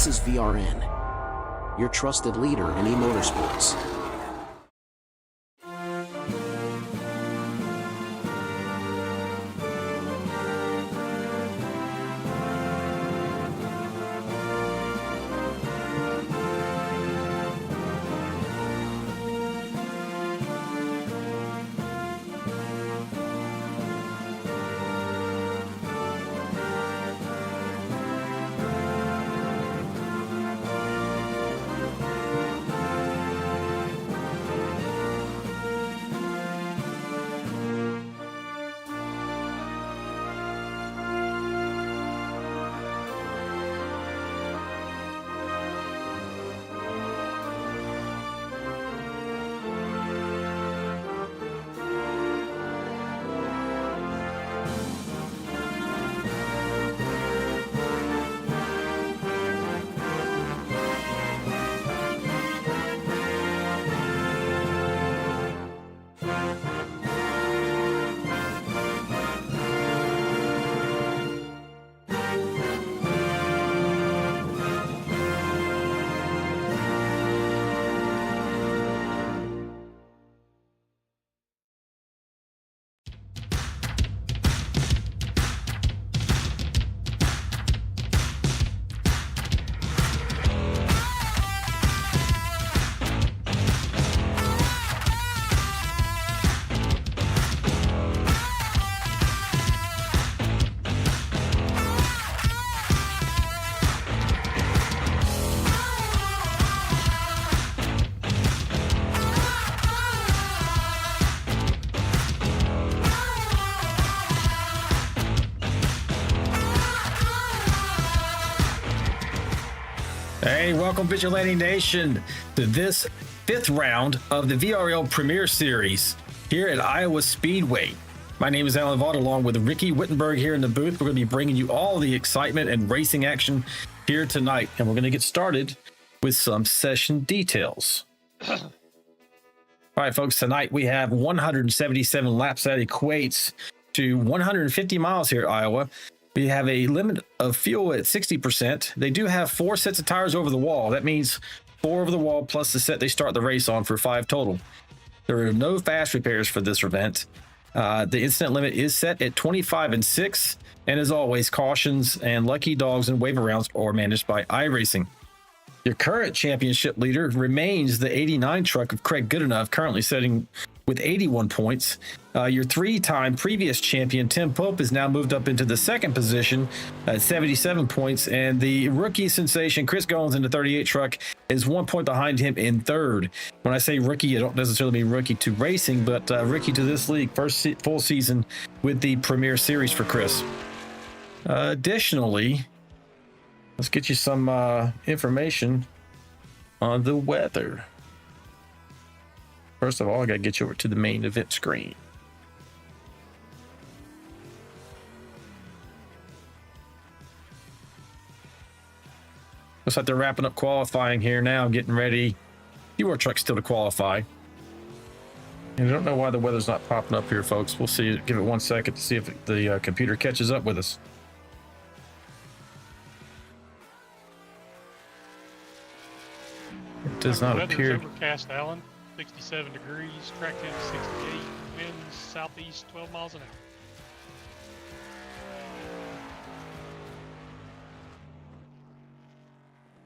This is VRN, your trusted leader in e-motorsports. Hey, welcome Vigilante Nation to this fifth round of the VRL Premiere Series here at Iowa Speedway. My name is Alan Vaught, along with Ricky Wittenberg here in the booth. We're going to be bringing you all the excitement and racing action here tonight, and we're going to get started with some session details. All right, folks, tonight we have 177 laps. That equates to 150 miles here at Iowa. We have a limit of fuel at 60%. They do have 4 sets of tires over the wall. That means 4 over the wall plus the set they start the race on for 5 total. There are no fast repairs for this event. The incident limit is set at 25 and 6. And as always, cautions and lucky dogs and waiver rounds are managed by iRacing. Your current championship leader remains the 89 truck of Craig Goodenough, currently sitting with 81 points. Your 3-time previous champion, Tim Pope, is now moved up into the second position at 77 points. And the rookie sensation, Chris Goins, in the 38 truck is 1 point behind him in third. When I say rookie, I don't necessarily mean rookie to racing, but rookie to this league, first full season with the Premiere Series for Chris. Additionally, let's get you some information on the weather. First of all, I got to get you over to the main event screen. Looks like they're wrapping up qualifying here now, getting ready. A few more trucks still to qualify. And I don't know why the weather's not popping up here, folks. We'll see. Give it 1 second to see if the computer catches up with us. It does not appear. Overcast, Alan. 67 degrees, track temp 68, winds southeast 12 miles an hour.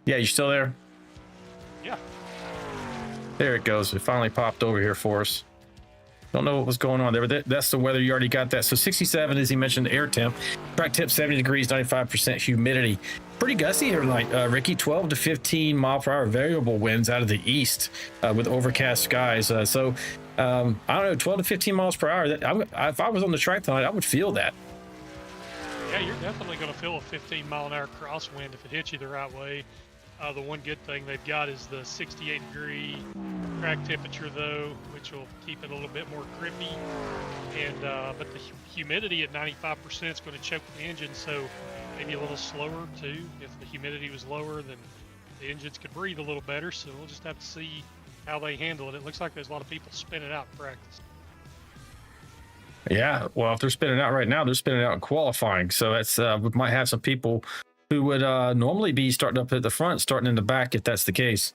Yeah, you still there? Yeah. There it goes. It finally popped over here for us. Don't know what was going on there, but that's the weather. You already got that. So 67, as he mentioned, the air temp. Track temp 70 degrees, 95% humidity. Pretty gusty here tonight, Ricky. 12 to 15 mile per hour variable winds out of the east with overcast skies. I don't know, 12 to 15 miles per hour. If I was on the track tonight, I would feel that. Yeah, you're definitely going to feel a 15 mile an hour crosswind if it hits you the right way. The one good thing they've got is the 68 degree track temperature, though, which will keep it a little bit more grippy. And but the humidity at 95% is going to choke the engine, so maybe a little slower too. If the humidity was lower, then the engines could breathe a little better. So we'll just have to see how they handle it. It looks like there's a lot of people spinning out in practice. Yeah, well, if they're spinning out right now, they're spinning out in qualifying. So that's we might have some people who would normally be starting up at the front, starting in the back if that's the case.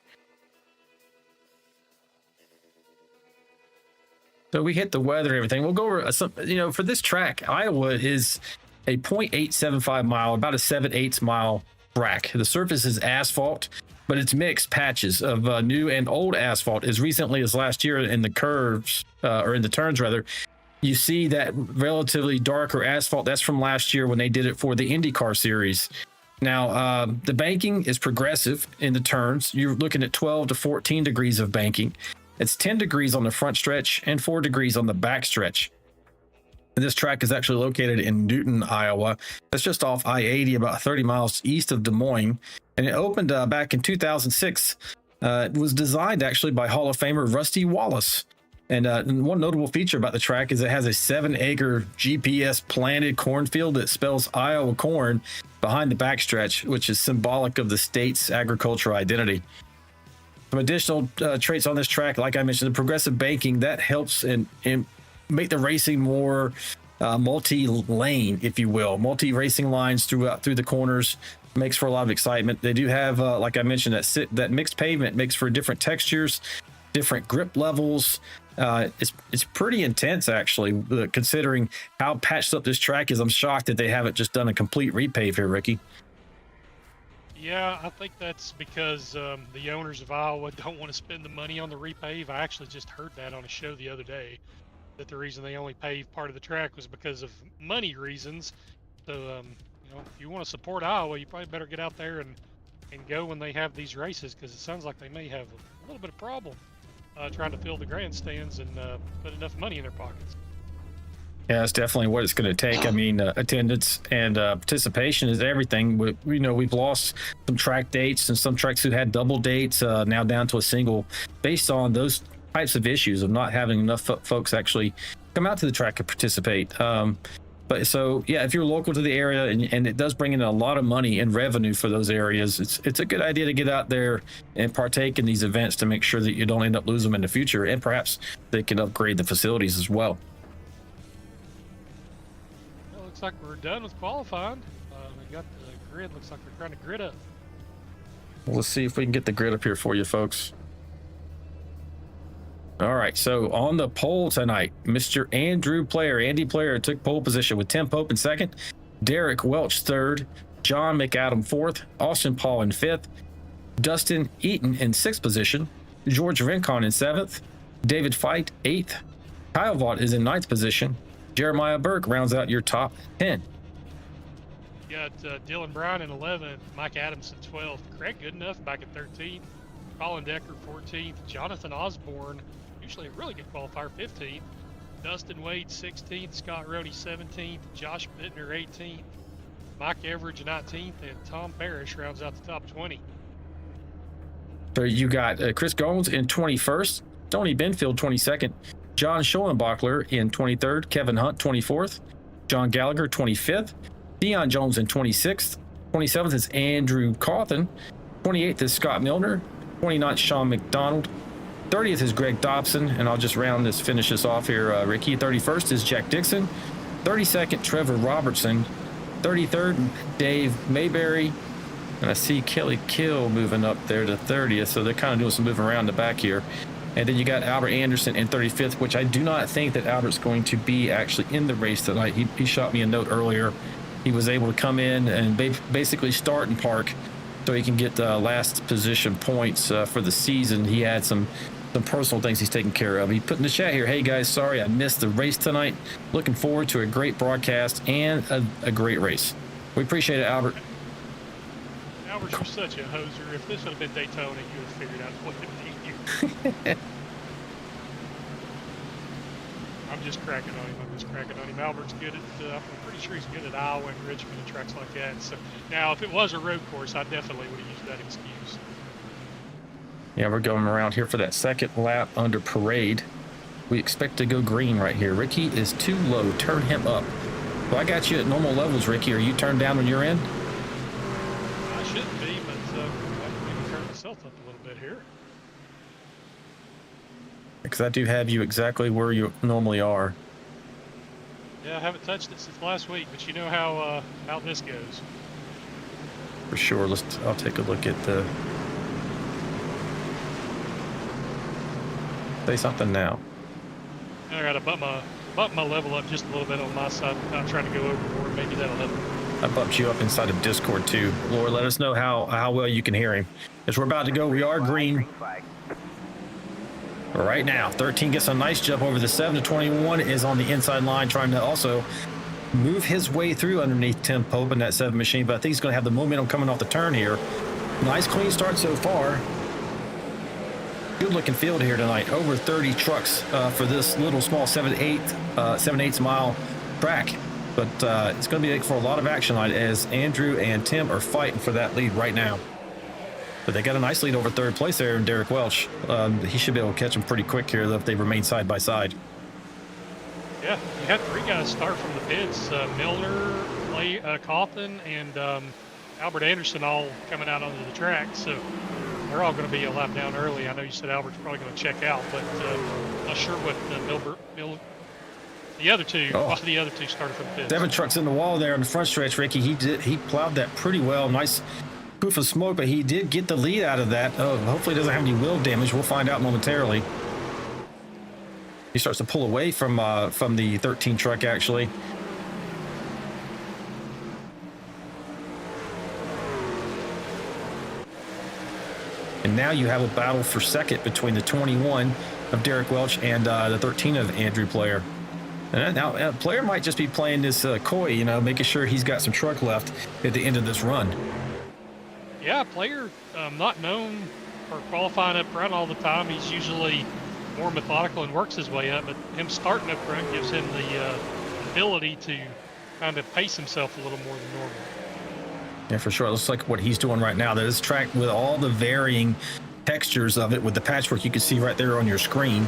So we hit the weather and everything. We'll go over some, for this track, Iowa is a 0.875 mile, about a 7/8 mile track. The surface is asphalt, but it's mixed patches of new and old asphalt. As recently as last year in the curves, or in the turns rather, you see that relatively darker asphalt. That's from last year when they did it for the IndyCar series. Now, the banking is progressive in the turns. You're looking at 12 to 14 degrees of banking. It's 10 degrees on the front stretch and 4 degrees on the back stretch. And this track is actually located in Newton, Iowa. That's just off I-80, about 30 miles east of Des Moines. And it opened back in 2006. It was designed actually by Hall of Famer Rusty Wallace. And one notable feature about the track is it has a 7-acre GPS planted cornfield that spells Iowa corn behind the backstretch, which is symbolic of the state's agricultural identity. Some additional traits on this track, like I mentioned, the progressive banking, that helps in make the racing more multi-lane, if you will. Multi-racing lines through the corners makes for a lot of excitement. They do have, like I mentioned, that mixed pavement makes for different textures, different grip levels. It's pretty intense, actually, considering how patched up this track is. I'm shocked that they haven't just done a complete repave here, Ricky. Yeah, I think that's because the owners of Iowa don't want to spend the money on the repave. I actually just heard that on a show the other day, that the reason they only paved part of the track was because of money reasons. So, if you want to support Iowa, you probably better get out there and go when they have these races, because it sounds like they may have a little bit of problem trying to fill the grandstands and put enough money in their pockets. Yeah, that's definitely what it's going to take. I mean, attendance and participation is everything. We've lost some track dates and some tracks who had double dates, now down to a single, based on those types of issues of not having enough folks actually come out to the track and participate. But so, yeah, if you're local to the area and it does bring in a lot of money and revenue for those areas, it's a good idea to get out there and partake in these events to make sure that you don't end up losing them in the future, and perhaps they can upgrade the facilities as well. Looks like we're done with qualifying. We got the grid. Looks like we're trying to grid up. Well, let's see if we can get the grid up here for you, folks. All right, so on the pole tonight, Mr. Andy Player took pole position with Tim Pope in second, Derek Welch third, John McAdam fourth, Austin Paul in fifth, Dustin Eaton in sixth position, George Rincon in seventh, David Feit eighth, Kyle Vaught is in ninth position, Jeremiah Burke rounds out your top 10. You got Dylan Brown in 11th, Mike Adams in 12th, Craig Goodenough back at 13th, Colin Decker 14th, Jonathan Osborne, usually a really good qualifier, 15th, Dustin Wade 16th, Scott Rohde 17th, Josh Bittner 18th, Mike Everidge 19th, and Tom Parrish rounds out the top 20. So you got Chris Goins in 21st, Tony Benfield 22nd, John Schoenbachler in 23rd, Kevin Hunt 24th, John Gallagher 25th, Deion Jones in 26th, 27th is Andrew Cawthon, 28th is Scott Milner, 29th Sean McDonald, 30th is Greg Dobson, and I'll just finish this off here, Ricky. 31st is Jack Dixon, 32nd Trevor Robertson, 33rd Dave Mayberry, and I see Kelly Kill moving up there to 30th, so they're kind of doing some moving around the back here. And then you got Albert Anderson in 35th, which I do not think that Albert's going to be actually in the race tonight. He shot me a note earlier. He was able to come in and basically start and park so he can get last position points for the season. He had some personal things he's taking care of. He put in the chat here, hey guys, sorry I missed the race tonight. Looking forward to a great broadcast and a great race. We appreciate it, Albert. Albert, you're such a hoser. If this would have been Daytona, you would have figured out what to do. I'm just cracking on him. Albert's good at, I'm pretty sure he's good at Iowa and Richmond and tracks like that. So now, if it was a road course, I definitely would have used that excuse. Yeah, we're going around here for that second lap under parade. We expect to go green right here. Ricky is too low. Turn him up. So I got you at normal levels, Ricky. Are you turned down on your end? I shouldn't be, but I can maybe turn myself up a little bit here. Because I do have you exactly where you normally are. Yeah, I haven't touched it since last week, but you know how this goes. for sure. I'll take a look at the. Say something now. I got to bump my level up just a little bit on my side. Not trying to go overboard. Maybe that'll help. I bumped you up inside of Discord too. Laura, let us know how well you can hear him. As we're about to go, we are green. Right now, 13 gets a nice jump over the 7 to 21, is on the inside line, trying to also move his way through underneath Tim Pope in that 7 machine, but I think he's going to have the momentum coming off the turn here. Nice clean start so far. Good looking field here tonight. Over 30 trucks for this little small 7/8 mile track. But it's going to be for a lot of action as Andrew and Tim are fighting for that lead right now. But they got a nice lead over third place there in Derek Welch. He should be able to catch them pretty quick here if they remain side by side. Yeah, you had 3 guys start from the pits. Milner, Cawthon, and Albert Anderson all coming out onto the track. So they're all going to be a lap down early. I know you said Albert's probably going to check out, but not sure what the other two. Oh. The other two started from the pits. 7 trucks in the wall there on the front stretch, Ricky. He plowed that pretty well. Nice poof of smoke, but he did get the lead out of that. Hopefully he doesn't have any wheel damage. We'll find out momentarily. He starts to pull away from the 13 truck, actually. And now you have a battle for second between the 21 of Derek Welch and the 13 of Andrew Player. Now, Player might just be playing this coy, making sure he's got some truck left at the end of this run. Yeah, Player, not known for qualifying up front all the time. He's usually more methodical and works his way up, but him starting up front gives him the ability to kind of pace himself a little more than normal. Yeah, for sure. It looks like what he's doing right now. This track with all the varying textures of it, with the patchwork you can see right there on your screen,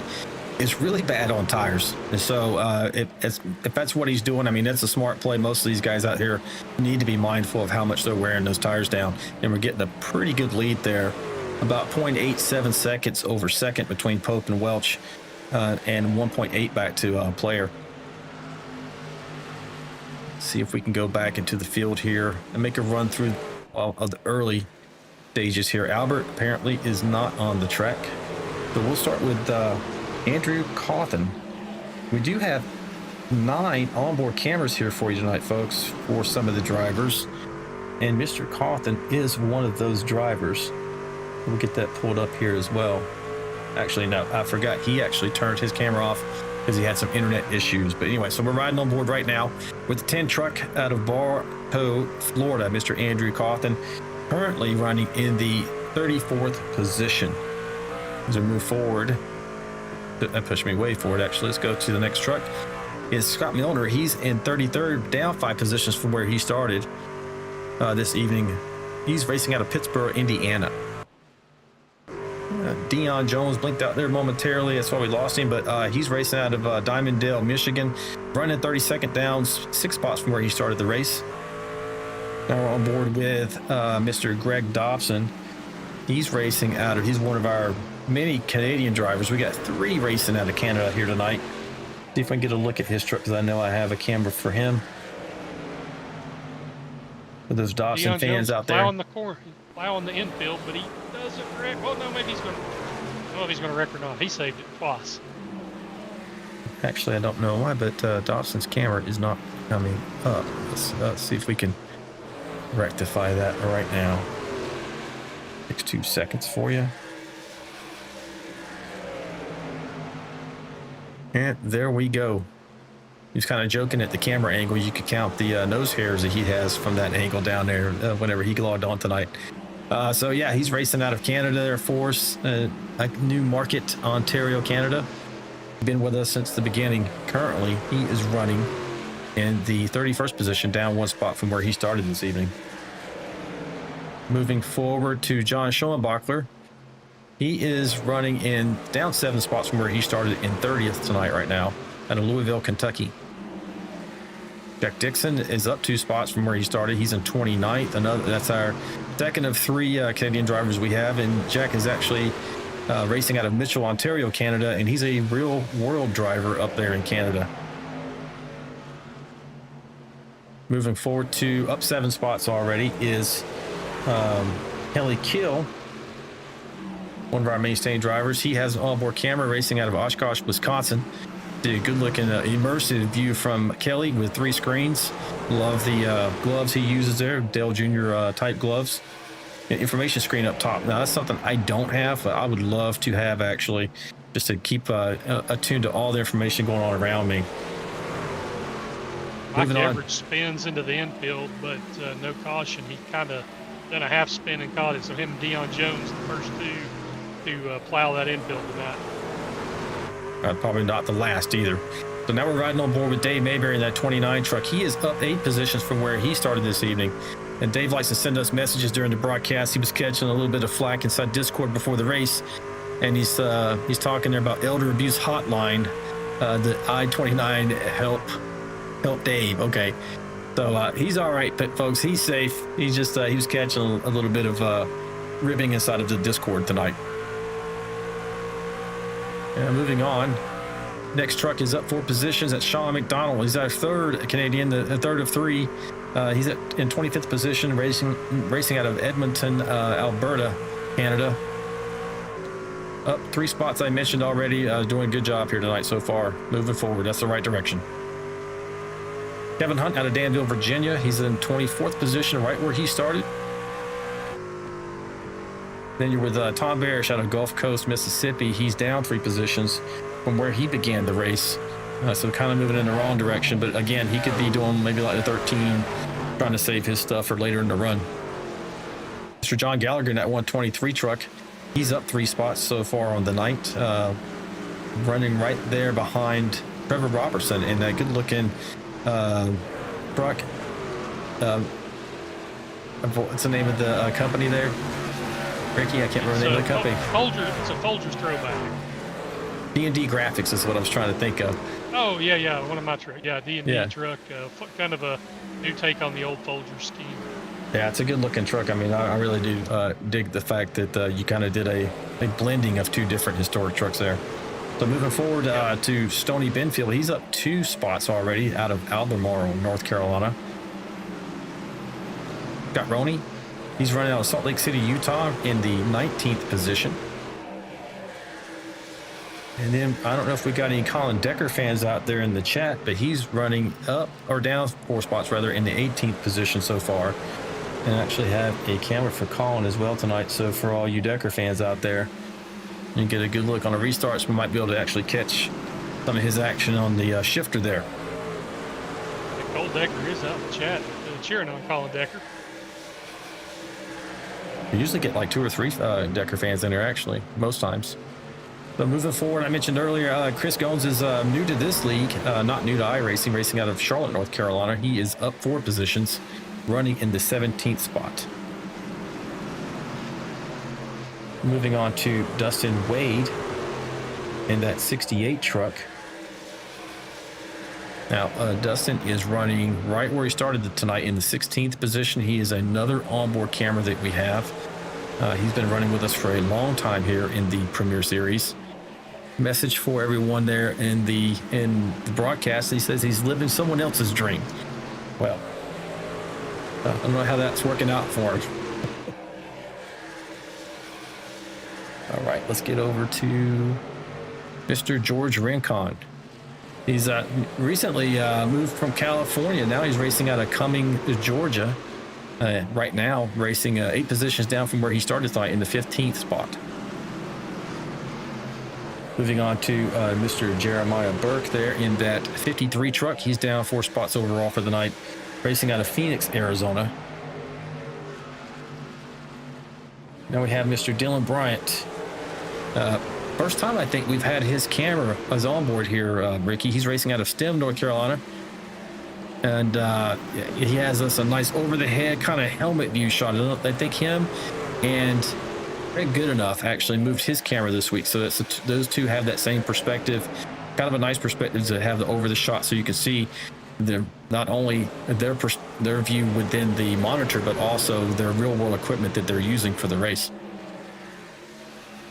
is really bad on tires. And so if that's what he's doing, I mean, that's a smart play. Most of these guys out here need to be mindful of how much they're wearing those tires down. And we're getting a pretty good lead there. About 0.87 seconds over second between Pope and Welch, and 1.8 back to Player. See if we can go back into the field here and make a run through all of the early stages here. Albert apparently is not on the track. So we'll start with Andrew Cawthon. We do have 9 onboard cameras here for you tonight, folks, for some of the drivers. And Mr. Cawthon is one of those drivers. We'll get that pulled up here as well. Actually, no, I forgot. He actually turned his camera off because he had some internet issues. But anyway, so we're riding on board right now with the 10 truck out of Bartow, Florida, Mr. Andrew Cawthon, currently running in the 34th position. As we move forward, that pushed me way forward, actually. Let's go to the next truck. Is Scott Milner. He's in 33rd, down 5 positions from where he started this evening. He's racing out of Pittsburgh, Indiana. Dion Jones blinked out there momentarily. That's why we lost him, but he's racing out of Diamondale, Michigan, running 32nd down, 6 spots from where he started the race. Now we're on board with Mr. Greg Dobson. He's racing he's one of our many Canadian drivers. We got 3 racing out of Canada here tonight. See if I can get a look at his truck, because I know I have a camera for him. For those Dobson Dion fans Jones out there. Plow on the infield, but he doesn't wreck. Well, no, maybe he's going to. I don't know if he's going to wreck or not. He saved it twice. Actually, I don't know why, but Dobson's camera is not coming up. Let's see if we can rectify that right now. Takes 2 seconds for you. And there we go. He was kind of joking at the camera angle. You could count the nose hairs that he has from that angle down there whenever he logged on tonight. So yeah, he's racing out of Canada there for us, New Market, Ontario, Canada. Been with us since the beginning. Currently, he is running in the 31st position, down 1 spot from where he started this evening. Moving forward to John Schoenbachler. He is running in down 7 spots from where he started in 30th tonight right now, out of Louisville, Kentucky. Jack Dixon is up 2 spots from where he started. He's in 29th. That's our second of 3 Canadian drivers we have, and Jack is actually racing out of Mitchell, Ontario, Canada, and he's a real world driver up there in Canada. Moving forward to up 7 spots already is Kelly Kill, one of our mainstay drivers. He has an onboard camera racing out of Oshkosh, Wisconsin. Did a good looking immersive view from Kelly with 3 screens. Love the gloves he uses there, Dale Jr. Type gloves. Information screen up top. Now that's something I don't have, but I would love to have actually, just to keep attuned to all the information going on around me. Mike Everett spins into the infield, but no caution. He kind of done a half spin and caught it. So him and Deion Jones, the first two to plow that infield tonight. Probably not the last either. So now we're riding on board with Dave Mayberry in that 29 truck. He is up 8 positions from where he started this evening. And Dave likes to send us messages during the broadcast. He was catching a little bit of flack inside Discord before the race. And he's talking there about Elder Abuse Hotline, the I-29 help Dave. Okay. So he's all right, folks. He's safe. He's just, he was catching a little bit of ribbing inside of the Discord tonight. And moving on, next truck is up 4 positions. That's Sean McDonald. He's our 3rd Canadian, the 3rd of 3. He's in 25th position, racing out of Edmonton, Alberta, Canada. Up 3 spots I mentioned already. Doing a good job here tonight so far. Moving forward, that's the right direction. Kevin Hunt out of Danville, Virginia. He's in 24th position, right where he started. Then you're with Tom Barish out of Gulf Coast, Mississippi. He's down 3 positions from where he began the race. So kind of moving in the wrong direction. But again, he could be doing maybe like the 13, trying to save his stuff for later in the run. Mr. John Gallagher in that 123 truck. He's up 3 spots so far on the night. Running right there behind Trevor Robertson in that good-looking truck. What's the name of the company there? Ricky, I can't remember the name of the company. It's a Folgers throwback. D&D Graphics is what I was trying to think of. Oh, yeah, one of my trucks. Yeah, D&D truck. Kind of a new take on the old Folgers scheme. Yeah, it's a good-looking truck. I mean, I really do dig the fact that you kind of did a blending of 2 different historic trucks there. So moving forward to Stoney Benfield, he's up 2 spots already out of Albemarle, North Carolina. Got Roney. He's running out of Salt Lake City, Utah in the 19th position. And then I don't know if we got any Colin Decker fans out there in the chat, but he's running up or down 4 spots rather in the 18th position so far. And I actually have a camera for Colin as well tonight. So for all you Decker fans out there, you get a good look on the restarts. We might be able to actually catch some of his action on the shifter there. Cole Decker is out in the chat cheering on Colin Decker. We usually get like 2 or 3 Decker fans in there actually, most times. So moving forward, I mentioned earlier, Chris Goins is new to this league, not new to iRacing, racing out of Charlotte, North Carolina. He is up 4 positions, running in the 17th spot. Moving on to Dustin Wade in that 68 truck. Now, Dustin is running right where he started tonight in the 16th position. He is another onboard camera that we have. He's been running with us for a long time here in the Premiere Series. Message for everyone there in the broadcast. He says he's living someone else's dream. Well, I don't know how that's working out for him. All right, let's get over to Mr. George Rincon. He's recently moved from California. Now he's racing out of Cumming, Georgia. Right now, racing 8 positions down from where he started tonight in the 15th spot. Moving on to Mr. Jeremiah Burke there in that 53 truck. He's down 4 spots overall for the night, racing out of Phoenix, Arizona. Now we have Mr. Dylan Bryant. First time I think we've had his camera as on board here, Ricky. He's racing out of Stem, North Carolina. And he has us a nice over-the-head kind of helmet view shot. I think him and Greg Goodenough actually moved his camera this week. So those two have that same perspective. Kind of a nice perspective to have the over-the-shot so you can see not only their view within the monitor, but also their real-world equipment that they're using for the race.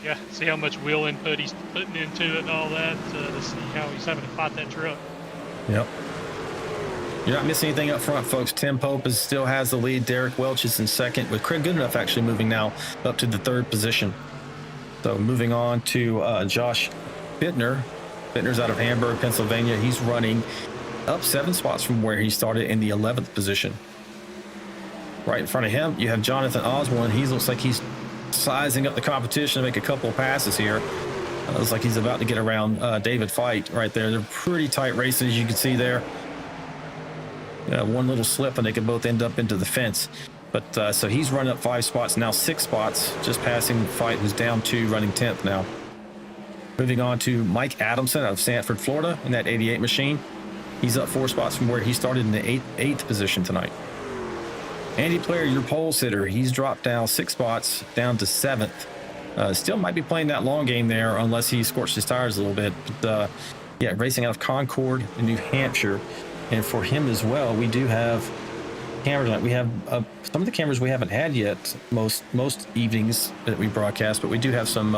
Yeah, see how much wheel input he's putting into it and all that to see how he's having to fight that truck. Yep. You're not missing anything up front, folks. Tim Pope still has the lead. Derek Welch is in second, with Craig Goodenough actually moving now up to the third position. So moving on to Josh Bittner. Bittner's out of Hamburg, Pennsylvania. He's running up 7 spots from where he started in the 11th position. Right in front of him, you have Jonathan Osborne. He looks like he's sizing up the competition to make a couple of passes here. Looks like he's about to get around David Fite right there. They're pretty tight racing, as you can see there. One little slip and they could both end up into the fence. But so he's running up 5 spots, now 6 spots, just passing Fite, who's down 2, running 10th now. Moving on to Mike Adamson out of Sanford, Florida, in that 88 machine. He's up 4 spots from where he started in the 8th position tonight. Andy Player, your pole sitter, he's dropped down 6 spots, down to 7th. Still might be playing that long game there unless he scorched his tires a little bit. But yeah, racing out of Concord in New Hampshire. And for him as well, we do have cameras tonight. We have some of the cameras we haven't had yet most evenings that we broadcast, but we do have some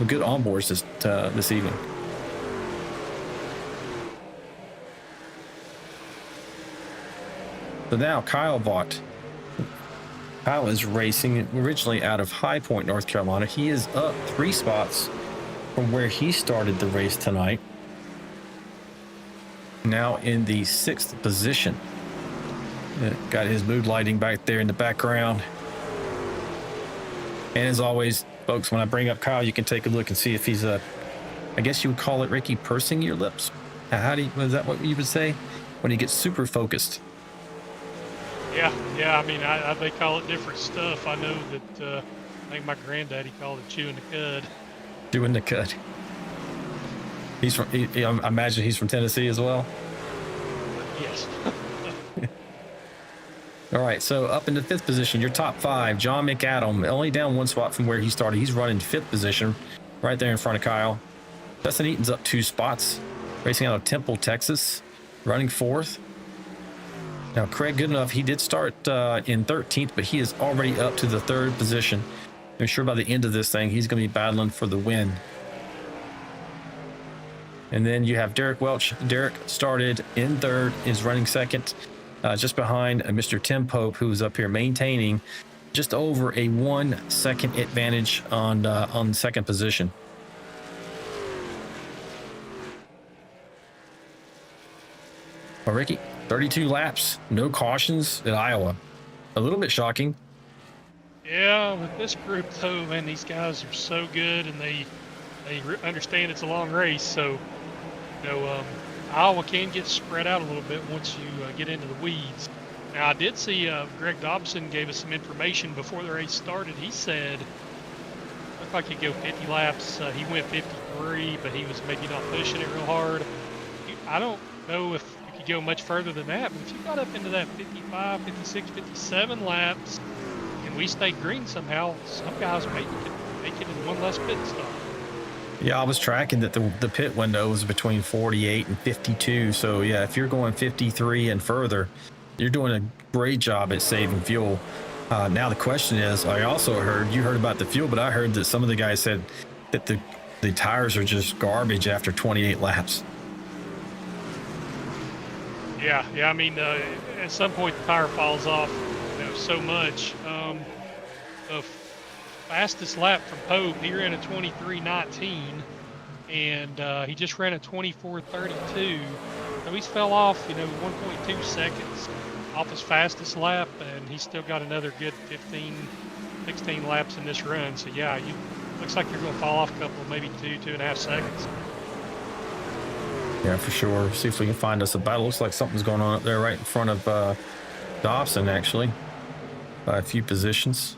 good onboards this evening. So now Kyle Vaught. Kyle is racing originally out of High Point, North Carolina. He is up 3 spots from where he started the race tonight. Now in the 6th position. Got his mood lighting back there in the background. And as always, folks, when I bring up Kyle, you can take a look and see if he's I guess you would call it, Ricky, pursing your lips. Is that what you would say? When he gets super focused. Yeah. I mean, they call it different stuff. I know that I think my granddaddy called it chewing the cud. Chewing the cud. He's from. I imagine he's from Tennessee as well. Yes. All right, so up in the 5th position, your top 5, John McAdam, only down 1 spot from where he started. He's running 5th position, right there in front of Kyle. Dustin Eaton's up 2 spots, racing out of Temple, Texas, running 4th. Now, Craig Goodenough, he did start in 13th, but he is already up to the 3rd position. I'm sure by the end of this thing, he's going to be battling for the win. And then you have Derek Welch. Derek started in 3rd, is running 2nd, just behind Mr. Tim Pope, who's up here maintaining just over a 1 second advantage on 2nd position. Well, Ricky, 32 laps, no cautions at Iowa. A little bit shocking. Yeah, with this group though, man, these guys are so good, and they understand it's a long race. So, Iowa can get spread out a little bit once you get into the weeds. Now, I did see Greg Dobson gave us some information before the race started. He said looked like he'd go 50 laps. He went 53, but he was maybe not pushing it real hard. I don't know if you could go much further than that, but if you got up into that 55, 56, 57 laps, and we stayed green somehow, some guys may make it in one less pit stop. Yeah, I was tracking that the pit window was between 48 and 52. So, yeah, if you're going 53 and further, you're doing a great job at saving fuel. Now the question is, I also heard, you heard about the fuel, but I heard that some of the guys said that the tires are just garbage after 28 laps. Yeah. I mean, at some point the tire falls off, so much. The fastest lap from Pope, he ran a 23.19, and he just ran a 24.32. So he's fell off, 1.2 seconds off his fastest lap, and he's still got another good 15, 16 laps in this run. So yeah, looks like you're going to fall off a couple, maybe 2.5 seconds. Yeah, for sure. See if we can find us a battle. Looks like something's going on up there right in front of Dobson, actually, by a few positions.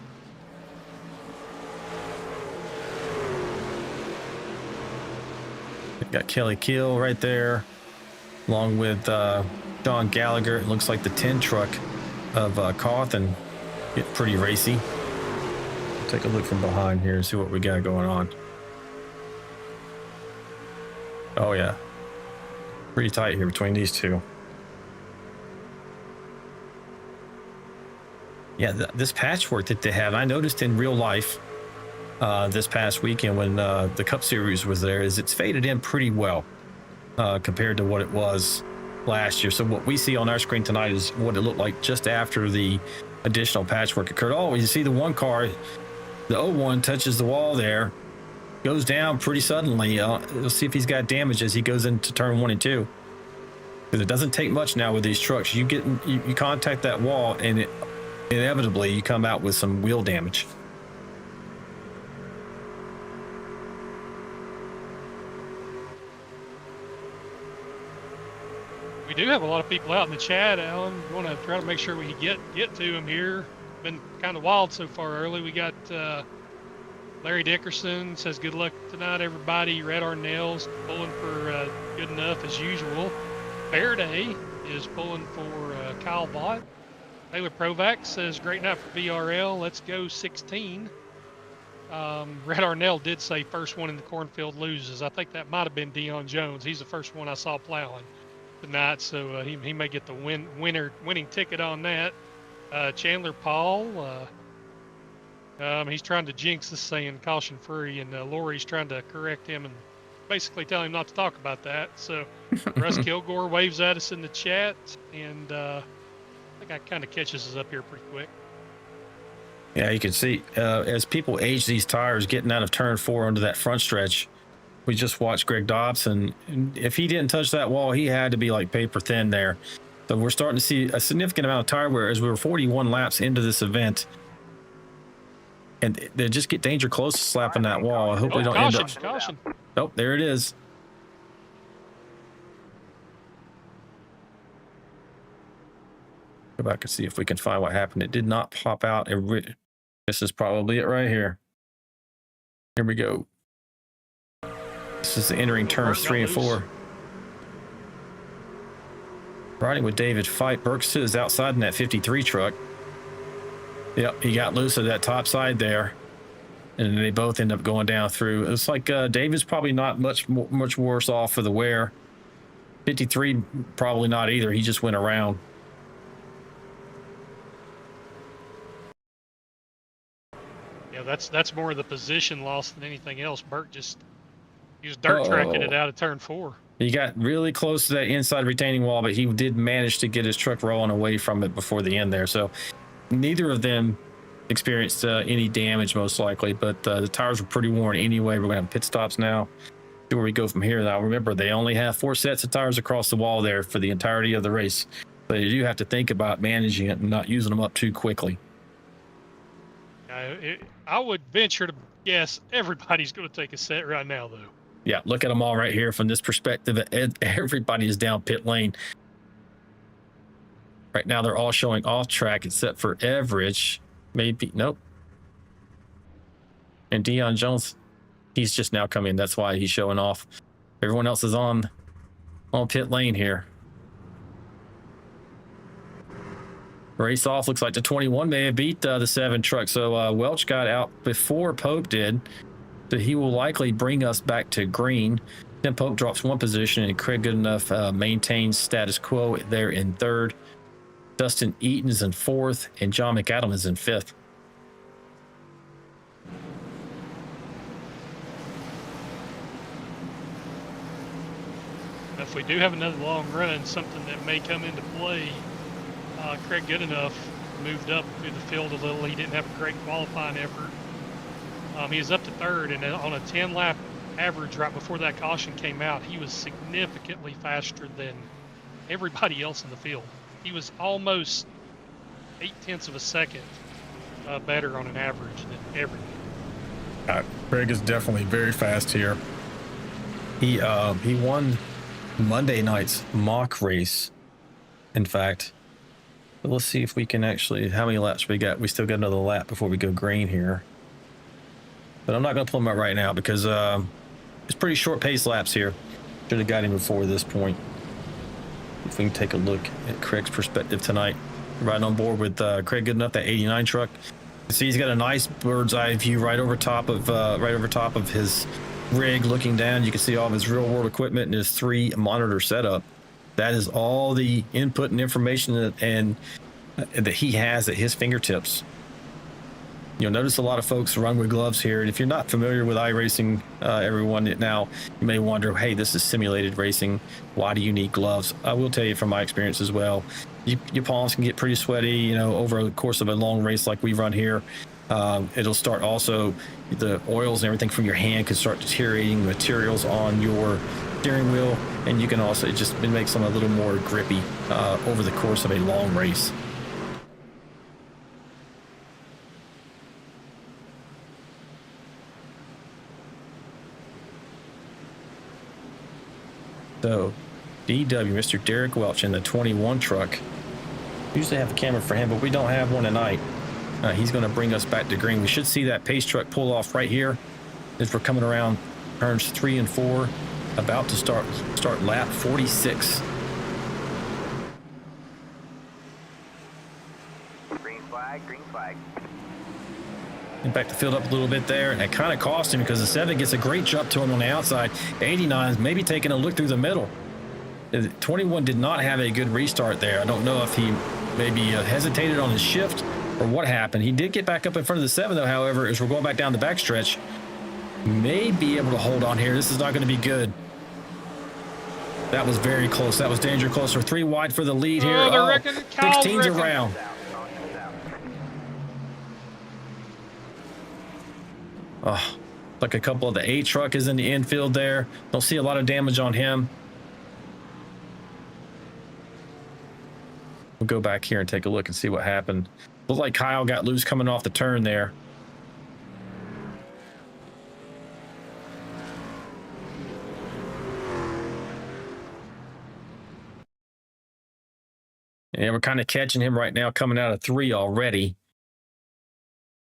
We've got Kelly Keel right there, along with Don Gallagher. It looks like the 10 truck of Cawthon get pretty racy. Take a look from behind here and see what we got going on. Oh yeah, pretty tight here between these two. Yeah, this patchwork that they have, I noticed in real life this past weekend when the Cup Series was there, is it's faded in pretty well compared to what it was last year. So what we see on our screen tonight is what it looked like just after the additional patchwork occurred. Oh, you see the one car, the 01 touches the wall there, goes down pretty suddenly. We'll see if he's got damage as he goes into turn 1 and 2. Because it doesn't take much now with these trucks. You contact that wall, and inevitably you come out with some wheel damage. We do have a lot of people out in the chat, Alan. We want to try to make sure we get to them here. Been kind of wild so far early. We got Larry Dickerson says, good luck tonight, everybody. Red Arnell's pulling for good enough as usual. Bear Day is pulling for Kyle Vaught. Taylor Provac says, great night for VRL. Let's go 16. Red Arnell did say first one in the cornfield loses. I think that might have been Dion Jones. He's the first one I saw plowing tonight, so he may get the winning ticket on that. Chandler Paul, he's trying to jinx this, saying caution free, and Lori's trying to correct him and basically tell him not to talk about that. So Russ Kilgore waves at us in the chat, and I think that kind of catches us up here pretty quick. Yeah, you can see as people age these tires getting out of turn 4 onto that front stretch. We just watched Greg Dobson, and if he didn't touch that wall, he had to be like paper thin there. So we're starting to see a significant amount of tire wear as we were 41 laps into this event. And they just get danger close to slapping that wall. I hope we don't end up. Caution. Oh, there it is. Go back and see if we can find what happened. It did not pop out. This is probably it right here. Here we go. This is entering turns 3 and 4. Riding with David Fight. Burks is outside in that 53 truck. Yep, he got loose of that top side there, and they both end up going down through. It's like David's probably not much worse off for the wear. 53 probably not either. He just went around. Yeah, that's more of the position loss than anything else. Burt he was dirt tracking it out of turn 4. He got really close to that inside retaining wall, but he did manage to get his truck rolling away from it before the end there. So neither of them experienced any damage, most likely, but the tires were pretty worn anyway. We're going to have pit stops now. See where we go from here. Now, remember, they only have 4 sets of tires across the wall there for the entirety of the race. So you do have to think about managing it and not using them up too quickly. I would venture to guess everybody's going to take a set right now, though. Yeah, look at them all right here from this perspective. Everybody is down pit lane. Right now, they're all showing off track except for Everidge. Maybe, nope. And Dion Jones, he's just now coming. That's why he's showing off. Everyone else is on pit lane here. Race off. Looks like the 21 may have beat the 7 truck. So Welch got out before Pope did. So he will likely bring us back to green. Then Pope drops 1 position, and Craig Goodenough maintains status quo there in 3rd. Dustin Eaton is in 4th, and John McAdam is in 5th. If we do have another long run, something that may come into play, Craig Goodenough moved up through the field a little. He didn't have a great qualifying effort. He was up to 3rd, and on a 10-lap average right before that caution came out, he was significantly faster than everybody else in the field. He was almost 0.8 of a second better on an average than everybody. Craig is definitely very fast here. He won Monday night's mock race, in fact. But let's see if we can actually, how many laps we got? We still got another lap before we go green here. But I'm not going to pull him up right now because it's pretty short pace laps here. Should have got him before this point. If we can take a look at Craig's perspective tonight. Riding on board with Craig Goodenough, that 89 truck. You see he's got a nice bird's eye view right over top of his rig looking down. You can see all of his real world equipment and his 3 monitor setup. That is all the input and information that he has at his fingertips. You'll notice a lot of folks run with gloves here. And if you're not familiar with iRacing, everyone now, you may wonder, hey, this is simulated racing. Why do you need gloves? I will tell you from my experience as well, your palms can get pretty sweaty, you know, over the course of a long race like we run here. It'll start also, the oils and everything from your hand can start deteriorating materials on your steering wheel. And you can also, it makes them a little more grippy over the course of a long race. So, DW, Mr. Derek Welch in the 21 truck. Usually have a camera for him, but we don't have one tonight. He's going to bring us back to green. We should see that pace truck pull off right here as we're coming around turns 3 and 4, about to start lap 46. Green flag, green flag. In fact, the field up a little bit there, and it kind of cost him because the 7 gets a great jump to him on the outside. 89 is maybe taking a look through the middle. The 21 did not have a good restart there. I don't know if he maybe hesitated on his shift or what happened. He did get back up in front of the 7, though, however, as we're going back down the backstretch. May be able to hold on here. This is not going to be good. That was very close. That was danger close. We're 3 wide for the lead here. Oh, they're wrecking. 16's around. Oh, like a couple of the 8 truck is in the infield there. Don't see a lot of damage on him. We'll go back here and take a look and see what happened. Looked like Kyle got loose coming off the turn there. Yeah, we're kind of catching him right now coming out of 3 already.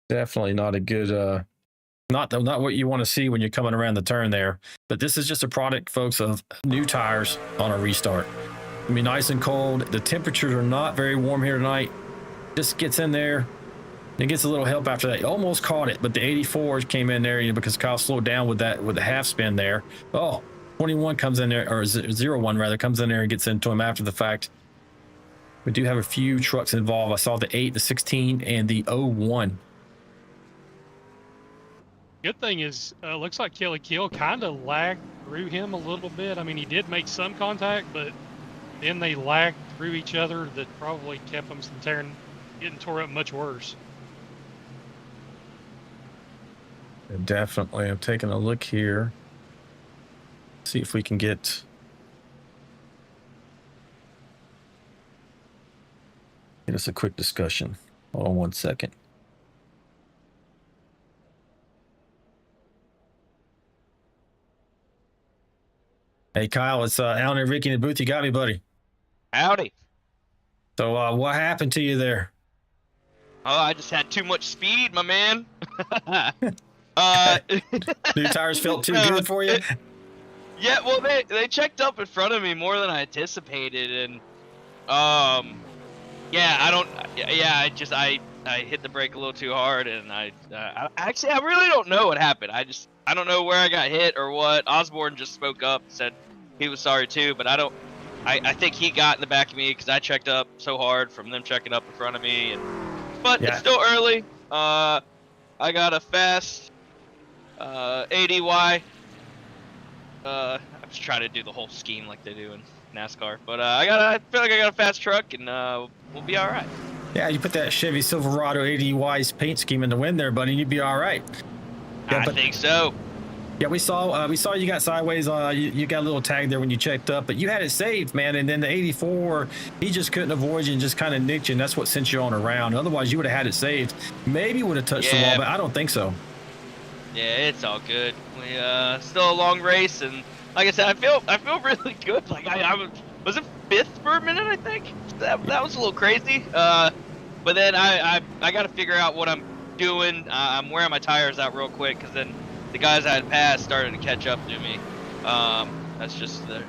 Definitely not a good, not what you want to see when you're coming around the turn there. But this is just a product, folks, of new tires on a restart. It'll be nice and cold. The temperatures are not very warm here tonight. Just gets in there. It gets a little help after that. Almost caught it, but the 84s came in there, you know, because Kyle slowed down with the half spin there. Oh, 21 comes in there, or 01 rather, comes in there and gets into him after the fact. We do have a few trucks involved. I saw the 8, the 16, and the 01. Good thing is, looks like Kelly Kill kind of lagged through him a little bit. I mean, he did make some contact, but then they lagged through each other. That probably kept them from getting tore up much worse. Definitely. I'm taking a look here. See if we can get us a quick discussion. Hold on 1 second. Hey, Kyle, it's Alan and Ricky in the booth. You got me, buddy. Howdy. So what happened to you there? Oh, I just had too much speed, my man. New tires felt too good for you? Yeah, well, they checked up in front of me more than I anticipated, and yeah, I hit the brake a little too hard, and I really don't know what happened. I don't know where I got hit or what. Osborne just spoke up and said he was sorry too, but I think he got in the back of me because I checked up so hard from them checking up in front of me, but yeah. It's still early. I got a fast 80Y. I'm just trying to do the whole scheme like they do in NASCAR, but I feel like I got a fast truck, and we'll be all right. Yeah, you put that Chevy Silverado 80Y's paint scheme in the wind there, buddy, and you'd be all right. Yeah, I think so. Yeah, we saw you got sideways. You got a little tag there when you checked up, but you had it saved, man. And then the 84, he just couldn't avoid you and just kind of nicked you, and that's what sent you on around. Otherwise, you would have had it saved. Maybe would have touched the wall, but I don't think so. Yeah, it's all good. We still a long race, and like I said, I feel really good. Like I was it 5th for a minute, I think. That was a little crazy. But then I got to figure out what I'm doing. I'm wearing my tires out real quick because then the guys I had passed started to catch up to me. That's just the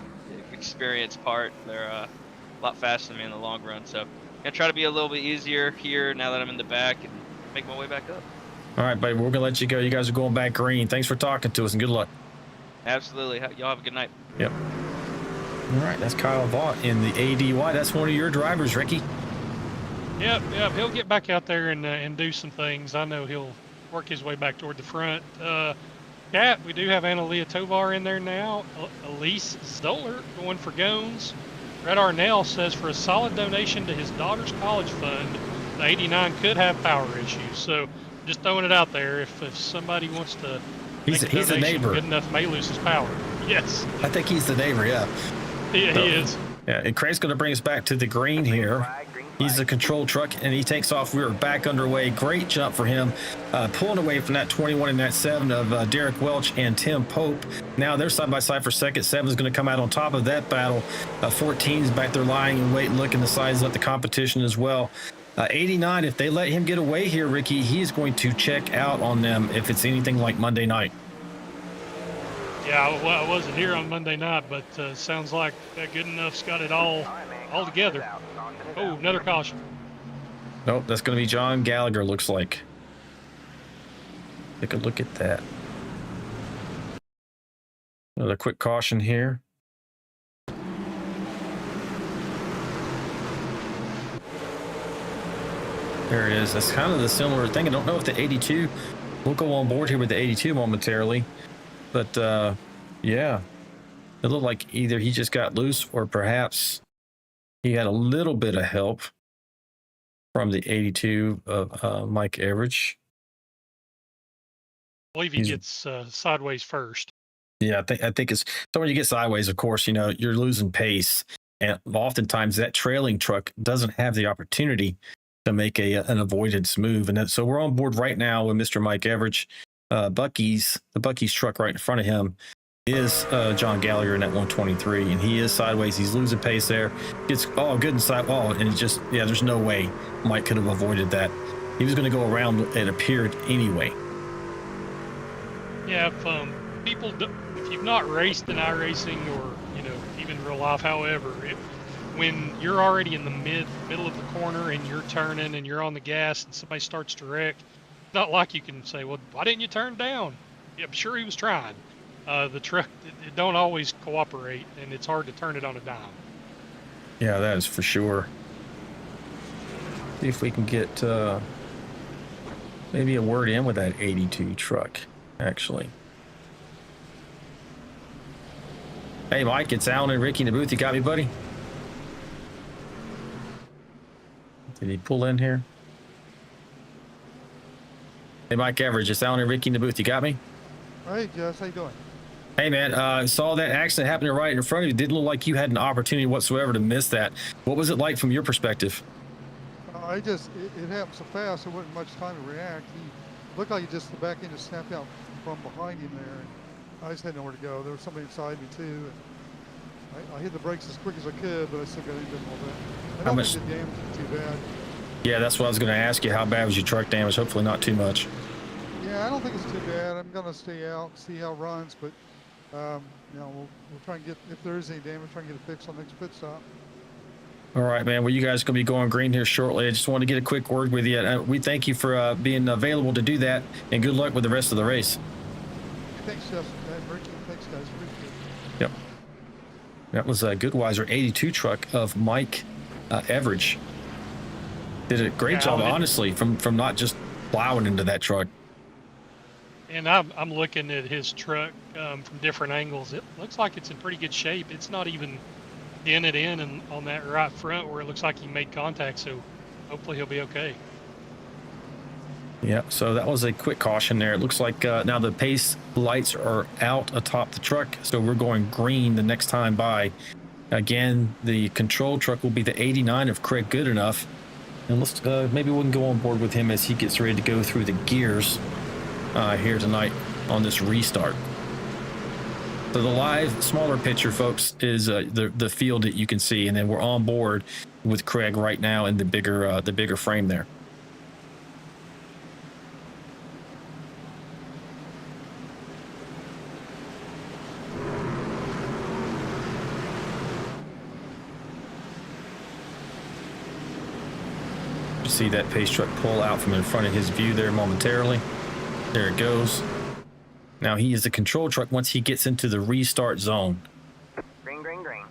experience part. They're a lot faster than me in the long run. So I'm gonna try to be a little bit easier here now that I'm in the back and make my way back up. All right, buddy, we're gonna let you go. You guys are going back green. Thanks for talking to us, and good luck. Absolutely. Y'all have a good night. Yep. All right, that's Kyle Vaught in the ADY. That's one of your drivers, Ricky. Yep. He'll get back out there and do some things. I know he'll work his way back toward the front. Cat, we do have Analia Tovar in there now. Elise Zoller going for Gones. Red Arnell says for a solid donation to his daughter's college fund, the 89 could have power issues. So just throwing it out there. If somebody wants to, he's a neighbor. Good enough, may lose his power. Yes. I think he's the neighbor. Yeah. He is. Yeah, and Craig's going to bring us back to the green here. He's the control truck, and he takes off. We are back underway. Great jump for him, pulling away from that 21 and that 7 of Derek Welch and Tim Pope. Now they're side by side for second. 7 is going to come out on top of that battle. 14 is back there lying in wait, looking to size up the competition as well. 89, if they let him get away here, Ricky, he's going to check out on them if it's anything like Monday night. Yeah, I wasn't here on Monday night, but sounds like that Good Enough's got it all together. Oh, another caution. Nope, that's going to be John Gallagher, looks like. Take a look at that. Another quick caution here. There it is. That's kind of the similar thing. I don't know if the 82, we'll go on board here with the 82 momentarily. But, yeah, it looked like either he just got loose or perhaps he had a little bit of help from the 82 of Mike Everidge. I believe he gets sideways first. Yeah, I think it's so when you get sideways, of course, you know, you're losing pace. And oftentimes that trailing truck doesn't have the opportunity to make an avoidance move. And so we're on board right now with Mr. Mike Everidge. The Bucky's truck right in front of him is John Gallagher in that 123, and he is sideways. He's losing pace there. Gets good inside. And it just, yeah, there's no way Mike could have avoided that. He was going to go around, it appeared, anyway. Yeah, if you've not raced in iRacing or, you know, even real life, however, when you're already in the middle of the corner and you're turning and you're on the gas and somebody starts to wreck, it's not like you can say, well, why didn't you turn down? Yeah, I'm sure he was trying. The truck, it don't always cooperate, and it's hard to turn it on a dime. Yeah, that is for sure. See if we can get maybe a word in with that 82 truck, actually. Hey, Mike, it's Alan and Ricky in the booth. You got me, buddy? Did he pull in here? Hey, Mike Everidge, it's Alan and Ricky in the booth. You got me? Hey, Jess, how you doing? Hey, man, saw that accident happening right in front of you. Didn't look like you had an opportunity whatsoever to miss that. What was it like from your perspective? It happened so fast, there wasn't much time to react. He looked like the back end just snapped out from behind him there. And I just had nowhere to go. There was somebody inside me, too. And I hit the brakes as quick as I could, but I still got into him a little bit. I don't think the damage was too bad. Yeah, that's what I was going to ask you. How bad was your truck damage? Hopefully not too much. Yeah, I don't think it's too bad. I'm going to stay out, see how it runs, but you know, we'll try and get, if there is any damage, try and get it fixed on the next pit stop. All right, man. Well, you guys are going to be going green here shortly. I just want to get a quick word with you. We thank you for being available to do that, and good luck with the rest of the race. Thanks, Justin. Thanks, guys. Appreciate it. Yep. That was a Goodweiser 82 truck of Mike Everidge. Did a great job, honestly, from not just plowing into that truck. And I'm looking at his truck from different angles. It looks like it's in pretty good shape. It's not even dented in and on that right front where it looks like he made contact, so hopefully he'll be okay. Yeah, so that was a quick caution there. It looks like now the pace lights are out atop the truck, so we're going green the next time by. Again, the control truck will be the 89 of Craig Goodenough. And let's maybe we can go on board with him as he gets ready to go through the gears here tonight on this restart. So the live smaller picture, folks, is the field that you can see, and then we're on board with Craig right now in the bigger frame there. You see that pace truck pull out from in front of his view there momentarily. There it goes. Now he is the control truck once he gets into the restart zone. Green, green, green.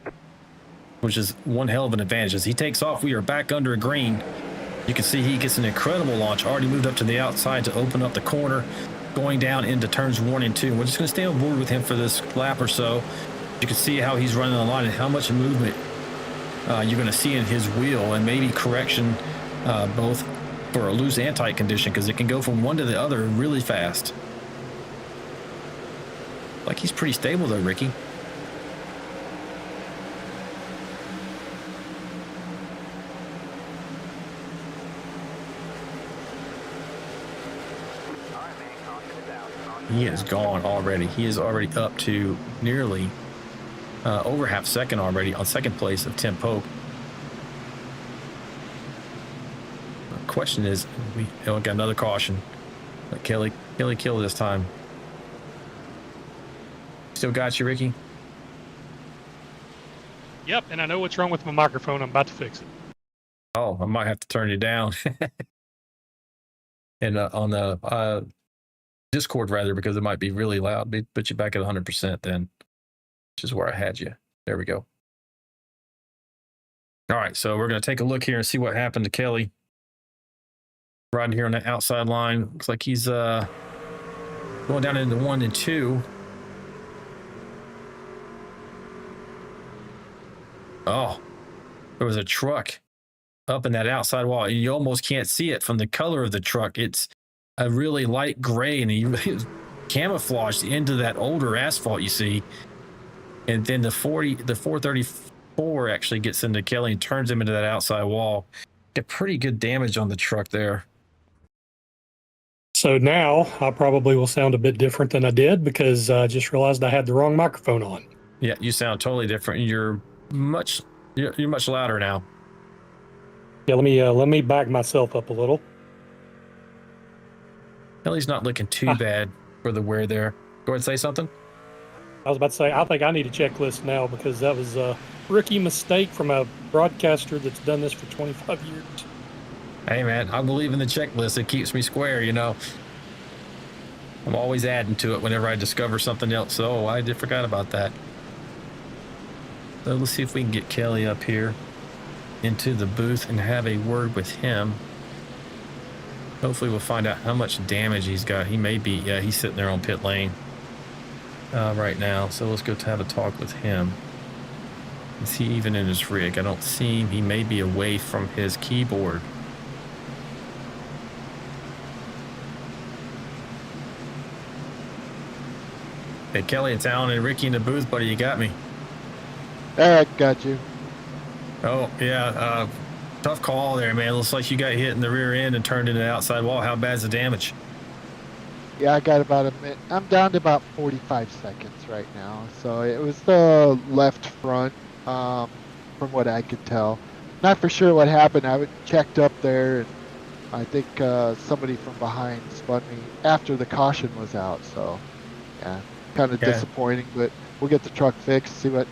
Which is one hell of an advantage. As he takes off, we are back under a green. You can see he gets an incredible launch, already moved up to the outside to open up the corner, going down into turns 1 and 2. We're just going to stay on board with him for this lap or so. You can see how he's running the line and how much movement you're going to see in his wheel, and maybe correction both for a loose and tight condition, because it can go from one to the other really fast. Like he's pretty stable though, Ricky. He is gone already. He is already up to nearly over half second already on second place of Tim Pope. The question is, we got another caution. But Kelly kill this time. Still got you, Ricky? Yep, and I know what's wrong with my microphone. I'm about to fix it. Oh, I might have to turn you down. And on the Discord, rather, because it might be really loud. Put you back at 100% then, which is where I had you. There we go. All right, so we're going to take a look here and see what happened to Kelly. Riding here on the outside line. Looks like he's going down into 1 and 2. Oh, there was a truck up in that outside wall. You almost can't see it from the color of the truck. It's a really light gray, and he camouflaged into that older asphalt you see. And then the 434 actually gets into Kelly and turns him into that outside wall. Get pretty good damage on the truck there. So now I probably will sound a bit different than I did, because I just realized I had the wrong microphone on. Yeah, you sound totally different. You're much louder now. Yeah, let me back myself up a little. Kelly's not looking too bad for the wear there. Go ahead and say something. I was about to say, I think I need a checklist now, because that was a rookie mistake from a broadcaster that's done this for 25 years. Hey, man, I believe in the checklist. It keeps me square, you know. I'm always adding to it whenever I discover something else. So I did forgot about that. So let's see if we can get Kelly up here into the booth and have a word with him. Hopefully we'll find out how much damage he's got. He may be, yeah, he's sitting there on pit lane right now. So let's go to have a talk with him. Is he even in his rig? I don't see him. He may be away from his keyboard. Hey, Kelly, it's Alan and Ricky in the booth, buddy. You got me. I got you. Oh, yeah. Tough call there, man. Looks like you got hit in the rear end and turned into the outside wall. How bad's the damage? Yeah, I got about a minute. I'm down to about 45 seconds right now. So it was the left front, from what I could tell. Not for sure what happened. I checked up there, and I think somebody from behind spun me after the caution was out. So, yeah, kind of disappointing. But we'll get the truck fixed. See what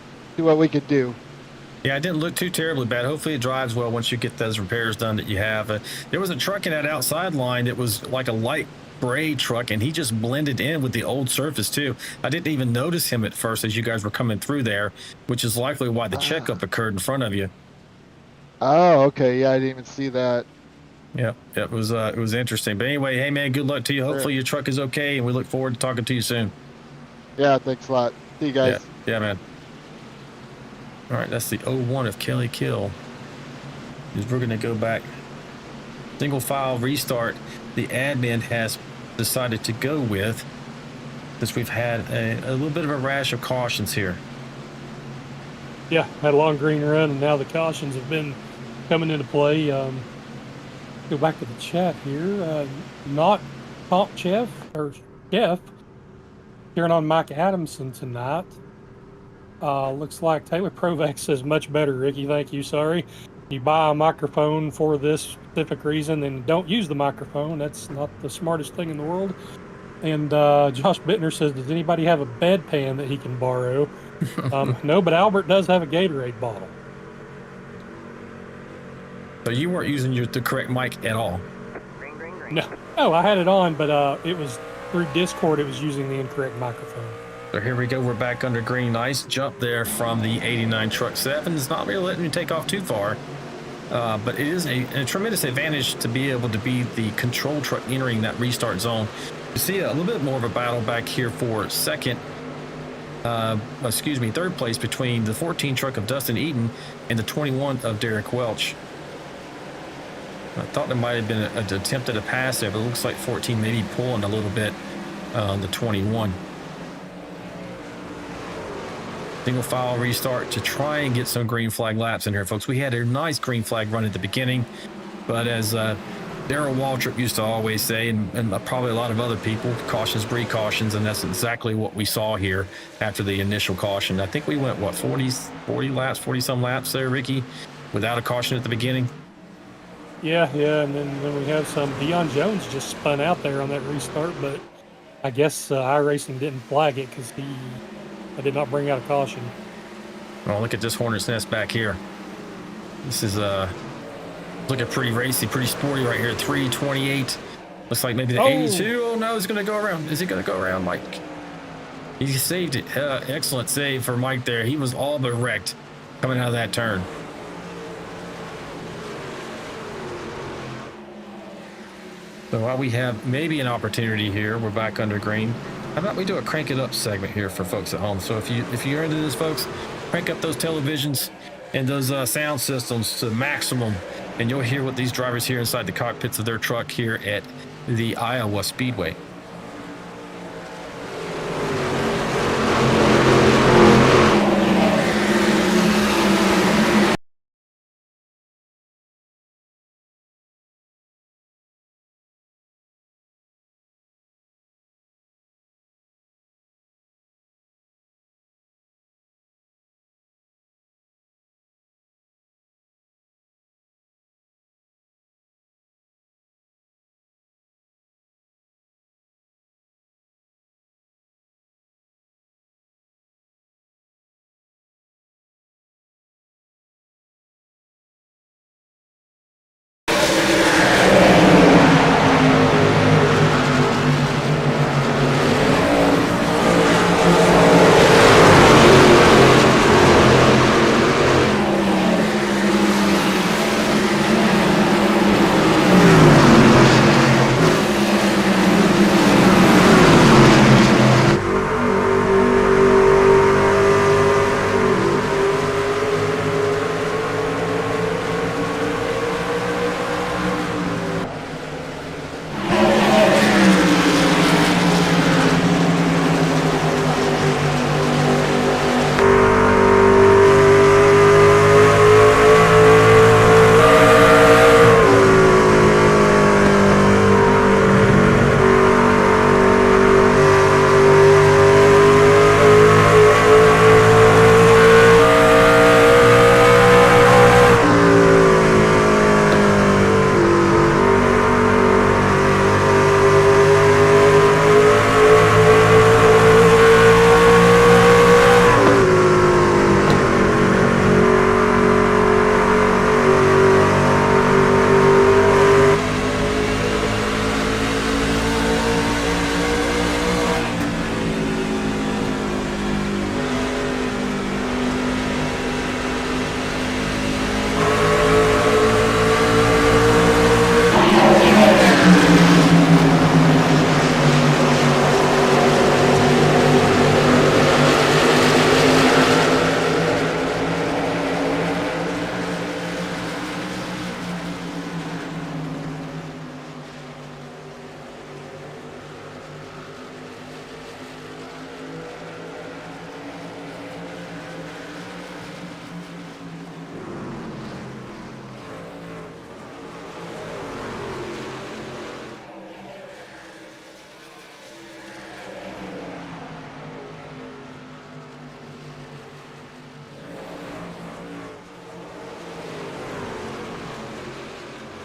we can do. Yeah, it didn't look too terribly bad. Hopefully it drives well once you get those repairs done that you have. There was a truck in that outside line that was like a light gray truck, and he just blended in with the old surface too. I didn't even notice him at first as you guys were coming through there, which is likely why the checkup occurred in front of you. Oh, okay. Yeah, I didn't even see that. Yeah, it was interesting. But anyway, hey man, good luck to you. Hopefully your truck is okay, and we look forward to talking to you soon. Yeah, thanks a lot. See you guys. Yeah, man. All right, that's the 01 of Kelly Kill. We're going to go back. Single file restart. The admin has decided to go with, since we've had a little bit of a rash of cautions here. Yeah, had a long green run, and now the cautions have been coming into play. Go back to the chat here. Not Pomp Chef or Chef cheering on Mike Adamson tonight. Looks like Taylor Provac says much better, Ricky. Thank you. Sorry. You buy a microphone for this specific reason, then don't use the microphone. That's not the smartest thing in the world. And Josh Bittner says, does anybody have a bedpan that he can borrow? No, but Albert does have a Gatorade bottle. So you weren't using the correct mic at all? No, I had it on, but it was through Discord. It was using the incorrect microphone. So here we go. We're back under green. Nice jump there from the 89 truck. 7 is not really letting me take off too far. but it is a tremendous advantage to be able to be the control truck entering that restart zone. You see a little bit more of a battle back here for third place between the 14 truck of Dustin Eaton and the 21 of Derek Welch. I thought there might have been an attempt at a pass there, but it looks like 14 maybe pulling a little bit on the 21. Single file restart to try and get some green flag laps in here, folks. We had a nice green flag run at the beginning, but as Darrell Waltrip used to always say, and probably a lot of other people, cautions breed cautions, and that's exactly what we saw here after the initial caution. I think we went, what, 40 some laps there, Ricky, without a caution at the beginning? Yeah, and then we have some. Dion Jones just spun out there on that restart, but I guess iRacing didn't flag it because I did not bring out a caution. Oh, look at this Hornet's Nest back here. This is looking pretty racy, pretty sporty right here. 328. Looks like maybe the 82. Oh no, it's going to go around. Is it going to go around, Mike? He saved it. Excellent save for Mike there. He was all but wrecked coming out of that turn. So while we have maybe an opportunity here, we're back under green. How about we do a crank it up segment here for folks at home? So if you're into this, folks, crank up those televisions and those sound systems to maximum, and you'll hear what these drivers hear inside the cockpits of their truck here at the Iowa Speedway.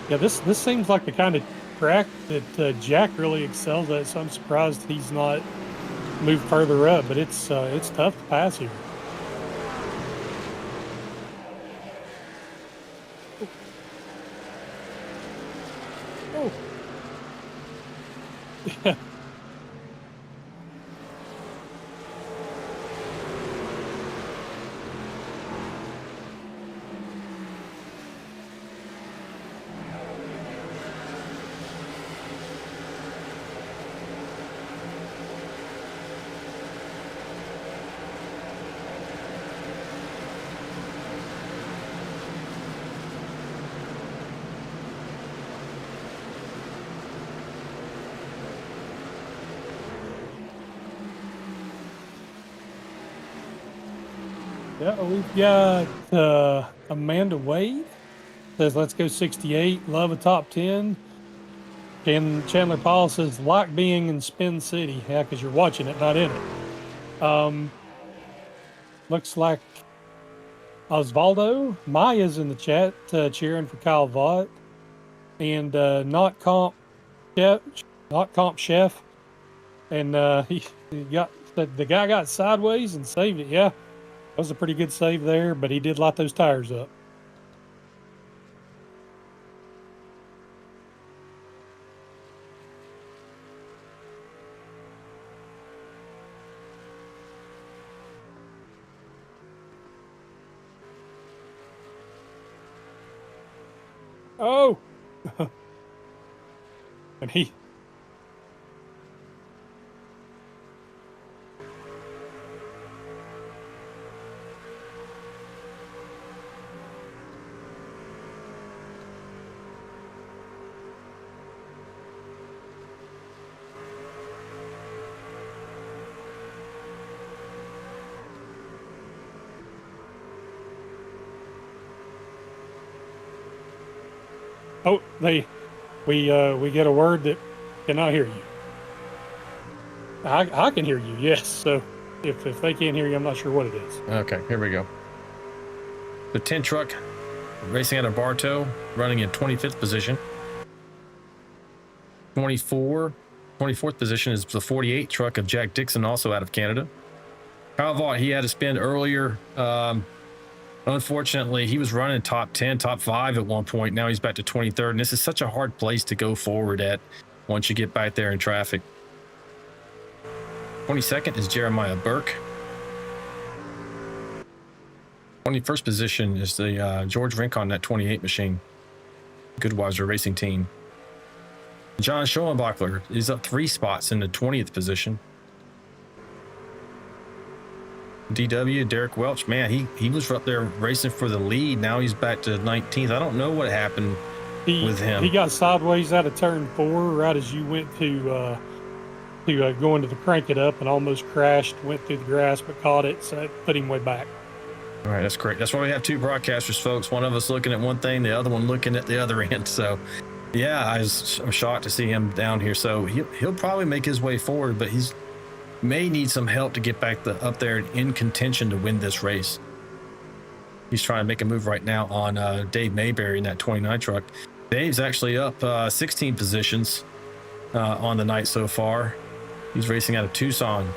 Yeah, this seems like the kind of track that Jack really excels at, so I'm surprised he's not moved further up, but it's tough to pass here. Oh. Yeah. Yeah, we've got Amanda Wade says, let's go 68. Love a top 10. And Chandler Paul says, like being in Spin City. Yeah, because you're watching it, not in it. Looks like Osvaldo Maya's in the chat cheering for Kyle Vaught. And not comp chef. And he got the guy got sideways and saved it. Yeah, that was a pretty good save there, but he did light those tires up. Oh, and he. Oh, we get a word that cannot hear you. I can hear you, yes. So if they can't hear you, I'm not sure what it is. Okay, here we go. The 10 truck racing out of Bartow, running in 25th position. 24th position is the 48 truck of Jack Dixon, also out of Canada. Kyle Vaught, he had to spin earlier. Unfortunately, he was running top 10, top 5 at one point. Now he's back to 23rd, and this is such a hard place to go forward at once you get back there in traffic. 22nd is Jeremiah Burke. 21st position is the George Rincon, that 28 machine. Goodweiser Racing Team. John Schoenbachler is up 3 spots in the 20th position. DW, Derek Welch, man, he was up there racing for the lead. Now he's back to 19th. I don't know what happened with him. He got sideways out of turn 4 right as you went to go into the crank it up and almost crashed, went through the grass, but caught it, so it put him way back. All right, that's great. That's why we have 2 broadcasters, folks. One of us looking at one thing, the other one looking at the other end. So, yeah, I'm shocked to see him down here. So he'll probably make his way forward, but he's may need some help to get back up there in contention to win this race. He's trying to make a move right now on Dave Mayberry in that 29 truck. Dave's actually up 16 positions on the night so far. He's racing out of Tucson,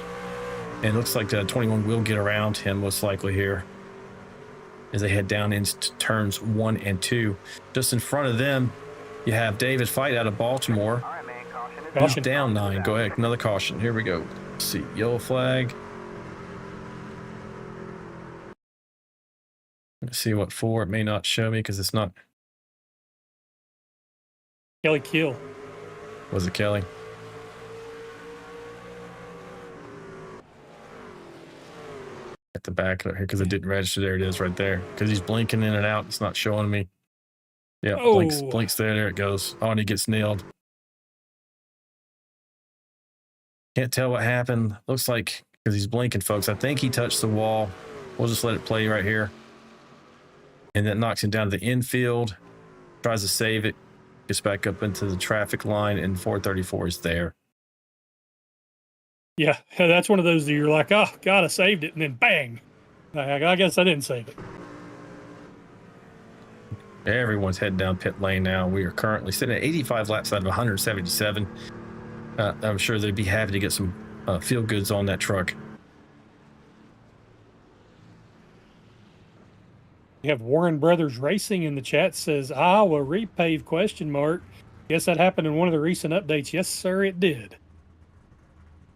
and it looks like the 21 will get around him most likely here as they head down into turns 1 and 2. Just in front of them, you have David Fight out of Baltimore. All right, man, caution. He's down 9. Go ahead, another caution. Here we go. Let's see, yellow flag. Let's see what for. It may not show me because it's not. Kelly Kill. Was it Kelly? At the back here because it didn't register. There it is right there. Because he's blinking in and out. It's not showing me. Yeah, Oh. blinks there. There it goes. Oh, and he gets nailed. Can't tell what happened. Looks like because he's blinking, folks. I think he touched the wall. We'll just let it play right here. And that knocks him down to the infield. Tries to save it. Gets back up into the traffic line, and 434 is there. Yeah, that's one of those that you're like, oh, God, I saved it, and then bang. I guess I didn't save it. Everyone's heading down pit lane now. We are currently sitting at 85 laps out of 177. I'm sure they'd be happy to get some field goods on that truck. You have Warren Brothers Racing in the chat, says Iowa repave question mark. Guess that happened in one of the recent updates. Yes, sir, it did.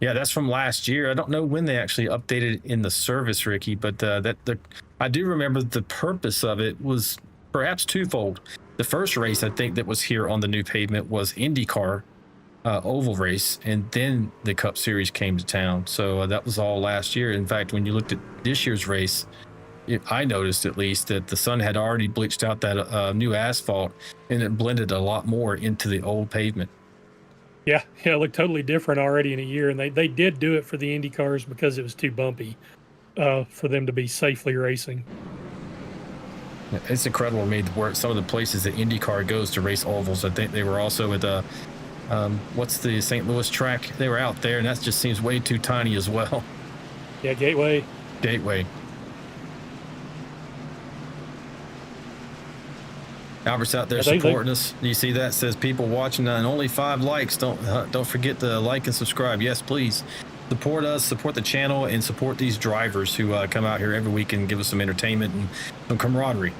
Yeah, that's from last year. I don't know when they actually updated it in the service, Ricky, but I do remember the purpose of it was perhaps twofold. The first race I think that was here on the new pavement was IndyCar oval race, and then the Cup Series came to town. So that was all last year. In fact, when you looked at this year's race, I noticed at least that the sun had already bleached out that new asphalt, and it blended a lot more into the old pavement. Yeah, it looked totally different already in a year, and they did do it for the Indy cars because it was too bumpy. for them to be safely racing. It's incredible to me where some of the places that IndyCar goes to race ovals. I think they were also at the what's the St. Louis track? They were out there, and that just seems way too tiny as well. Yeah, Gateway. Albert's out there supporting us. You see that? It says people watching and only 5 likes. Don't forget to like and subscribe. Yes, please support us, support the channel, and support these drivers who come out here every week and give us some entertainment and some camaraderie.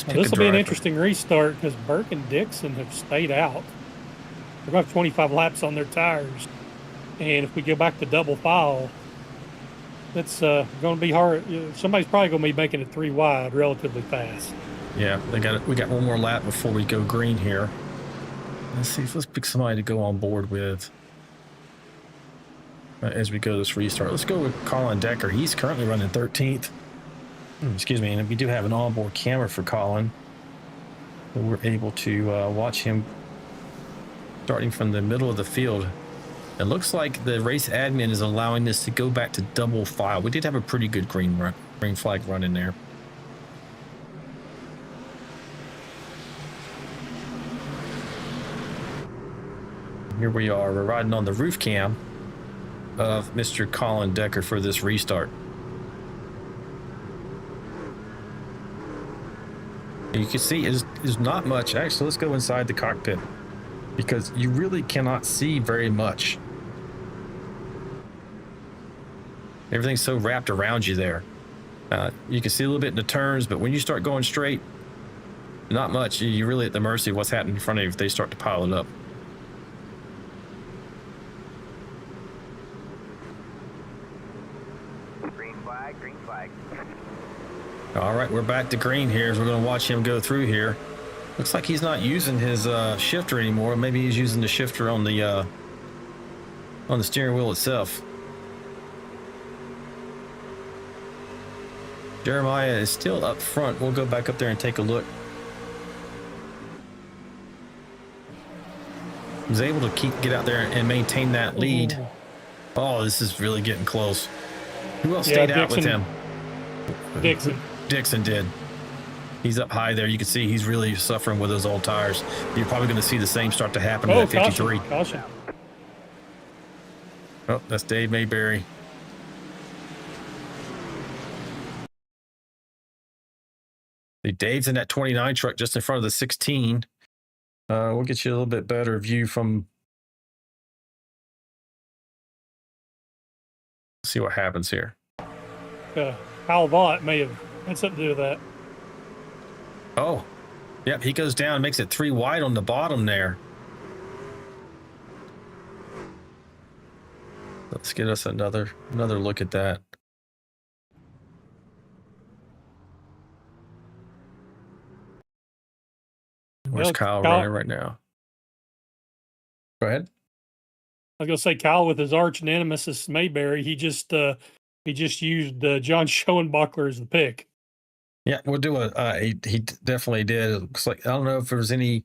This will be an interesting restart because Burke and Dixon have stayed out. They're going to have 25 laps on their tires. And if we go back to double file, it's going to be hard. Somebody's probably going to be making it 3 wide relatively fast. Yeah, we got one more lap before we go green here. Let's pick somebody to go on board with as we go this restart. Let's go with Colin Decker. He's currently running 13th. Excuse me, and we do have an onboard camera for Colin. So we're able to watch him starting from the middle of the field. It looks like the race admin is allowing this to go back to double file. We did have a pretty good green flag run in there. Here we are. We're riding on the roof cam of Mr. Colin Decker for this restart. You can see there's not much. Actually, let's go inside the cockpit because you really cannot see very much. Everything's so wrapped around you there. You can see a little bit in the turns, but when you start going straight, not much. You're really at the mercy of what's happening in front of you if they start to pile it up. Green flag. All right, we're back to green here as we're going to watch him go through here. Looks like he's not using his shifter anymore. Maybe he's using the shifter on the steering wheel itself. Jeremiah is still up front. We'll go back up there and take a look. He was able to get out there and maintain that lead. Oh, this is really getting close. Who else stayed out with him? Dixon did. He's up high there. You can see he's really suffering with those old tires. You're probably going to see the same start to happen at 53. Caution. Oh, that's Dave Mayberry. Dave's in that 29 truck just in front of the 16. We'll get you a little bit better view from. See what happens here. Kyle Vaught may have had something to do with that. Oh, yep. He goes down, makes it 3 wide on the bottom there. Let's get us another look at that. Where's Kyle running right now? Go ahead. I was gonna say Kyle with his arch nemesis Mayberry. He just used John Schoenbachler as the pick. Yeah, we'll do he definitely did. It looks like I don't know if there was any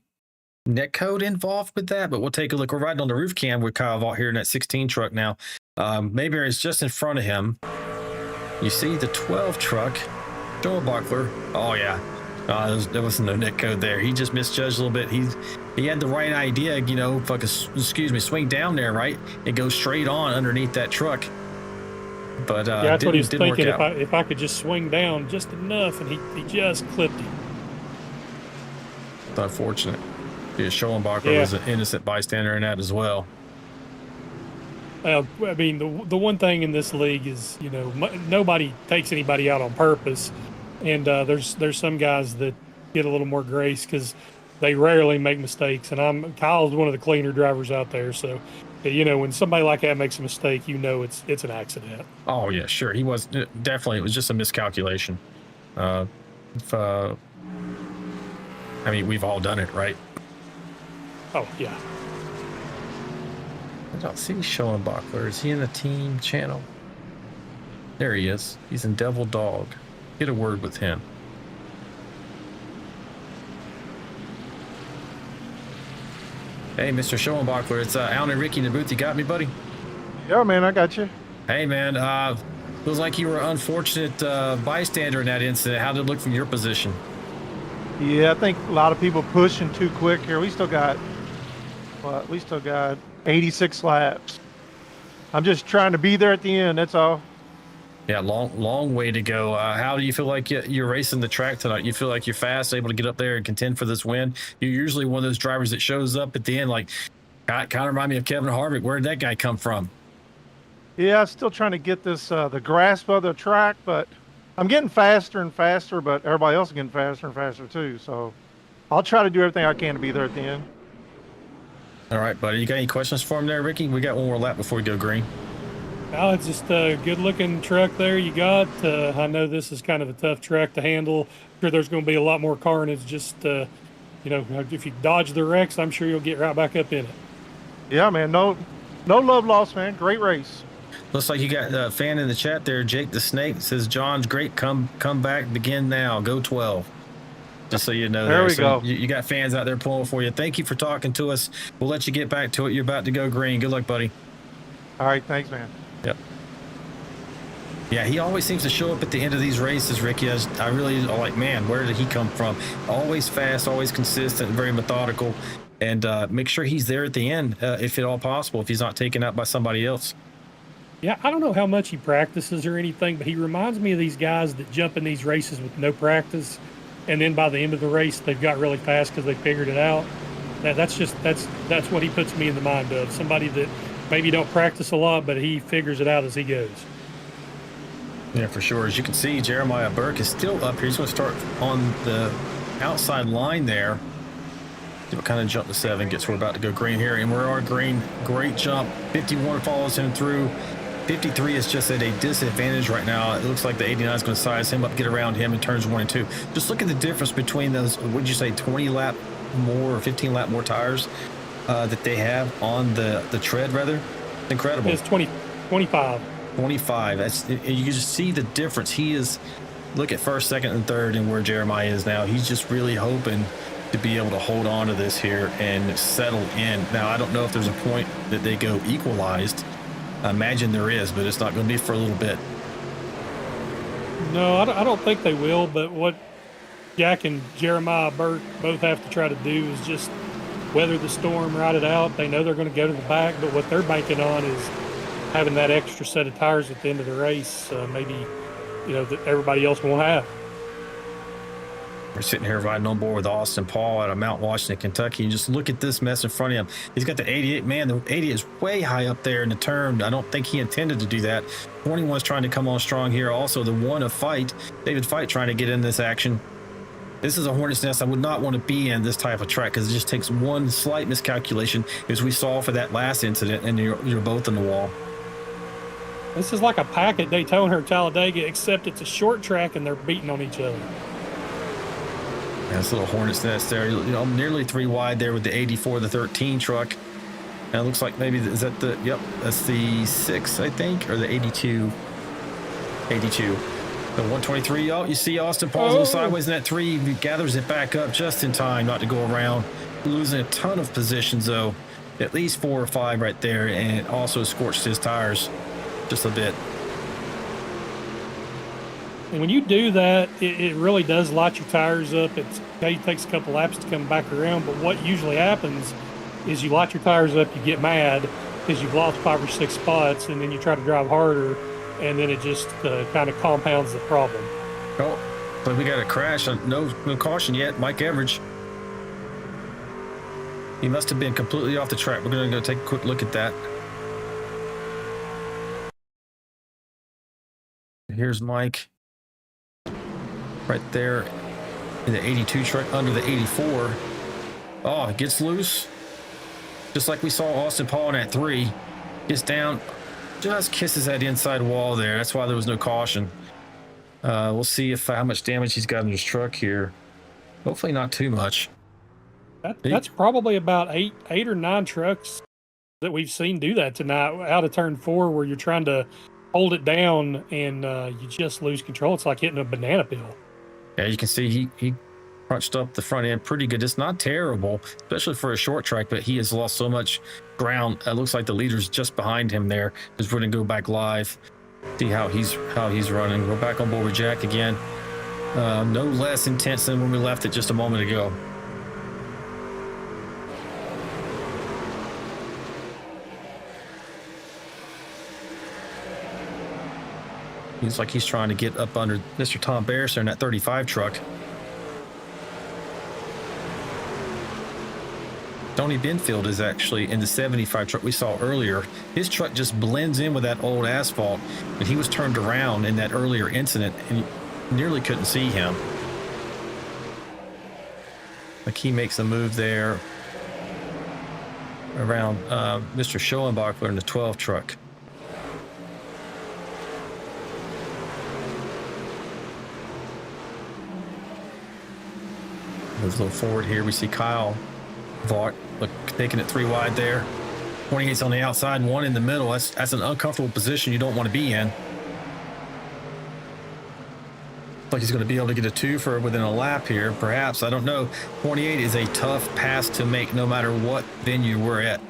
net code involved with that, but we'll take a look. We're riding on the roof cam with Kyle Vault here in that 16 truck now. Mayberry is just in front of him. You see the 12 truck, Schoenbachler. Oh yeah. There wasn't no net code there. He just misjudged a little bit. He had the right idea, you know, swing down there, right? It goes straight on underneath that truck. But yeah, that's what he was thinking. If I could just swing down just enough, and he just clipped him. It's unfortunate. Yeah, Schoenbachler was an innocent bystander in that as well. I mean, the one thing in this league is, you know, nobody takes anybody out on purpose. And there's some guys that get a little more grace because they rarely make mistakes. And Kyle's one of the cleaner drivers out there. So, you know, when somebody like that makes a mistake, you know it's an accident. Oh, yeah, sure. He was definitely. It was just a miscalculation. I mean, we've all done it, right? Oh, yeah. I don't see Schoenbachler. Is he in the team channel? There he is. He's in Devil Dog. Get a word with him. Hey, Mr. Schoenbachler, it's Alan and Ricky in the booth. You got me, buddy? Yeah, man, I got you. Hey, man. Feels like you were an unfortunate bystander in that incident. How did it look from your position? Yeah, I think a lot of people pushing too quick here. We still got 86 laps. I'm just trying to be there at the end. That's all. Yeah, long way to go. How do you feel like you're racing the track tonight? You feel like you're fast, able to get up there and contend for this win? You're usually one of those drivers that shows up at the end, like, kind of remind me of Kevin Harvick. Where did that guy come from? Yeah, I'm still trying to get this the grasp of the track, but I'm getting faster and faster, but everybody else is getting faster and faster too. So I'll try to do everything I can to be there at the end. All right, buddy. You got any questions for him there, Ricky? We got one more lap before we go green. No, it's just a good-looking truck there you got. I know this is kind of a tough track to handle. I'm sure there's going to be a lot more carnage. Just, you know, if you dodge the wrecks, I'm sure you'll get right back up in it. Yeah, man. No love lost, man. Great race. Looks like you got a fan in the chat there, Jake the Snake. Says, John's great. Come back. Begin now. Go 12. Just so you know. There we go. You got fans out there pulling for you. Thank you for talking to us. We'll let you get back to it. You're about to go green. Good luck, buddy. All right. Thanks, man. Yep. Yeah, he always seems to show up at the end of these races, Ricky. I really like, man, where did he come from? Always fast, always consistent, very methodical. And make sure he's there at the end, if at all possible, if he's not taken out by somebody else. Yeah, I don't know how much he practices or anything, but he reminds me of these guys that jump in these races with no practice, and then by the end of the race, they've got really fast because they figured it out. That's what he puts me in the mind of. Somebody that maybe don't practice a lot, but he figures it out as he goes. Yeah, for sure. As you can see, Jeremiah Burke is still up here. He's going to start on the outside line there. He'll kind of jump to 7, gets we're about to go green here. And we're our green. Great jump. 51 follows him through. 53 is just at a disadvantage right now. It looks like the 89 is going to size him up, get around him in turns 1 and 2. Just look at the difference between those, would you say, 20 lap more or 15 lap more tires that they have on the tread, rather? It's incredible. It's 25. 25. That's, you can just see the difference. He is, look at first, second, and third, and where Jeremiah is now. He's just really hoping to be able to hold on to this here and settle in. Now, I don't know if there's a point that they go equalized. I imagine there is, but it's not going to be for a little bit. No, I don't think they will, but what Jack and Jeremiah Burke both have to try to do is just weather the storm, ride it out. They know they're going to go to the back, but what they're banking on is having that extra set of tires at the end of the race, maybe, you know, that everybody else won't have. We're sitting here riding on board with Austin Paul out of Mount Washington, Kentucky. And just look at this mess in front of him. He's got the 88. Man, the 80 is way high up there in the turn. I don't think he intended to do that. 21's trying to come on strong here. Also, the one of Fight, David Fight, trying to get in this action. This is a hornet's nest I would not want to be in, this type of track, because it just takes one slight miscalculation, as we saw for that last incident, and you're both in the wall. This is like a pack at Daytona or Talladega, except it's a short track and they're beating on each other. That's a little hornet's nest there. You know, nearly 3 wide there with the 84, the 13 truck. And it looks like maybe, is that the, yep, that's the 6, I think, or the 82. 82. The 123, oh, you see Austin Paul's a little sideways in that 3. He gathers it back up just in time not to go around. Losing a ton of positions, though. At least 4 or 5 right there, and also scorched his tires just a bit. And when you do that, it really does light your tires up. It takes a couple laps to come back around, but what usually happens is you light your tires up, you get mad because you've lost 5 or 6 spots, and then you try to drive harder, and then it just kind of compounds the problem. Oh, but we got a crash. No caution yet. Mike Everidge. He must have been completely off the track. We're going to go take a quick look at that. Here's Mike. Right there in the 82 truck under the 84. Oh, it gets loose. Just like we saw Austin Paul in that 3. Gets down, just kisses that inside wall there. That's why there was no caution. We'll see if how much damage he's got in his truck here. Hopefully not too much. That's probably about eight or 9 trucks that we've seen do that tonight out of turn 4, where you're trying to hold it down and you just lose control. It's like hitting a banana peel. Yeah, you can see he crunched up the front end pretty good. It's not terrible, especially for a short track, but he has lost so much ground. It looks like the leader's just behind him there. Just we're gonna go back live, see how he's running. We're back on board with Jack again. No less intense than when we left it just a moment ago. Looks like he's trying to get up under Mr. Tom Barrister in that 35 truck. Tony Benfield is actually in the 75 truck we saw earlier. His truck just blends in with that old asphalt, and he was turned around in that earlier incident and you nearly couldn't see him. Like he makes a move there around Mr. Schoenbachler in the 12 truck. Moves a little forward here. We see Kyle Vaught taking it 3 wide there. 28's on the outside and 1 in the middle. That's an uncomfortable position you don't want to be in. Like he's going to be able to get a 2 for within a lap here, perhaps. I don't know. 28 is a tough pass to make no matter what venue we're at.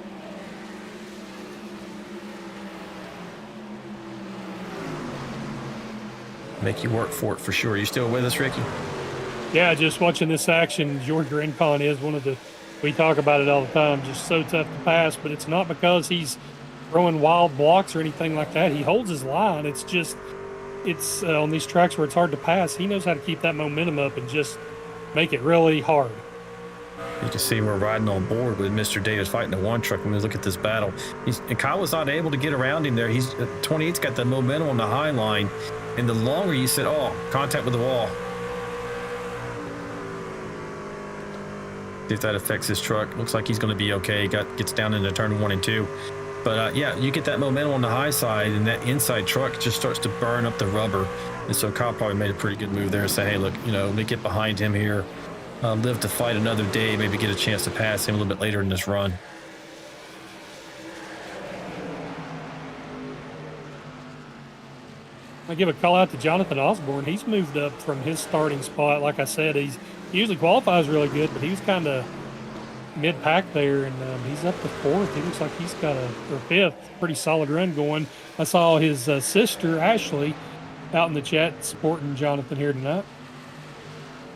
Make you work for it for sure. You still with us, Ricky? Yeah, just watching this action, George Rincon is one of the, we talk about it all the time, just so tough to pass, but it's not because he's throwing wild blocks or anything like that. He holds his line. It's just, it's on these tracks where it's hard to pass, he knows how to keep that momentum up and just make it really hard. You can see we're riding on board with Mr. Davis fighting the 1 truck when we look at this battle. And Kyle was not able to get around him there. 28's got the momentum on the high line, and the longer you said, oh, contact with the wall. See if that affects his truck. Looks like he's going to be okay. Gets down into turn 1 and 2. But yeah, you get that momentum on the high side, and that inside truck just starts to burn up the rubber. And so Kyle probably made a pretty good move there and say, hey, look, let me get behind him here, live to fight another day, maybe get a chance to pass him a little bit later in this run. I give a call out to Jonathan Osborne. He's moved up from his starting spot. Like I said, he usually qualifies really good, but he was kind of mid-pack there, and he's up to 4th. He looks like he's got or 5th, pretty solid run going. I saw his sister, Ashley, out in the chat supporting Jonathan here tonight.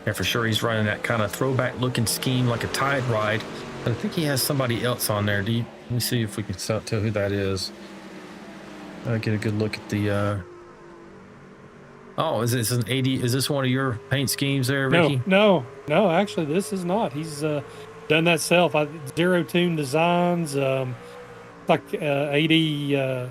Yeah, for sure. He's running that kind of throwback-looking scheme like a tide ride. But I think he has somebody else on there. Let me see if we can tell who that is. Get a good look at the... Oh, is this an 80? Is this one of your paint schemes there, Ricky? No. Actually, this is not. He's done that self. Zero Tune Designs, like 80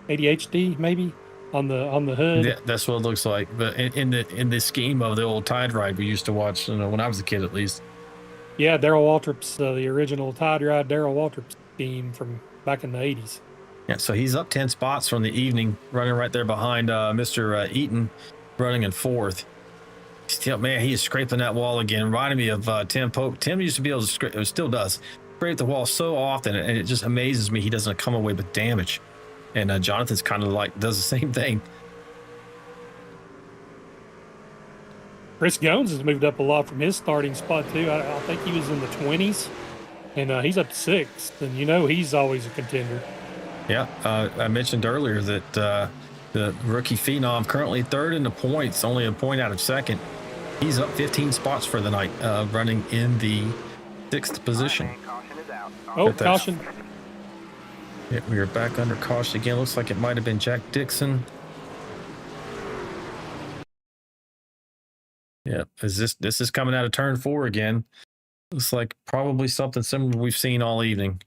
HD maybe on the hood. Yeah, that's what it looks like. But in the scheme of the old Tide Ride we used to watch, when I was a kid at least. Yeah, Darrell Waltrip's the original Tide Ride Darrell Waltrip scheme from back in the 80s. Yeah, so he's up 10 spots from the evening, running right there behind Mr. Eaton, running in 4th. Still, man, he is scraping that wall again, reminding me of Tim Pope. Tim used to be able to scrape, still does, scrape the wall so often, and it just amazes me he doesn't come away with damage. And Jonathan's kind of does the same thing. Chris Jones has moved up a lot from his starting spot too. I think he was in the 20s, and he's up to 6th, and he's always a contender. Yeah, I mentioned earlier that the rookie phenom currently 3rd in the points, only a point out of 2nd. He's up 15 spots for the night, running in the 6th position. Oh, caution. Yeah, we are back under caution again. Looks like it might have been Jack Dixon. Yeah, this is coming out of turn 4 again. Looks like probably something similar we've seen all evening.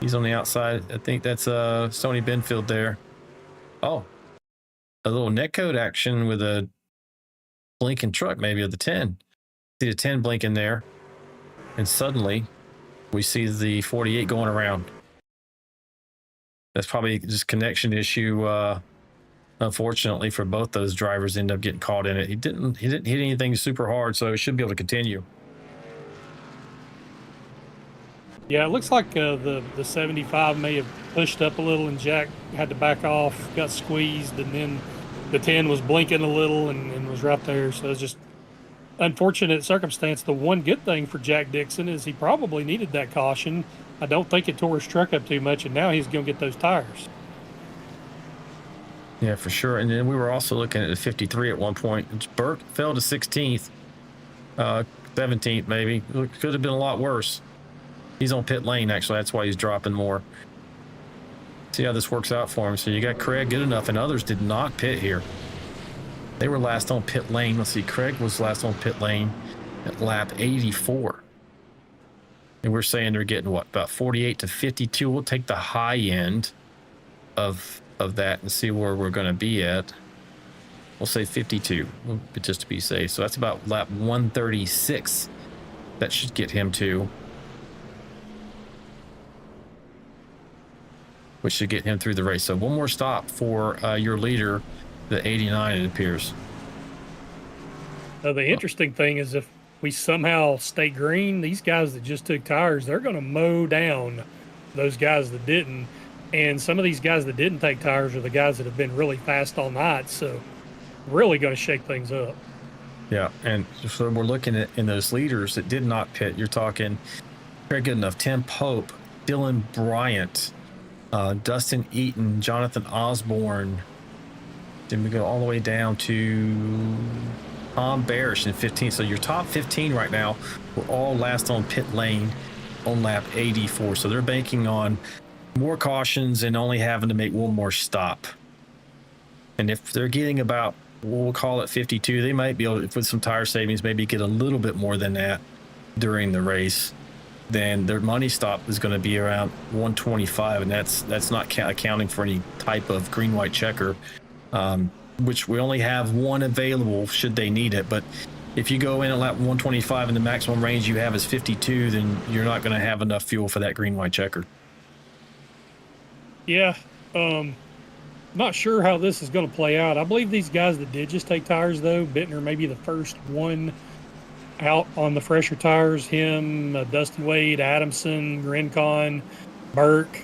He's on the outside. I think that's Sony Benfield there. Oh, a little netcode action with a blinking truck, maybe of the 10. See the 10 blinking there, and suddenly we see the 48 going around. That's probably just connection issue. Unfortunately for both those drivers, end up getting caught in it. He didn't hit anything super hard, so it should be able to continue. Yeah, it looks like the 75 may have pushed up a little, and Jack had to back off, got squeezed, and then the 10 was blinking a little and was right there. So it's just unfortunate circumstance. The one good thing for Jack Dixon is he probably needed that caution. I don't think it tore his truck up too much, and now he's going to get those tires. Yeah, for sure. And then we were also looking at the 53 at one point. Burke fell to 16th, 17th maybe. Could have been a lot worse. He's on pit lane, actually. That's why he's dropping more. See how this works out for him. So you got Craig good enough, and others did not pit here. They were last on pit lane. Let's see, Craig was last on pit lane at lap 84. And we're saying they're getting, what, about 48 to 52. We'll take the high end of that and see where we're going to be at. We'll say 52, just to be safe. So that's about lap 136. That should get him to. Which should get him through the race. So one more stop for your leader, the 89, it appears. Now, the interesting thing is if we somehow stay green, these guys that just took tires, they're going to mow down those guys that didn't. And some of these guys that didn't take tires are the guys that have been really fast all night. So really going to shake things up. Yeah, and so we're looking at in those leaders that did not pit. You're talking Craig Goodenough, Tim Pope, Dylan Bryant, Dustin Eaton, Jonathan Osborne. Then we go all the way down to Tom Barish in 15. So your top 15 right now were all last on pit lane on lap 84. So they're banking on more cautions and only having to make one more stop. And if they're getting about, we'll call it 52, they might be able to, with some tire savings, maybe get a little bit more than that during the race. Then their money stop is going to be around 125, and that's not accounting for any type of green-white checker, which we only have one available should they need it. But if you go in at lap 125 and the maximum range you have is 52, then you're not going to have enough fuel for that green-white checker. Yeah, not sure how this is going to play out. I believe these guys that did just take tires, though, Bittner may be the first one out on the fresher tires. Him, Dustin Wade, Adamson, Rincon, Burke.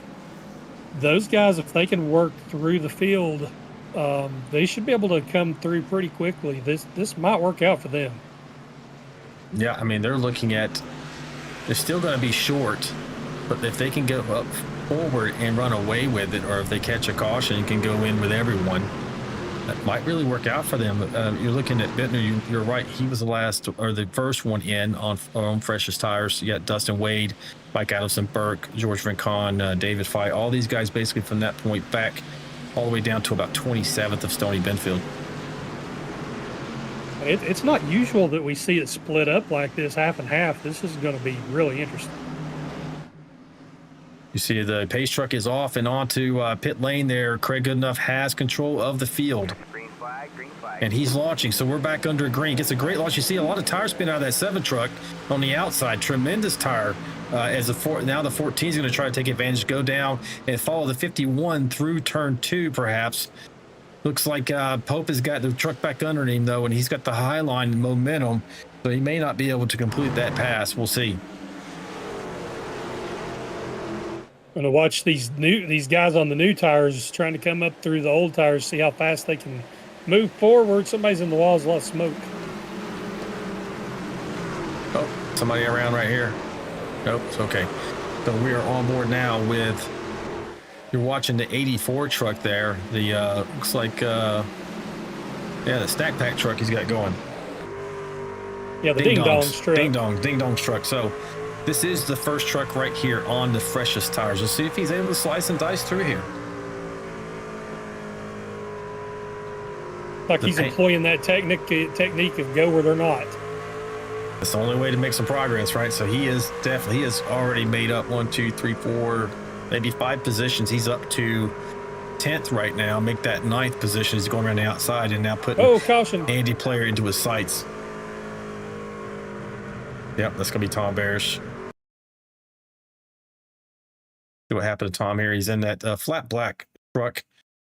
Those guys, if they can work through the field, they should be able to come through pretty quickly. This might work out for them. Yeah, I mean, they're still going to be short, but if they can go up forward and run away with it, or if they catch a caution and can go in with everyone, that might really work out for them. You're looking at Bittner, you're right, he was the last or the first one in on freshest tires. You got Dustin Wade, Mike Adamson, Burke, George Rincon, David Fight, all these guys basically from that point back all the way down to about 27th of Stony Benfield. It's not usual that we see it split up like this, half and half. This is going to be really interesting. You see the pace truck is off and onto pit lane there. Craig Goodenough has control of the field. Green flag, green flag. And he's launching, so we're back under green. Gets a great launch. You see a lot of tire spin out of that 7 truck on the outside. Tremendous tire. Now the 14 is going to try to take advantage, go down and follow the 51 through turn 2, perhaps. Looks like Pope has got the truck back under him, though, and he's got the high line momentum, so he may not be able to complete that pass. We'll see. I'm going to watch these guys on the new tires trying to come up through the old tires, see how fast they can move forward. Somebody's in the walls, a lot of smoke. Oh, somebody around right here. Nope, it's okay. So we are on board now with, you're watching the 84 truck there. The, looks like, the stack pack truck he's got going. Yeah, the Ding Dongs truck. Ding Dongs truck. So this is the first truck right here on the freshest tires. We'll see if he's able to slice and dice through here. Like he's employing that technique of go where they're not. That's the only way to make some progress, right? So he has already made up 1, 2, 3, 4, maybe 5 positions. He's up to 10th right now. Make that 9th position. He's going around the outside and now putting caution. Andy Player into his sights. Yep, that's going to be Tom Barish. See what happened to Tom here. He's in that flat black truck.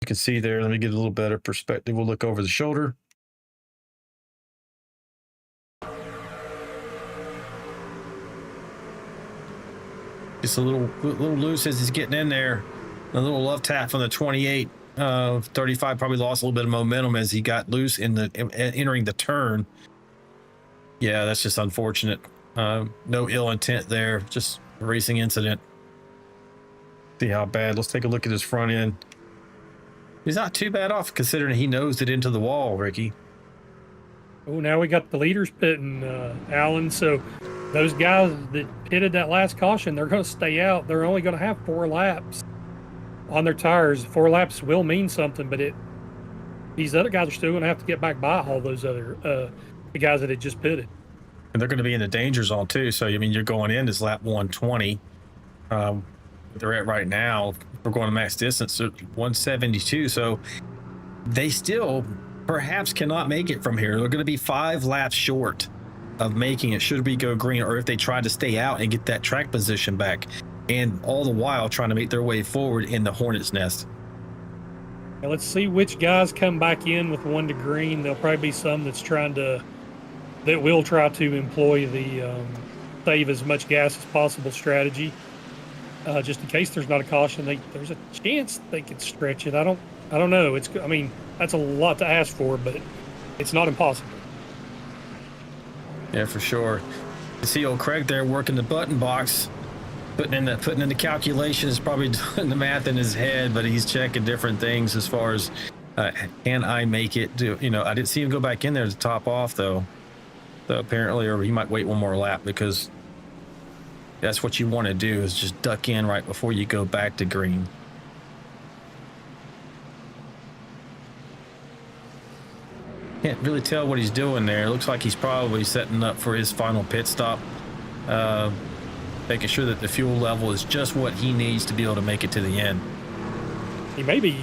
You can see there. Let me get a little better perspective. We'll look over the shoulder. Just a little loose as he's getting in there. A little love tap from the 28. 35 probably lost a little bit of momentum as he got loose in the entering the turn. Yeah, that's just unfortunate. No ill intent there, just a racing incident. See how bad. Let's take a look at his front end. He's not too bad off considering he nosed it into the wall, Ricky. Oh, now we got the leaders pitting, Alan. So those guys that pitted that last caution, they're going to stay out. They're only going to have 4 laps on their tires. 4 laps will mean something, but these other guys are still going to have to get back by all those other the guys that had just pitted. And they're going to be in the danger zone too. So I mean, you're going in is lap 120. They're at right now. We're going to max distance at 172. So they still perhaps cannot make it from here. They're going to be 5 laps short of making it should we go green, or if they try to stay out and get that track position back, and all the while trying to make their way forward in the hornet's nest. Now let's see which guys come back in with 1 to green. There'll probably be some that will try to employ the save as much gas as possible strategy, just in case there's not a caution. There's a chance they could stretch it. I don't know. I mean, that's a lot to ask for, but it's not impossible. Yeah, for sure. You see old Craig there working the button box, putting in the calculations, probably doing the math in his head, but he's checking different things as far as can I make it? I didn't see him go back in there to top off though. So apparently, or he might wait 1 more lap, because that's what you want to do, is just duck in right before you go back to green. Can't really tell what he's doing there. Looks like he's probably setting up for his final pit stop, making sure that the fuel level is just what he needs to be able to make it to the end. He may be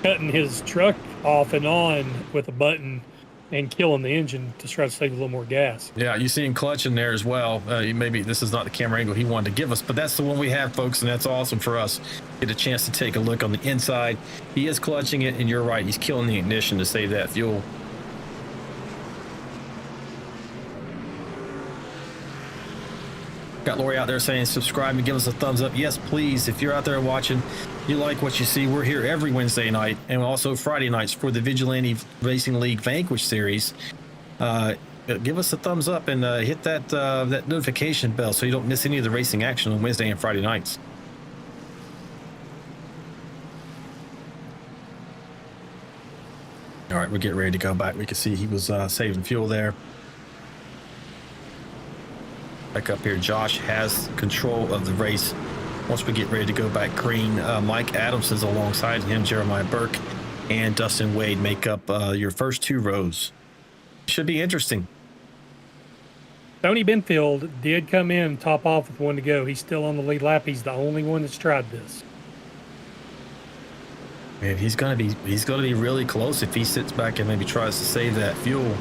cutting his truck off and on with a button and killing the engine to try to save a little more gas. Yeah, you see him clutching there as well. Maybe this is not the camera angle he wanted to give us, but that's the one we have, folks, and that's awesome for us. Get a chance to take a look on the inside. He is clutching it, and you're right, he's killing the ignition to save that fuel. Got Lori out there saying subscribe and give us a thumbs up. Yes, please. If you're out there watching, you like what you see, we're here every Wednesday night and also Friday nights for the Vigilante Racing League Vanquish Series. Give us a thumbs up and hit that notification bell so you don't miss any of the racing action on Wednesday and Friday nights. All right, we're getting ready to go back. We can see he was saving fuel there. Back up here, Josh has control of the race. Once we get ready to go back green, Mike Adams is alongside him. Jeremiah Burke and Dustin Wade make up your first 2 rows. Should be interesting. Tony Benfield did come in and top off with 1 to go. He's still on the lead lap. He's the only one that's tried this. Man, he's gonna be really close if he sits back and maybe tries to save that fuel.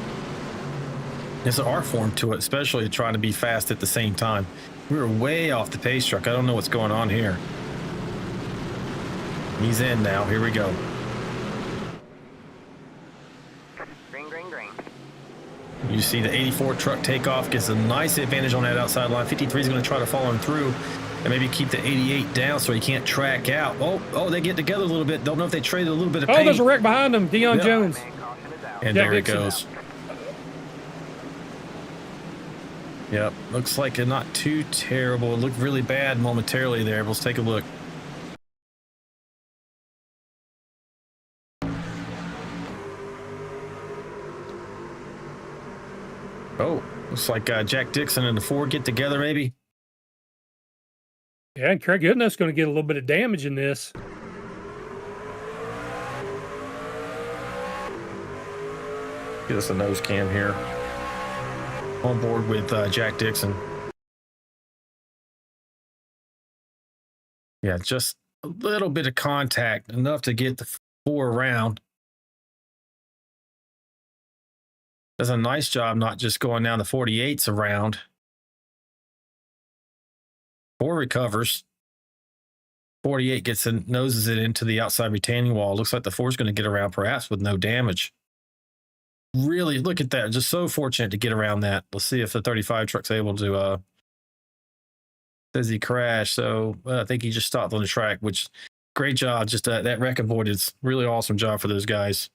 There's an art form to it, especially trying to be fast at the same time. We were way off the pace truck. I don't know what's going on here. He's in now. Here we go. Green, green, green. You see the 84 truck take off, gets a nice advantage on that outside line. 53 is going to try to follow him through and maybe keep the 88 down so he can't track out. Oh, they get together a little bit. Don't know if they traded a little bit of paint. Oh, there's a wreck behind him. Dion Jones. And there it goes. Yep, looks like it's not too terrible. It looked really bad momentarily there. Let's take a look. Oh, looks like Jack Dixon and the Ford get together maybe. Yeah, and Craig Goodness going to get a little bit of damage in this. Get us a nose cam here. On board with Jack Dixon. Yeah, just a little bit of contact, enough to get the 4 around. Does a nice job not just going down the 48s around. 4 recovers. 48 gets and noses it into the outside retaining wall. Looks like the 4 is going to get around perhaps with no damage. Really, look at that. Just so fortunate to get around that. Let's see if the 35 truck's able to, says he crashed. So I think he just stopped on the track, which great job. Just that wreck avoidance. Really awesome job for those guys.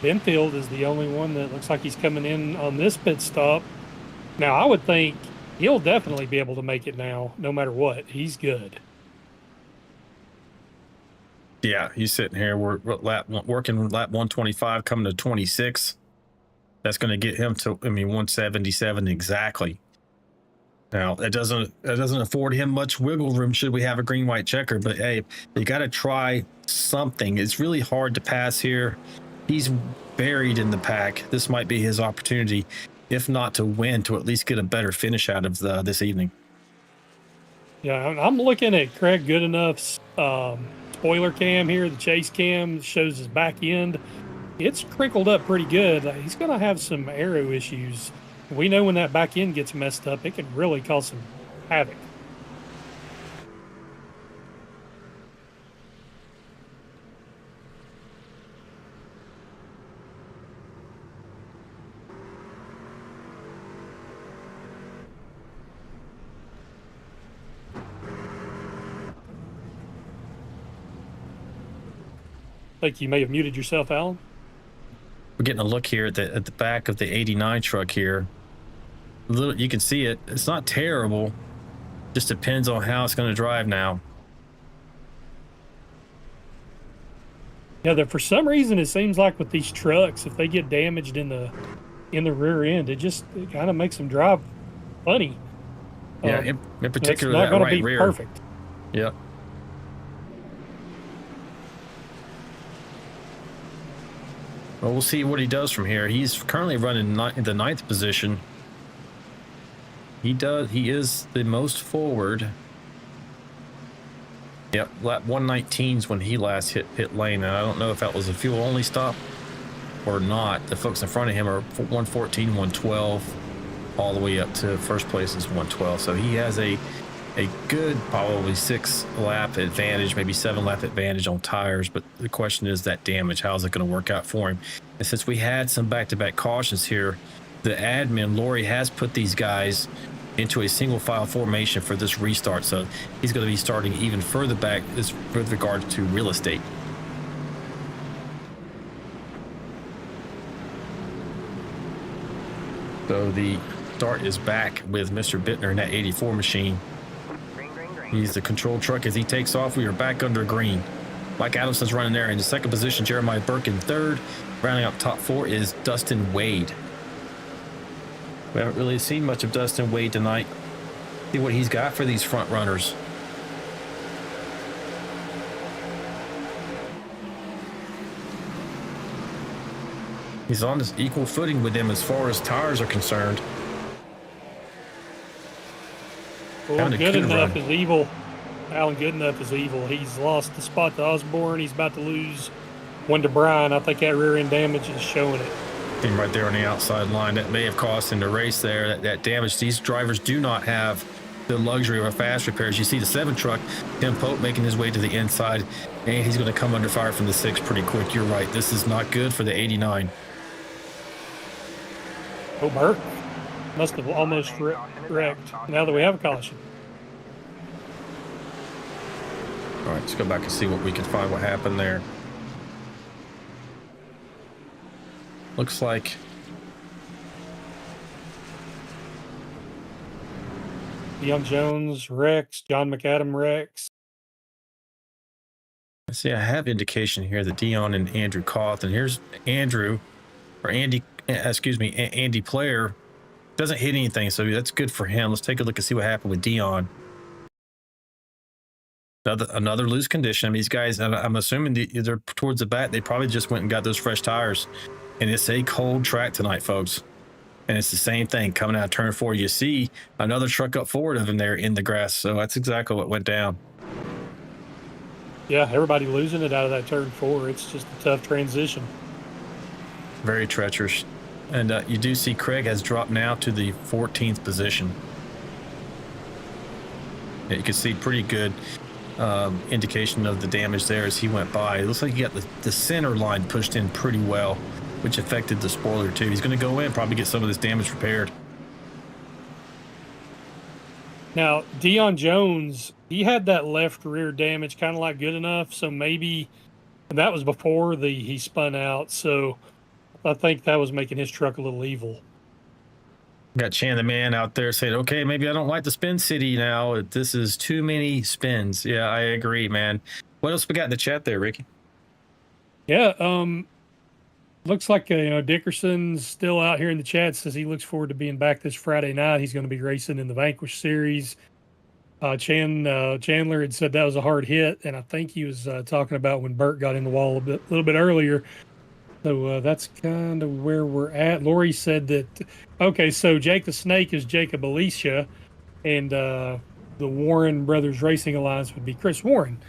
Benfield is the only one that looks like he's coming in on this pit stop. Now, I would think he'll definitely be able to make it now, no matter what. He's good. Yeah, he's sitting here. We're working lap 125, coming to 26. That's going to get him to, 177 exactly. Now, that doesn't afford him much wiggle room should we have a green-white checker, but hey, you got to try something. It's really hard to pass here. He's buried in the pack. This might be his opportunity, if not to win, to at least get a better finish out of this evening. Yeah, I'm looking at Craig Goodenough's spoiler cam here. The chase cam shows his back end. It's crinkled up pretty good. He's going to have some aero issues. We know when that back end gets messed up, it can really cause some havoc. I think you may have muted yourself, Alan. We're getting a look here at the back of the 89 truck here. You can see it. It's not terrible. Just depends on how it's going to drive now. Yeah, for some reason it seems like with these trucks, if they get damaged in the rear end, it kind of makes them drive funny. Yeah, in particular, it's not that going right to be rear. perfect. Yep. Well, we'll see what he does from here. He's currently running in the 9th position. He is the most forward. Yep, lap 119 is when he last hit pit lane, and I don't know if that was a fuel only stop or not. The folks in front of him are 114, 112, all the way up to first place is 112. So he has a good probably 6 lap advantage, maybe 7 lap advantage on tires. But the question is that damage, how's it going to work out for him? And since we had some back-to-back cautions here, the admin, Lori, has put these guys into a single file formation for this restart. So he's going to be starting even further back with regard to real estate. So the start is back with Mr. Bittner in that 84 machine. He's the control truck. As he takes off, we are back under green. Mike Adamson's running there in the 2nd position. Jeremiah Burke in 3rd. Rounding up top 4 is Dustin Wade. We haven't really seen much of Dustin Wade tonight. See what he's got for these front runners. He's on this equal footing with them as far as tires are concerned. Well, Goodenough is evil. Alan Goodenough is evil. He's lost the spot to Osborne. He's about to lose one to Brian. I think that rear end damage is showing it. Him right there on the outside line. That may have cost him the race there. That damage. These drivers do not have the luxury of a fast repairs. You see the 7 truck, Tim Pope making his way to the inside, and he's going to come under fire from the 6 pretty quick. You're right. This is not good for the 89. Oh, Burke must have almost wrecked now that we have a caution. All right, let's go back and see what we can find, what happened there. Looks like Dion Jones wrecks, John McAdam wrecks. See, I have indication here that Dion and Andrew Koth, and here's Andy Player doesn't hit anything, so that's good for him. Let's take a look and see what happened with Dion. Another loose condition. I mean, these guys, I'm assuming they're towards the back. They probably just went and got those fresh tires. And it's a cold track tonight, folks. And it's the same thing coming out of turn 4. You see another truck up forward of him there in the grass. So that's exactly what went down. Yeah, everybody losing it out of that turn 4. It's just a tough transition. Very treacherous. And you do see Craig has dropped now to the 14th position. Yeah, you can see pretty good indication of the damage there as he went by. It looks like he got the center line pushed in pretty well, which affected the spoiler too. He's going to go in, probably get some of this damage repaired. Now, Dion Jones, he had that left rear damage kind of like Goodenough, so maybe that was before he spun out. So I think that was making his truck a little evil. Got Chan the man out there saying, okay, maybe I don't like the spin city now. This is too many spins. Yeah, I agree, man. What else we got in the chat there, Ricky? Yeah, looks like Dickerson's still out here in the chat. Says he looks forward to being back this Friday night. He's going to be racing in the Vanquish Series. Chandler had said that was a hard hit, and I think he was talking about when Burt got in the wall a little bit earlier. So that's kind of where we're at. Lori said that, okay, so Jake the Snake is Jacob Alicia, and the Warren Brothers Racing Alliance would be Chris Warren.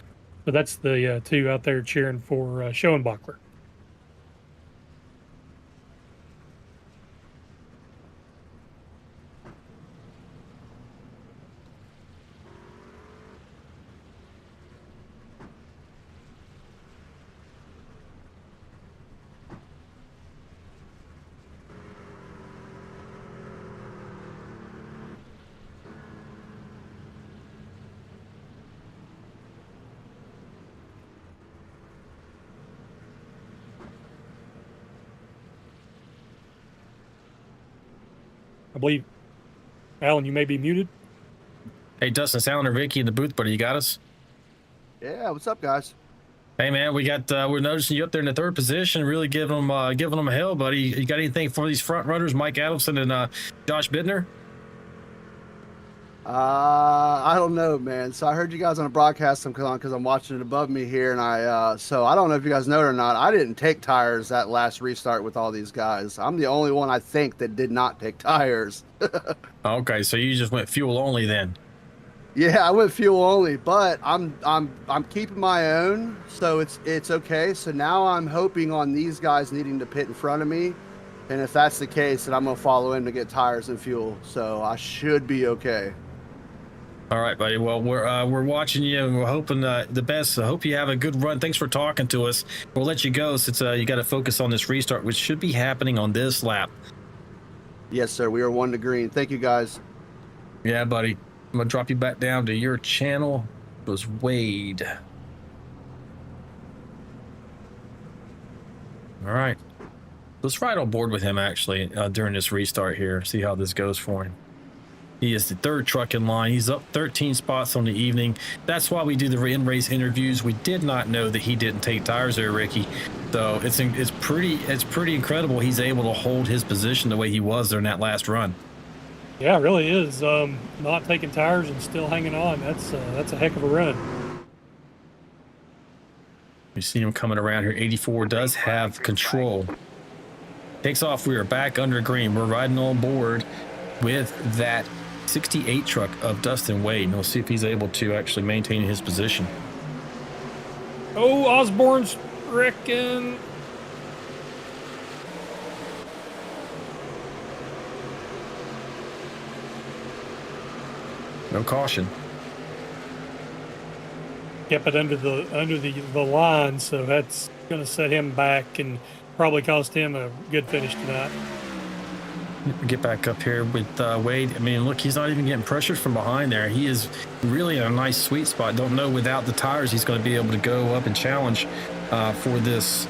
So that's the two out there cheering for Schoenbachler. I believe, Alan, you may be muted. Hey, Dustin Salen or Vicky in the booth, buddy, you got us? Yeah, what's up, guys? Hey, man, we're noticing you up there in the third position, really giving them hell, buddy. You got anything for these front runners, Mike Adelson and Josh Bittner? I don't know, man. So I heard you guys on a broadcast because I'm watching it above me here, and so I don't know if you guys know it or not. I didn't take tires that last restart with all these guys. I'm the only one I think that did not take tires. Okay, so you just went fuel only then. Yeah, I went fuel only, but I'm keeping my own, so it's okay. So now I'm hoping on these guys needing to pit in front of me, and if that's the case, then I'm gonna follow in to get tires and fuel. So I should be okay. All right, buddy. Well, we're watching you, and we're hoping the best. I hope you have a good run. Thanks for talking to us. We'll let you go since you got to focus on this restart, which should be happening on this lap. Yes, sir. We are 1 to green. Thank you, guys. Yeah, buddy. I'm gonna drop you back down to your channel. It was Wade. All right. Let's ride on board with him actually during this restart here. See how this goes for him. He is the third truck in line. He's up 13 spots on the evening. That's why we do the in-race interviews. We did not know that he didn't take tires there, Ricky. So it's pretty incredible he's able to hold his position the way he was during that last run. Yeah, it really is. Not taking tires and still hanging on. That's a heck of a run. You see him coming around here. 84 does have control. Takes off. We are back under green. We're riding on board with that 68 truck of Dustin Wade, and we'll see if he's able to actually maintain his position. Oh, Osborne's wrecking. No caution. Kept it under the line, so that's going to set him back and probably cost him a good finish tonight. Get back up here with Wade. I mean, look, he's not even getting pressured from behind there. He is really in a nice sweet spot. Don't know without the tires he's going to be able to go up and challenge for this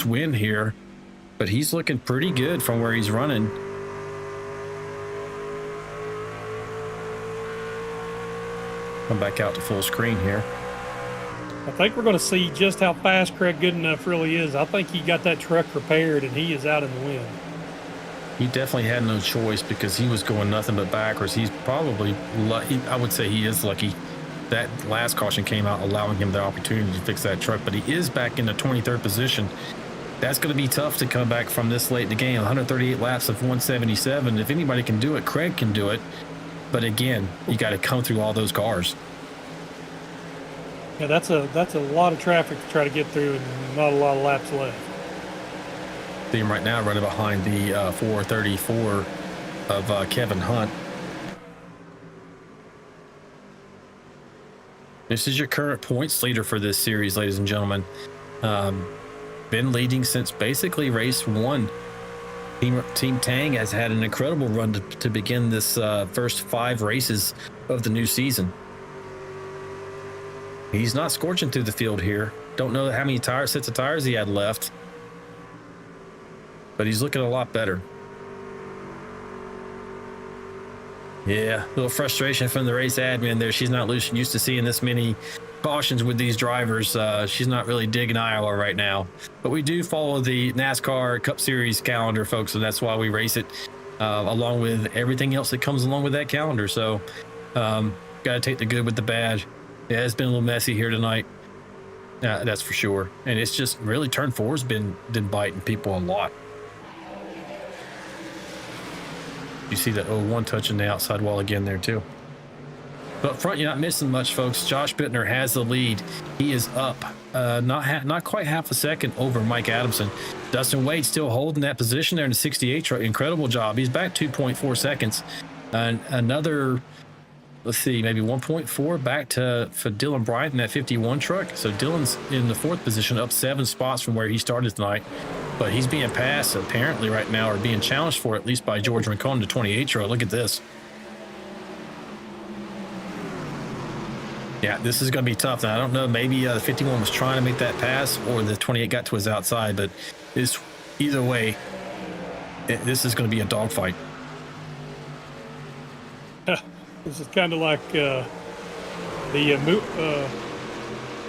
win here. But he's looking pretty good from where he's running. Come back out to full screen here. I think we're going to see just how fast Craig Goodenough really is. I think he got that truck repaired, and he is out in the wind. He definitely had no choice because he was going nothing but backwards. He's probably lucky. I would say he is lucky. That last caution came out, allowing him the opportunity to fix that truck, but he is back in the 23rd position. That's going to be tough to come back from this late in the game. 138 laps of 177. If anybody can do it, Craig can do it. But again, you got to come through all those cars. Yeah, that's a lot of traffic to try to get through, and not a lot of laps left. See him right now running behind the 434 of Kevin Hunt. This is your current points leader for this series, ladies and gentlemen. Been leading since basically race 1. Team Tang has had an incredible run to begin this first 5 races of the new season. He's not scorching through the field here. Don't know how many sets of tires he had left. but he's looking a lot better. Yeah, a little frustration from the race admin there. She's not used to seeing this many cautions with these drivers. She's not really digging Iowa right now. But we do follow the NASCAR Cup Series calendar, folks, and that's why we race it along with everything else that comes along with that calendar. So got to take the good with the bad. Yeah, it's been a little messy here tonight. That's for sure. And it's just really turn 4's been biting people a lot. You see that 01 touching the outside wall again there too. But up front, you're not missing much, folks. Josh Bittner has the lead. He is up not quite half a second over Mike Adamson. Dustin Wade still holding that position there in the 68 truck. Incredible job. He's back 2.4 seconds. And another, let's see, maybe 1.4 back for Dylan Bryant in that 51 truck. So Dylan's in the 4th position, up 7 spots from where he started tonight. But he's being passed apparently right now, or being challenged for at least by George Rincon, the 28 truck. Look at this. Yeah, this is going to be tough. Now, I don't know, maybe the 51 was trying to make that pass, or the 28 got to his outside, but either way, this is going to be a dogfight. This is kind of like the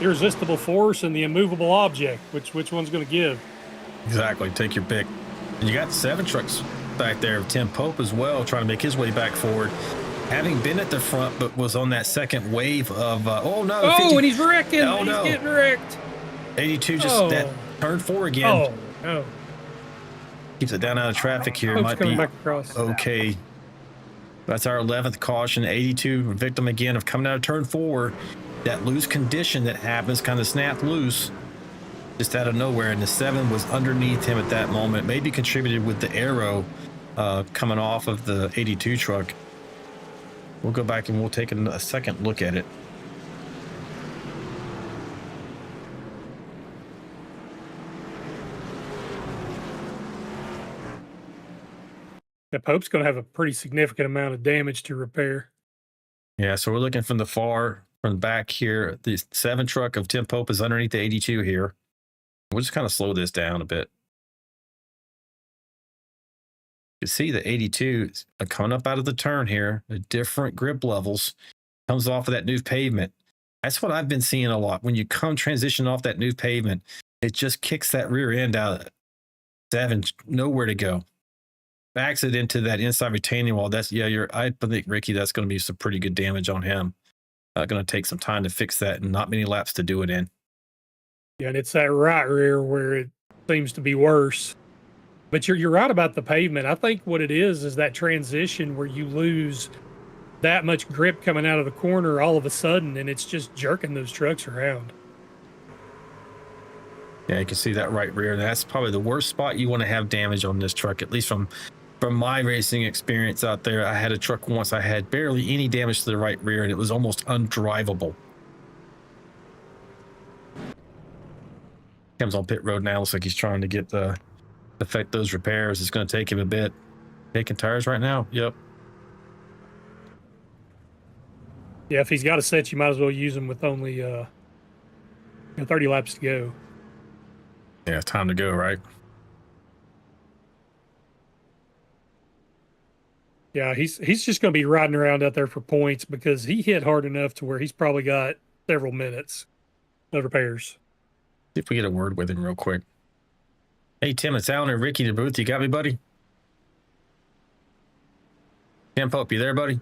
irresistible force and the immovable object. Which one's going to give? Exactly. Take your pick. And you got 7 trucks back there. Tim Pope as well, trying to make his way back forward. Having been at the front, but was on that second wave of, oh no. Oh, 50. And he's wrecking. Oh, he's no. Getting wrecked. 82 just that turn 4 again. Oh, no. Keeps it down out of traffic here. Pope's might coming be back across. Okay. That's our 11th caution. 82 victim again of coming out of turn 4. That loose condition that happens kind of snapped loose just out of nowhere, and the 7 was underneath him at that moment. Maybe contributed with the arrow coming off of the 82 truck. We'll go back and we'll take a second look at it. The Pope's going to have a pretty significant amount of damage to repair. Yeah, so we're looking from the back here. The 7 truck of Tim Pope is underneath the 82 here. We'll just kind of slow this down a bit. You see the 82 is coming up out of the turn here, the different grip levels, comes off of that new pavement. That's what I've been seeing a lot. When you come transition off that new pavement, it just kicks that rear end out. 7, nowhere to go. Backs it into that inside retaining wall. I think, Ricky, that's going to be some pretty good damage on him. Going to take some time to fix that, and not many laps to do it in. Yeah, and it's that right rear where it seems to be worse. But you're right about the pavement. I think what it is that transition where you lose that much grip coming out of the corner all of a sudden, and it's just jerking those trucks around. Yeah, you can see that right rear. That's probably the worst spot you want to have damage on this truck, at least from my racing experience out there. I had a truck once, I had barely any damage to the right rear, and it was almost undrivable. Tim's on pit road now. Looks like he's trying to get affect those repairs. It's going to take him a bit. Taking tires right now. Yep. Yeah, if he's got a set, you might as well use them with only 30 laps to go. Yeah, time to go, right? Yeah, he's just going to be riding around out there for points because he hit hard enough to where he's probably got several minutes of repairs. See if we get a word with him real quick. Hey, Tim, it's Alan and Ricky the booth. You got me, buddy? Tim Pope, you there, buddy?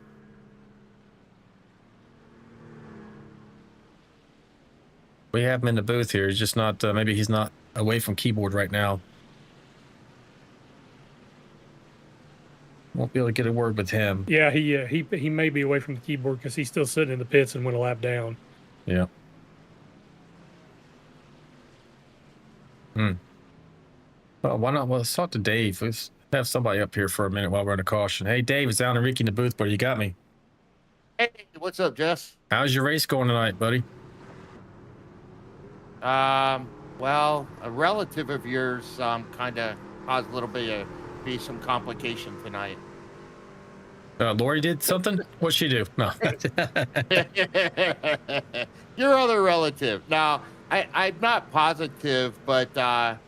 We have him in the booth here. He's just not, maybe he's not away from keyboard right now. Won't be able to get a word with him. Yeah, he may be away from the keyboard because he's still sitting in the pits and went a lap down. Yeah. Well, why not? Well, let's talk to Dave. Let's have somebody up here for a minute while we're in a caution. Hey, Dave, it's Alan and Ricky in the booth, buddy. You got me. Hey, what's up, Jess? How's your race going tonight, buddy? Well, a relative of yours kind of caused a little bit of some complication tonight. Lori did something? What'd she do? No. Your other relative. Now, I'm not positive, but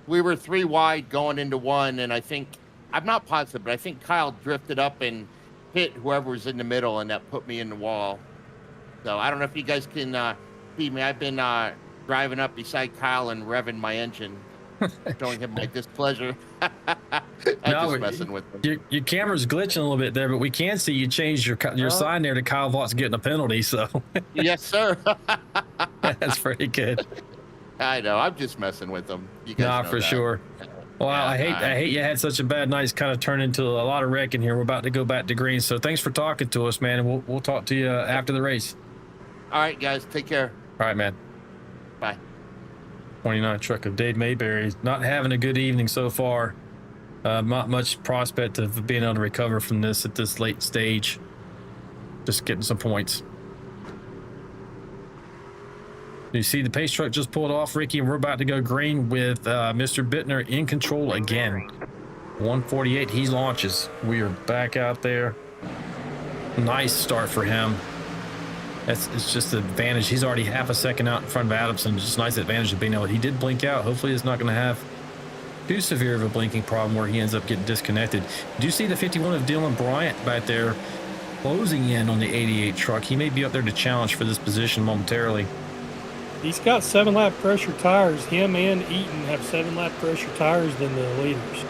we were 3 wide going into 1, and I think, I'm not positive, but I think Kyle drifted up and hit whoever was in the middle, and that put me in the wall. So I don't know if you guys can see me. I've been driving up beside Kyle and revving my engine, showing him my displeasure. I'm just messing with him. Your camera's glitching a little bit there, but we can see you changed your sign there to Kyle Vaught's getting a penalty. So Yes, sir. that's pretty good. I know. I'm just messing with them. You guys know For that. sure. Well, Yeah, I hate you had such a bad night. It's kind of turned into a lot of wrecking here. We're about to go back to green. So thanks for talking to us, man. And we'll talk to you after the race. All right, guys. Take care. All right, man. Bye. 29 truck of Dave Mayberry. Not having a good evening so far. Not much prospect of being able to recover from this at this late stage. Just getting some points. You see the pace truck just pulled off, Ricky, and we're about to go green with Mr. Bittner in control again. 148, he launches. We are back out there. Nice start for him. It's just the advantage. He's already half a second out in front of Adamson. Just nice advantage of being able. He did blink out. Hopefully, it's not going to have too severe of a blinking problem where he ends up getting disconnected. Do you see the 51 of Dylan Bryant back there closing in on the 88 truck? He may be up there to challenge for this position momentarily. He's got 7-lap pressure tires. Him and Eaton have 7-lap pressure tires than the leaders.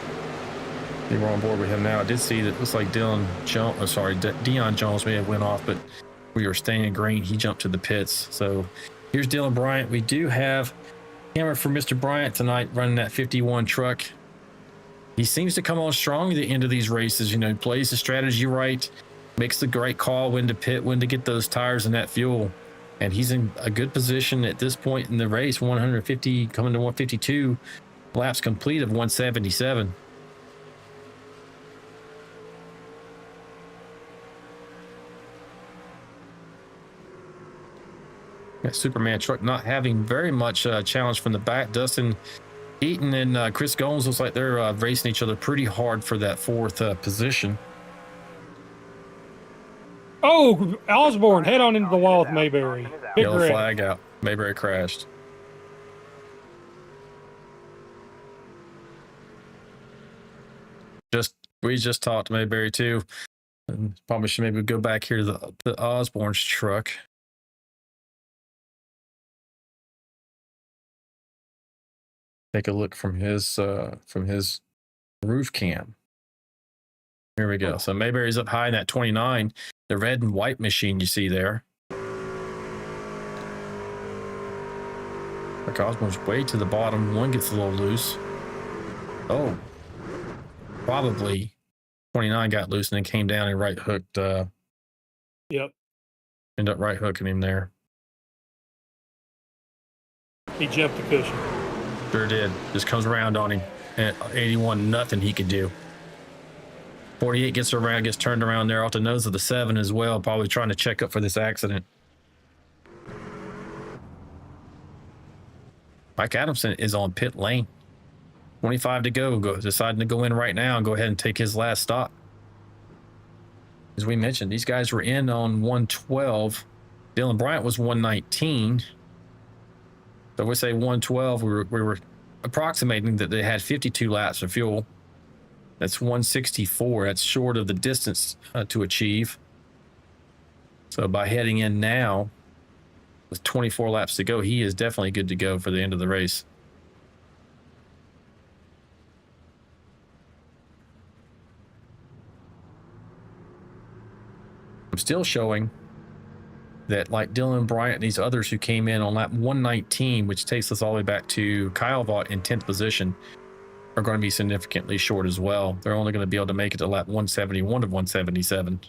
We're on board with him now. I did see that it looks like Dion Jones may have went off, but we were staying in green. He jumped to the pits. So here's Dylan Bryant. We do have camera for Mr. Bryant tonight running that 51 truck. He seems to come on strong at the end of these races. You know, plays the strategy right, makes the great call when to pit, when to get those tires and that fuel. And he's in a good position at this point in the race. 150 coming to 152 laps complete of 177. That Superman truck not having very much challenge from the back. Dustin Eaton and Chris Gomes looks like they're racing each other pretty hard for that 4th position. Oh, Osborne head on into the wall with Mayberry. Big Yellow wreck. flag out. Mayberry crashed. We just talked to Mayberry too. And probably should maybe go back here to the Osborne's truck. Take a look from his roof cam. Here we go. So Mayberry's up high in that 29. The red and white machine you see there. The Osborne's way to the bottom. One gets a little loose. Oh, probably 29 got loose and then came down and right hooked. Yep. Ended up right hooking him there. He jumped the cushion. Sure did. Just comes around on him. At 81, nothing he could do. 48 gets around, gets turned around there off the nose of the 7 as well, probably trying to check up for this accident. Mike Adamson is on pit lane. 25 to go, deciding to go in right now and go ahead and take his last stop. As we mentioned, these guys were in on 112. Dylan Bryant was 119. So we say 112. We were approximating that they had 52 laps of fuel. That's 164. That's short of the distance to achieve. So by heading in now with 24 laps to go, he is definitely good to go for the end of the race. I'm still showing that, like Dylan Bryant and these others who came in on lap 119, which takes us all the way back to Kyle Vaught in 10th position, are going to be significantly short as well. They're only going to be able to make it to lap 171 of 177.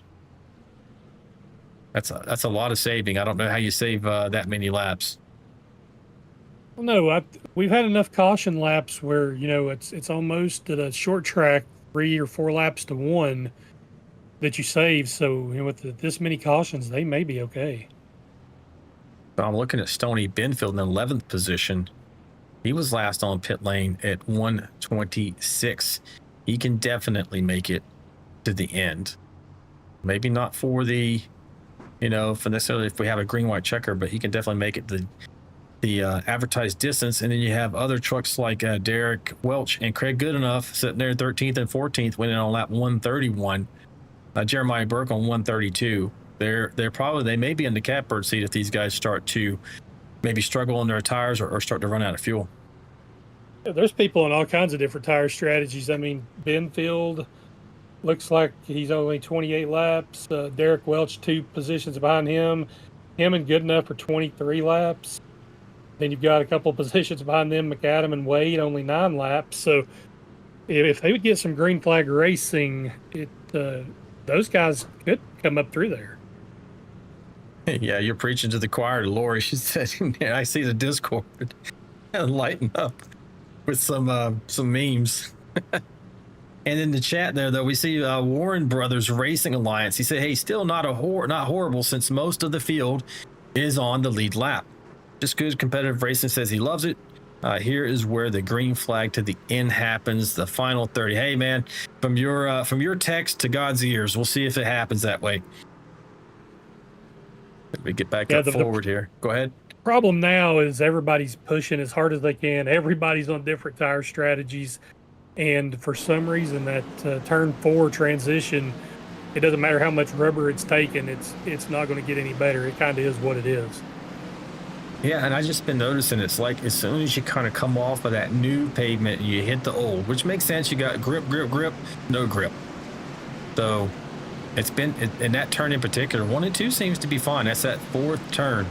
That's a lot of saving. I don't know how you save that many laps. Well, no, we've had enough caution laps where, you know, it's almost at a short track, 3 or 4 laps to 1 that you save. So, you know, with this many cautions, they may be okay. I'm looking at Stoney Benfield in the 11th position. He was last on pit lane at 126. He can definitely make it to the end. Maybe not for the, you know, for necessarily if we have a green-white checker, but he can definitely make it to advertised distance, and then you have other trucks like Derek Welch and Craig Goodenough sitting there 13th and 14th, winning on lap 131. Jeremiah Burke on 132. They may be in the catbird seat if these guys start to maybe struggle on their tires or start to run out of fuel. Yeah, there's people on all kinds of different tire strategies. I mean, Benfield looks like he's only 28 laps. Derek Welch 2 positions behind him. Him and Goodenough for 23 laps. Then you've got a couple positions behind them, McAdam and Wade, only 9 laps. So if they would get some green flag racing, those guys could come up through there. Yeah, you're preaching to the choir, Lori. She said, yeah, I see the Discord lighten up with some memes. And in the chat there, though, we see Warren Brothers Racing Alliance. He said, hey, still not horrible since most of the field is on the lead lap. Just good competitive racing, says he loves it. Here is where the green flag to the end happens, the final 30. Hey, man, from your text to God's ears, we'll see if it happens that way. Let me get back up forward here. Go ahead. Problem now is everybody's pushing as hard as they can. Everybody's on different tire strategies. And for some reason, that turn 4 transition, it doesn't matter how much rubber it's taken, it's not going to get any better. It kind of is what it is. Yeah, and I just been noticing it's like as soon as you kind of come off of that new pavement, you hit the old, which makes sense. You got grip, no grip. So it's been in that turn in particular. 1 and 2 seems to be fine. That's that 4th turn.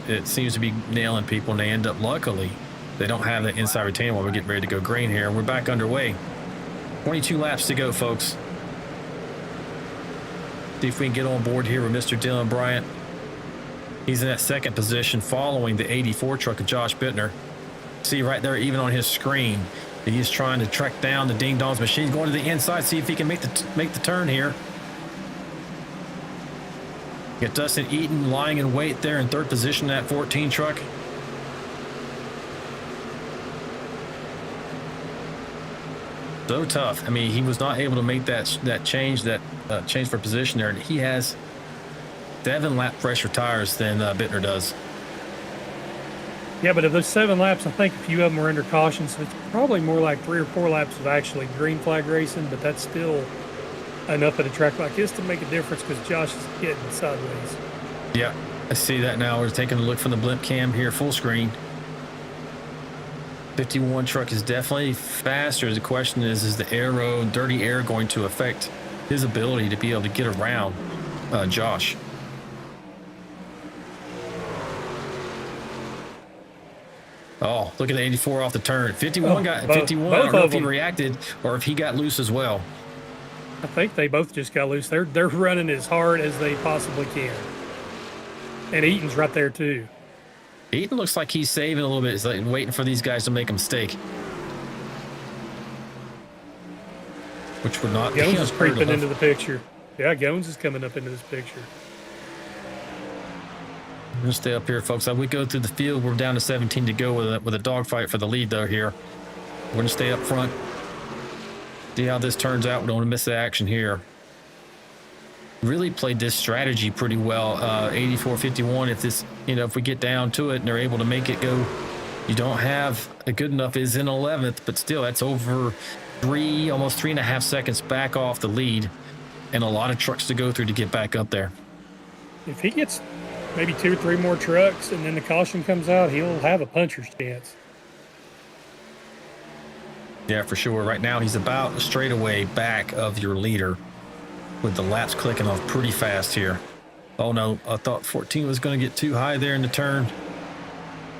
It seems to be nailing people, and they end up, luckily, they don't have that inside retaining while we're getting ready to go green here. We're back underway. 22 laps to go, folks. See if we can get on board here with Mr. Dylan Bryant. He's in that 2nd position following the 84 truck of Josh Bittner. See right there, even on his screen, he's trying to track down the Ding Dong's machine, going to the inside, see if he can make the turn here. Get Dustin Eaton lying in wait there in 3rd position in that 14 truck. So tough. I mean, he was not able to make that change for position there, and he has 7 lap fresher tires than Bittner does. Yeah, but of those 7 laps, I think a few of them were under caution, so it's probably more like 3 or 4 laps of actually green flag racing, but that's still enough at a track like this to make a difference because Josh is getting sideways. Yeah, I see that now. We're taking a look from the blimp cam here, full screen. 51 truck is definitely faster. The question is the dirty air going to affect his ability to be able to get around Josh? Oh, look at the 84 off the turn. 51 got 51. I don't know if he reacted or if he got loose as well. I think they both just got loose. They're running as hard as they possibly can. And Eaton's right there too. Eaton looks like he's saving a little bit. He's like waiting for these guys to make a mistake. Which would not be Jones is creeping into the picture. Yeah, Jones is coming up into this picture. I'm going to stay up here, folks. As we go through the field, we're down to 17 to go with a dogfight for the lead, though, here. We're going to stay up front. See how this turns out. We don't want to miss the action here. Really played this strategy pretty well. 84-51. If we get down to it and they're able to make it go, you don't have a good enough is in 11th, but still that's over almost 3.5 seconds back off the lead, and a lot of trucks to go through to get back up there. If he gets maybe 2 or 3 more trucks and then the caution comes out, he'll have a puncher's chance. Yeah, for sure. Right now he's about a straightaway back of your leader, with the laps clicking off pretty fast here. Oh no, I thought 14 was going to get too high there in the turn.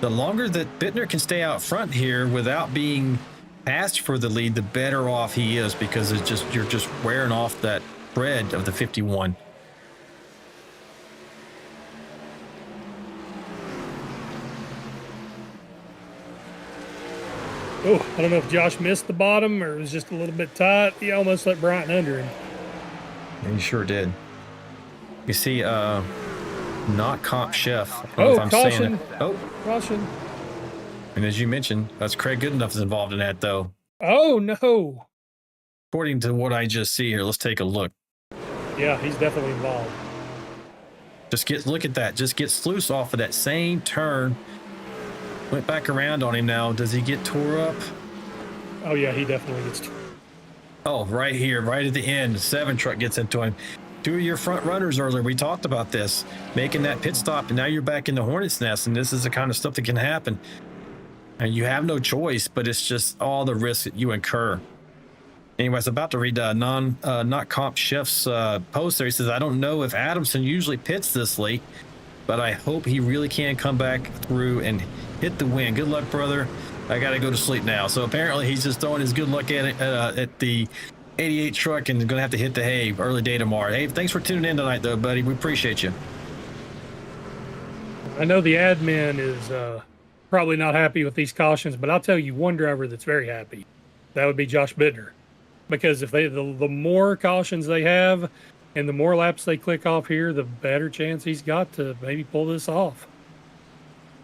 The longer that Bittner can stay out front here without being passed for the lead, the better off he is, because you're just wearing off that tread of the 51. Oh, I don't know if Josh missed the bottom or it was just a little bit tight. He almost let Bryant under him. He sure did. You see, not Comp Chef. Caution. Caution. And as you mentioned, that's Craig Goodenough is involved in that, though. Oh, no. According to what I just see here, let's take a look. Yeah, he's definitely involved. Look at that. Just gets loose off of that same turn Went back around on him now. Does he get tore up? Oh yeah, he definitely gets. Oh, right here, right at the end. 7 truck gets into him. 2 of your front runners earlier, we talked about this, making that pit stop, and now you're back in the hornet's nest, and this is the kind of stuff that can happen. And you have no choice, but it's just all the risks that you incur. Anyways, about to read not comp chef's post there. He says, I don't know if Adamson usually pits this late, but I hope he really can come back through and hit the win. Good luck, brother. I got to go to sleep now. So apparently he's just throwing his good luck at the 88 truck and going to have to hit the hay early day tomorrow. Hey, thanks for tuning in tonight, though, buddy. We appreciate you. I know the admin is probably not happy with these cautions, but I'll tell you one driver that's very happy. That would be Josh Bittner. Because if the more cautions they have and the more laps they click off here, the better chance he's got to maybe pull this off.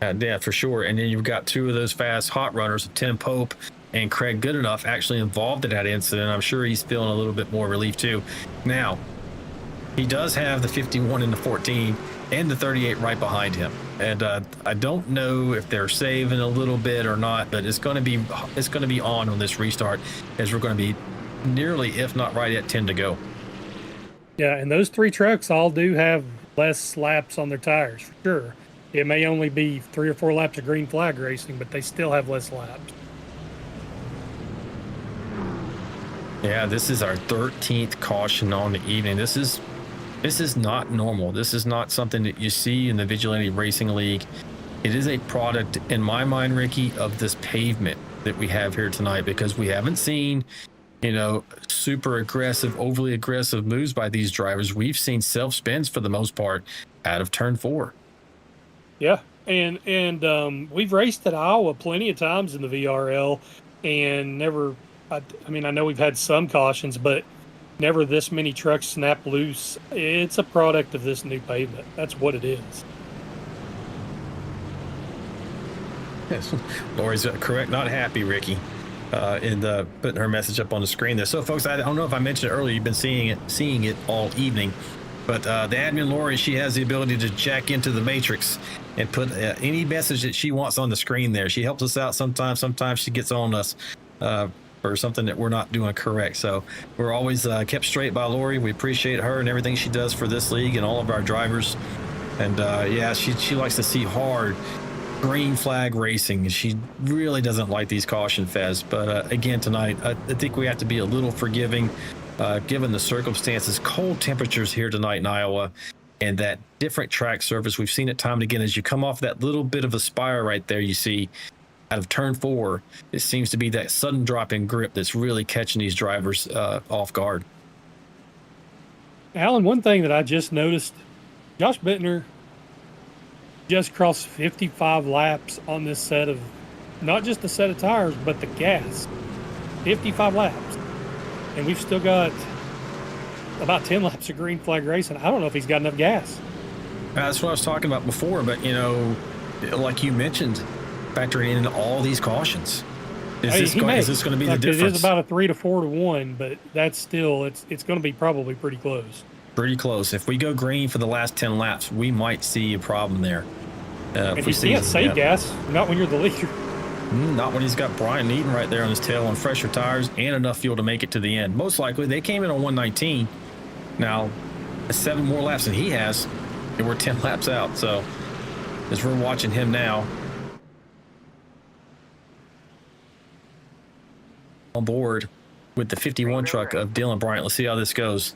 Yeah, for sure. And then you've got 2 of those fast hot runners, Tim Pope and Craig Goodenough, actually involved in that incident. I'm sure he's feeling a little bit more relief too. Now, he does have the 51 and the 14 and the 38 right behind him. And I don't know if they're saving a little bit or not, but it's going to be on this restart, as we're going to be nearly, if not right at 10 to go. Yeah, and those 3 trucks all do have less laps on their tires, for sure. It may only be 3 or 4 laps of green flag racing, but they still have less laps. Yeah, this is our 13th caution on the evening. This is not normal. This is not something that you see in the Vigilante Racing League. It is a product, in my mind, Ricky, of this pavement that we have here tonight, because we haven't seen, super aggressive, overly aggressive moves by these drivers. We've seen self-spins for the most part out of turn 4. Yeah, and we've raced at Iowa plenty of times in the VRL, and never. I know we've had some cautions, but never this many trucks snap loose. It's a product of this new pavement. That's what it is. Yes, Lori's correct. Not happy, Ricky. Putting her message up on the screen there. So, folks, I don't know if I mentioned it earlier. You've been seeing it all evening. But the admin, Lori, she has the ability to jack into the matrix and put any message that she wants on the screen there. She helps us out sometimes. Sometimes she gets on us for something that we're not doing correct. So we're always kept straight by Lori. We appreciate her and everything she does for this league and all of our drivers. And she likes to see hard green flag racing. She really doesn't like these caution fests. But again, tonight, I think we have to be a little forgiving given the circumstances. Cold temperatures here tonight in Iowa and that different track surface. We've seen it time and again. As you come off that little bit of a spire right there, you see out of turn 4, it seems to be that sudden drop in grip that's really catching these drivers off guard. Alan, one thing that I just noticed, Josh Bittner just crossed 55 laps on this set of, not just the set of tires, but the gas. 55 laps. And we've still got about 10 laps of green flag racing. I don't know if he's got enough gas. That's what I was talking about before, but, like you mentioned, factoring in all these cautions. Is this going to be the difference? It is about a 3 to 4 to 1, but that's still, it's going to be probably pretty close. Pretty close. If we go green for the last 10 laps, we might see a problem there. If you can't save gas, not when you're the leader. Not when he's got Brian Eaton right there on his tail on fresher tires and enough fuel to make it to the end. Most likely, they came in on 119. Now, 7 more laps than he has, and we're 10 laps out. So, as we're watching him now, on board with the 51 truck of Dylan Bryant. Let's see how this goes.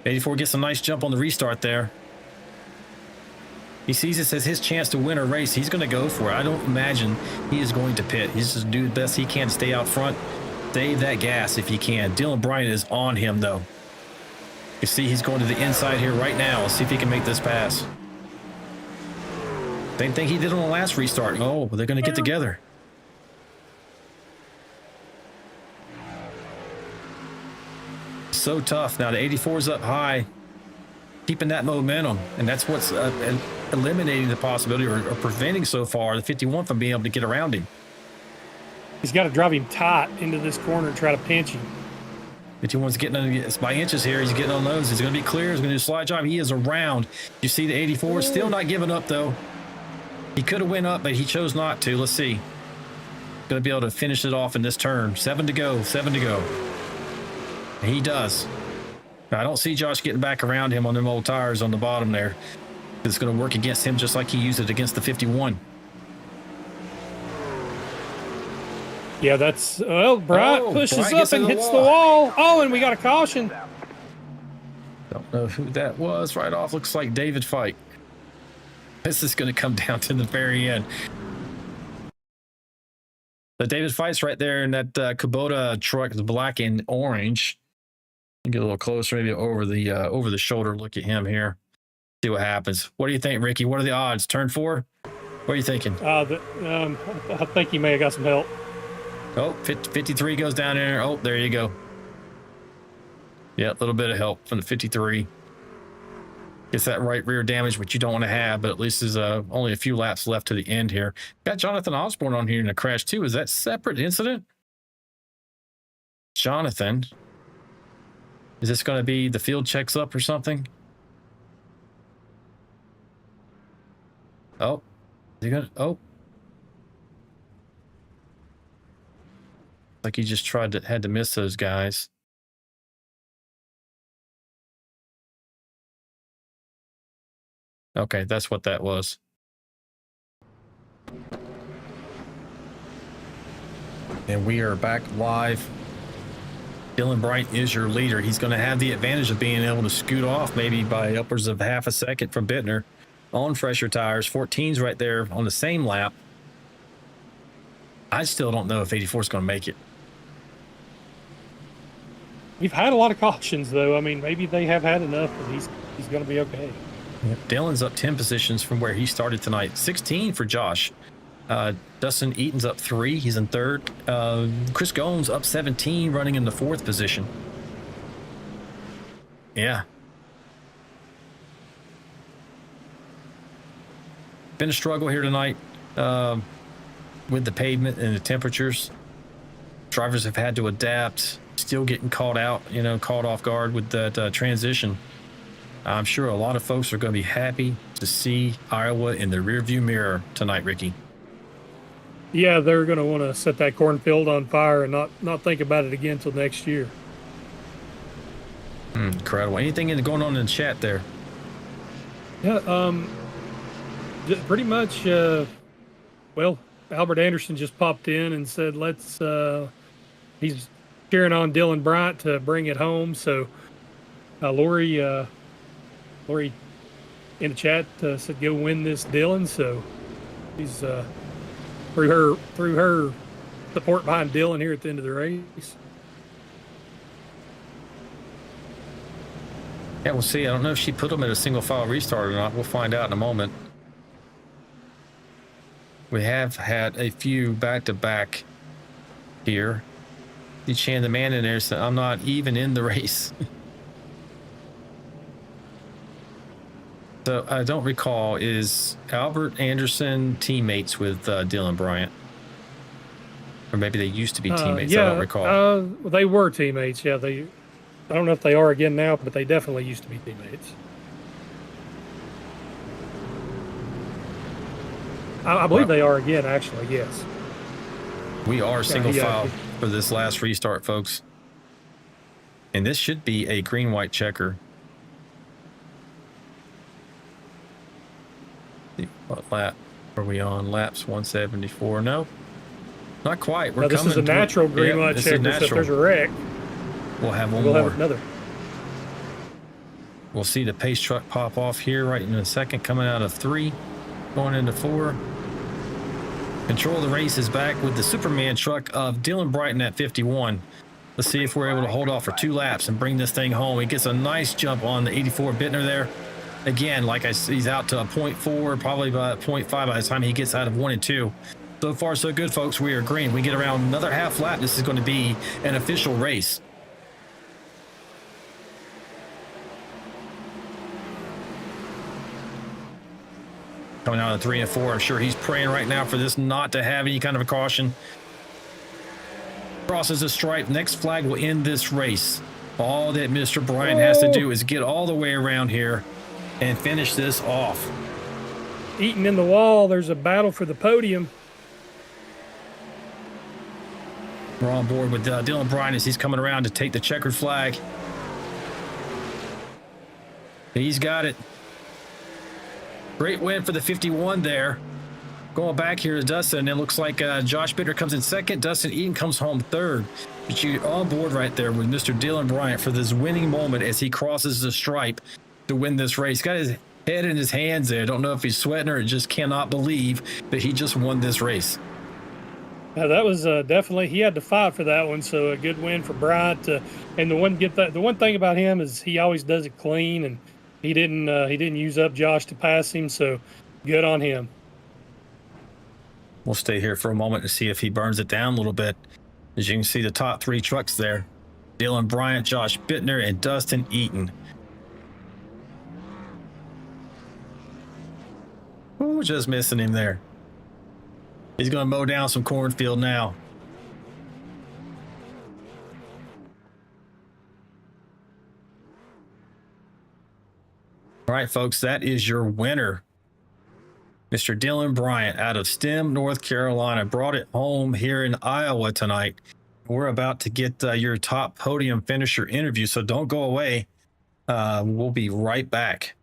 84 gets a nice jump on the restart there. He sees this as his chance to win a race. He's going to go for it. I don't imagine he is going to pit. He's just do the best he can to stay out front. Save that gas if he can. Dylan Bryant is on him, though. You see he's going to the inside here right now. Let's see if he can make this pass. Same thing he did on the last restart. Oh, they're going to get together. So tough. Now the 84 is up high, keeping that momentum, and that's what's eliminating the possibility or preventing so far the 51 from being able to get around him. He's got to drive him tight into this corner and try to pinch him. 51's getting on, it's by inches here. He's getting on those. He's going to be clear. He's going to do a slide job. He is around. You see the 84 still not giving up, though. He could have went up, but he chose not to. Let's see. Going to be able to finish it off in this turn. 7 to go. 7 to go. And he does. Now, I don't see Josh getting back around him on them old tires on the bottom there. It's going to work against him just like he used it against the 51. Yeah, that's... Well, Bryant pushes Bryant up and hits the wall. Oh, and we got a caution. Don't know who that was right off. Looks like David Fite. This is going to come down to the very end. The David Fite's right there in that Kubota truck, the black and orange. Get a little closer, maybe over the shoulder. Look at him here. See what happens. What do you think, Ricky? What are the odds? Turn 4? What are you thinking? I think he may have got some help. Oh, 53 goes down there. Oh, there you go. Yeah, a little bit of help from the 53. Gets that right rear damage, which you don't want to have, but at least there's only a few laps left to the end here. Got Jonathan Osborne on here in a crash too. Is that separate incident? Jonathan. Is this going to be the field checks up or something? Oh. Is he gonna, oh. Like he just had to miss those guys. Okay, that's what that was. And we are back live. Dylan Bryant is your leader. He's going to have the advantage of being able to scoot off maybe by upwards of half a second from Bittner on fresher tires. 14's right there on the same lap. I still don't know if 84 is going to make it. We've had a lot of cautions, though. I mean, maybe they have had enough, but he's going to be okay. Yep. Dylan's up 10 positions from where he started tonight. 16 for Josh. Dustin Eaton's up 3. He's in 3rd. Chris Gomes up 17, running in the 4th position. Yeah. Been a struggle here tonight with the pavement and the temperatures. Drivers have had to adapt, still getting caught out, caught off guard with that transition. I'm sure a lot of folks are going to be happy to see Iowa in the rearview mirror tonight, Ricky. Yeah, they're going to want to set that cornfield on fire and not think about it again until next year. Incredible. Anything going on in the chat there? Yeah, pretty much, well, Albert Anderson just popped in and said, he's cheering on Dylan Bryant to bring it home. So, Lori in the chat said, go win this, Dylan. So, he's, through her support behind Dylan here at the end of the race. Yeah, we'll see. I don't know if she put them at a single file restart or not. We'll find out in a moment. We have had a few back-to-back here. Chan, the man in there, said, I'm not even in the race. So I don't recall, is Albert Anderson teammates with Dylan Bryant? Or maybe they used to be teammates, yeah, I don't recall. They were teammates, yeah. I don't know if they are again now, but they definitely used to be teammates. I believe they are again, actually, yes. We are single file for this last restart, folks. And this should be a green-white checker. What lap are we on? Laps 174. No, not quite. We're this coming. Is a natural green-white checker, so if there's a wreck, we'll have one we'll more. Have another. We'll see the pace truck pop off here right in a second, coming out of 3, going into 4. Control of the race is back with the Superman truck of Dylan Bryant at 51. Let's see if we're able to hold off for 2 laps and bring this thing home. He gets a nice jump on the 84 Bittner there. Again, like he's out to a 0.4, probably by 0.5 by the time he gets out of 1 and 2. So far, so good, folks. We are green. We get around another half lap. This is going to be an official race. Coming out of 3 and 4. I'm sure he's praying right now for this not to have any kind of a caution. Crosses the stripe. Next flag will end this race. All that Mr. Bryant has to do is get all the way around here and finish this off. Eaton in the wall. There's a battle for the podium. We're on board with Dylan Bryant as he's coming around to take the checkered flag. He's got it. Great win for the 51 there. Going back here to Dustin, it looks like Josh Bittner comes in second. Dustin Eaton comes home third. But you're on board right there with Mr. Dylan Bryant for this winning moment as he crosses the stripe to win this race. Got his head in his hands there. Don't know if he's sweating or just cannot believe that he just won this race. That was definitely, he had to fight for that one. So a good win for Bryant. And the one thing about him is he always does it clean, and he didn't use up Josh to pass him. So good on him. We'll stay here for a moment to see if he burns it down a little bit. As you can see, the top three trucks there: Dylan Bryant, Josh Bittner, and Dustin Eaton. Ooh, just missing him there. He's going to mow down some cornfield now. All right, folks, that is your winner. Mr. Dylan Bryant out of Stem, North Carolina, brought it home here in Iowa tonight. We're about to get your top podium finisher interview, so don't go away. We'll be right back.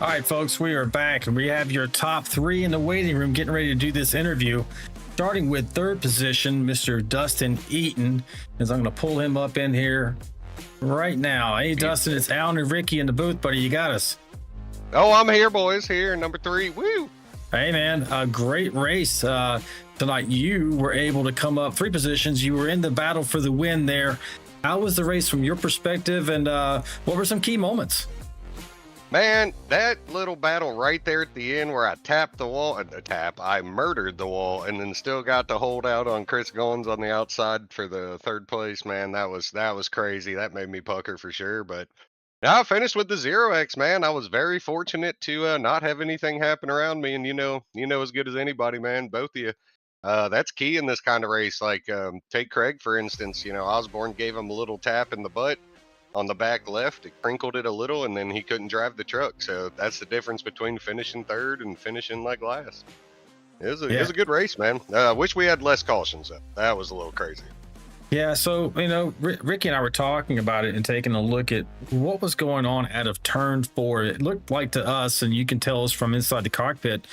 All right, folks, we are back, and we have your top three in the waiting room getting ready to do this interview. Starting with third position, Mr. Dustin Eaton, as I'm going to pull him up in here right now. Hey, Dustin, it's Alan and Ricky in the booth, buddy. You got us. Oh, I'm here, boys. Here, number 3. Woo! Hey, man, a great race tonight. You were able to come up 3 positions. You were in the battle for the win there. How was the race from your perspective, and what were some key moments? Man, that little battle right there at the end where I tapped the wall, I murdered the wall, and then still got to hold out on Chris Goins on the outside for the third place. Man, that was crazy. That made me pucker for sure. But now I finished with the 0X, man. I was very fortunate to not have anything happen around me, and you know as good as anybody, man. Both of you. That's key in this kind of race. Like take Craig for instance. Osborne gave him a little tap in the butt on the back left. It crinkled it a little, and then he couldn't drive the truck. So that's the difference between finishing third and finishing like last. It was a good race, man. Wish we had less cautions though. That was a little crazy. Yeah, so Ricky and I were talking about it and taking a look at what was going on out of turn 4. It looked like to us, and you can tell us from inside the cockpit,